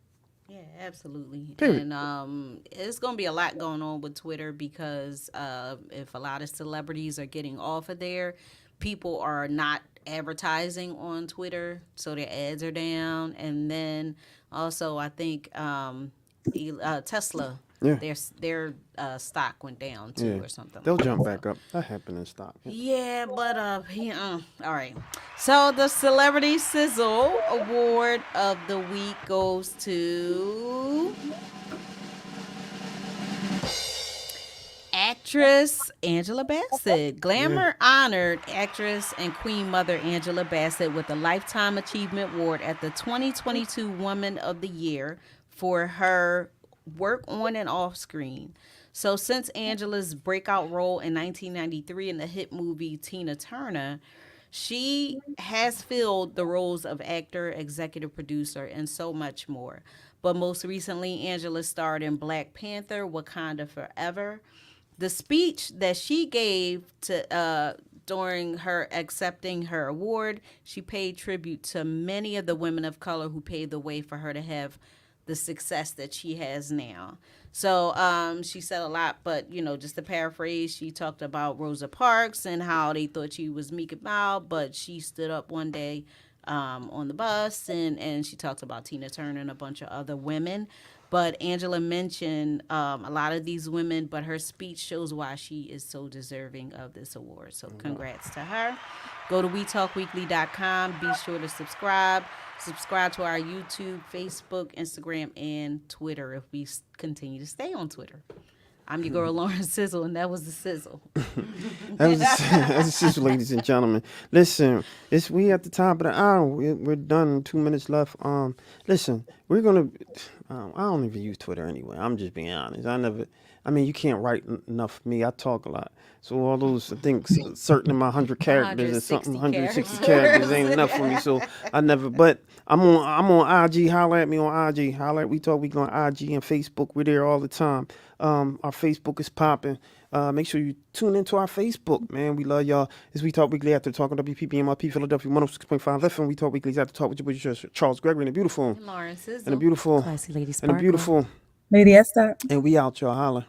Speaker 2: Yeah, absolutely.
Speaker 1: Period.
Speaker 2: And it's going to be a lot going on with Twitter because if a lot of celebrities are getting off of there, people are not advertising on Twitter, so their ads are down. And then also, I think Tesla,
Speaker 1: Yeah.
Speaker 2: their stock went down too, or something.
Speaker 1: They'll jump back up. That happened in stock.
Speaker 2: Yeah, but all right. So the Celebrity Sizzle Award of the week goes to actress Angela Bassett. Glamour honored actress and Queen Mother Angela Bassett with the Lifetime Achievement Award at the 2022 Woman of the Year for her work on and off screen. So since Angela's breakout role in 1993 in the hit movie Tina Turner, she has filled the roles of actor, executive producer, and so much more. But most recently, Angela starred in Black Panther: Wakanda Forever. The speech that she gave to during her accepting her award, she paid tribute to many of the women of color who paved the way for her to have the success that she has now. So she said a lot, but just to paraphrase, she talked about Rosa Parks and how they thought she was meek and mild, but she stood up one day on the bus, and she talked about Tina Turner and a bunch of other women. But Angela mentioned a lot of these women, but her speech shows why she is so deserving of this award. So congrats to her. Go to WeTalkWeekly.com. Be sure to subscribe. Subscribe to our YouTube, Facebook, Instagram, and Twitter if we continue to stay on Twitter. I'm your girl, Lauren Sizzle, and that was the Sizzle.
Speaker 1: That's just, ladies and gentlemen. Listen, we at the top of the hour. We're done. 2 minutes left. Listen, we're gonna. I don't even use Twitter anyway. I'm just being honest. You can't write enough for me. I talk a lot. So all those, I think, certain of my 100 characters and something, 160 characters ain't enough for me. So I never. But I'm on IG. Holler at me on IG. Holler at We Talk Weekly on IG and Facebook. We're there all the time. Our Facebook is popping. Make sure you tune into our Facebook, man. We love y'all. It's We Talk Weekly After Talk on WPPMRP Philadelphia 106.5 FM. We Talk Weekly's After Talk with your boy Charles Gregory and the beautiful
Speaker 2: Lauren Sizzle.
Speaker 1: and the beautiful
Speaker 3: Classy Lady
Speaker 1: and the
Speaker 3: Sparkle.
Speaker 1: beautiful.
Speaker 4: Lady Esther.
Speaker 1: And we out, y'all. Holler.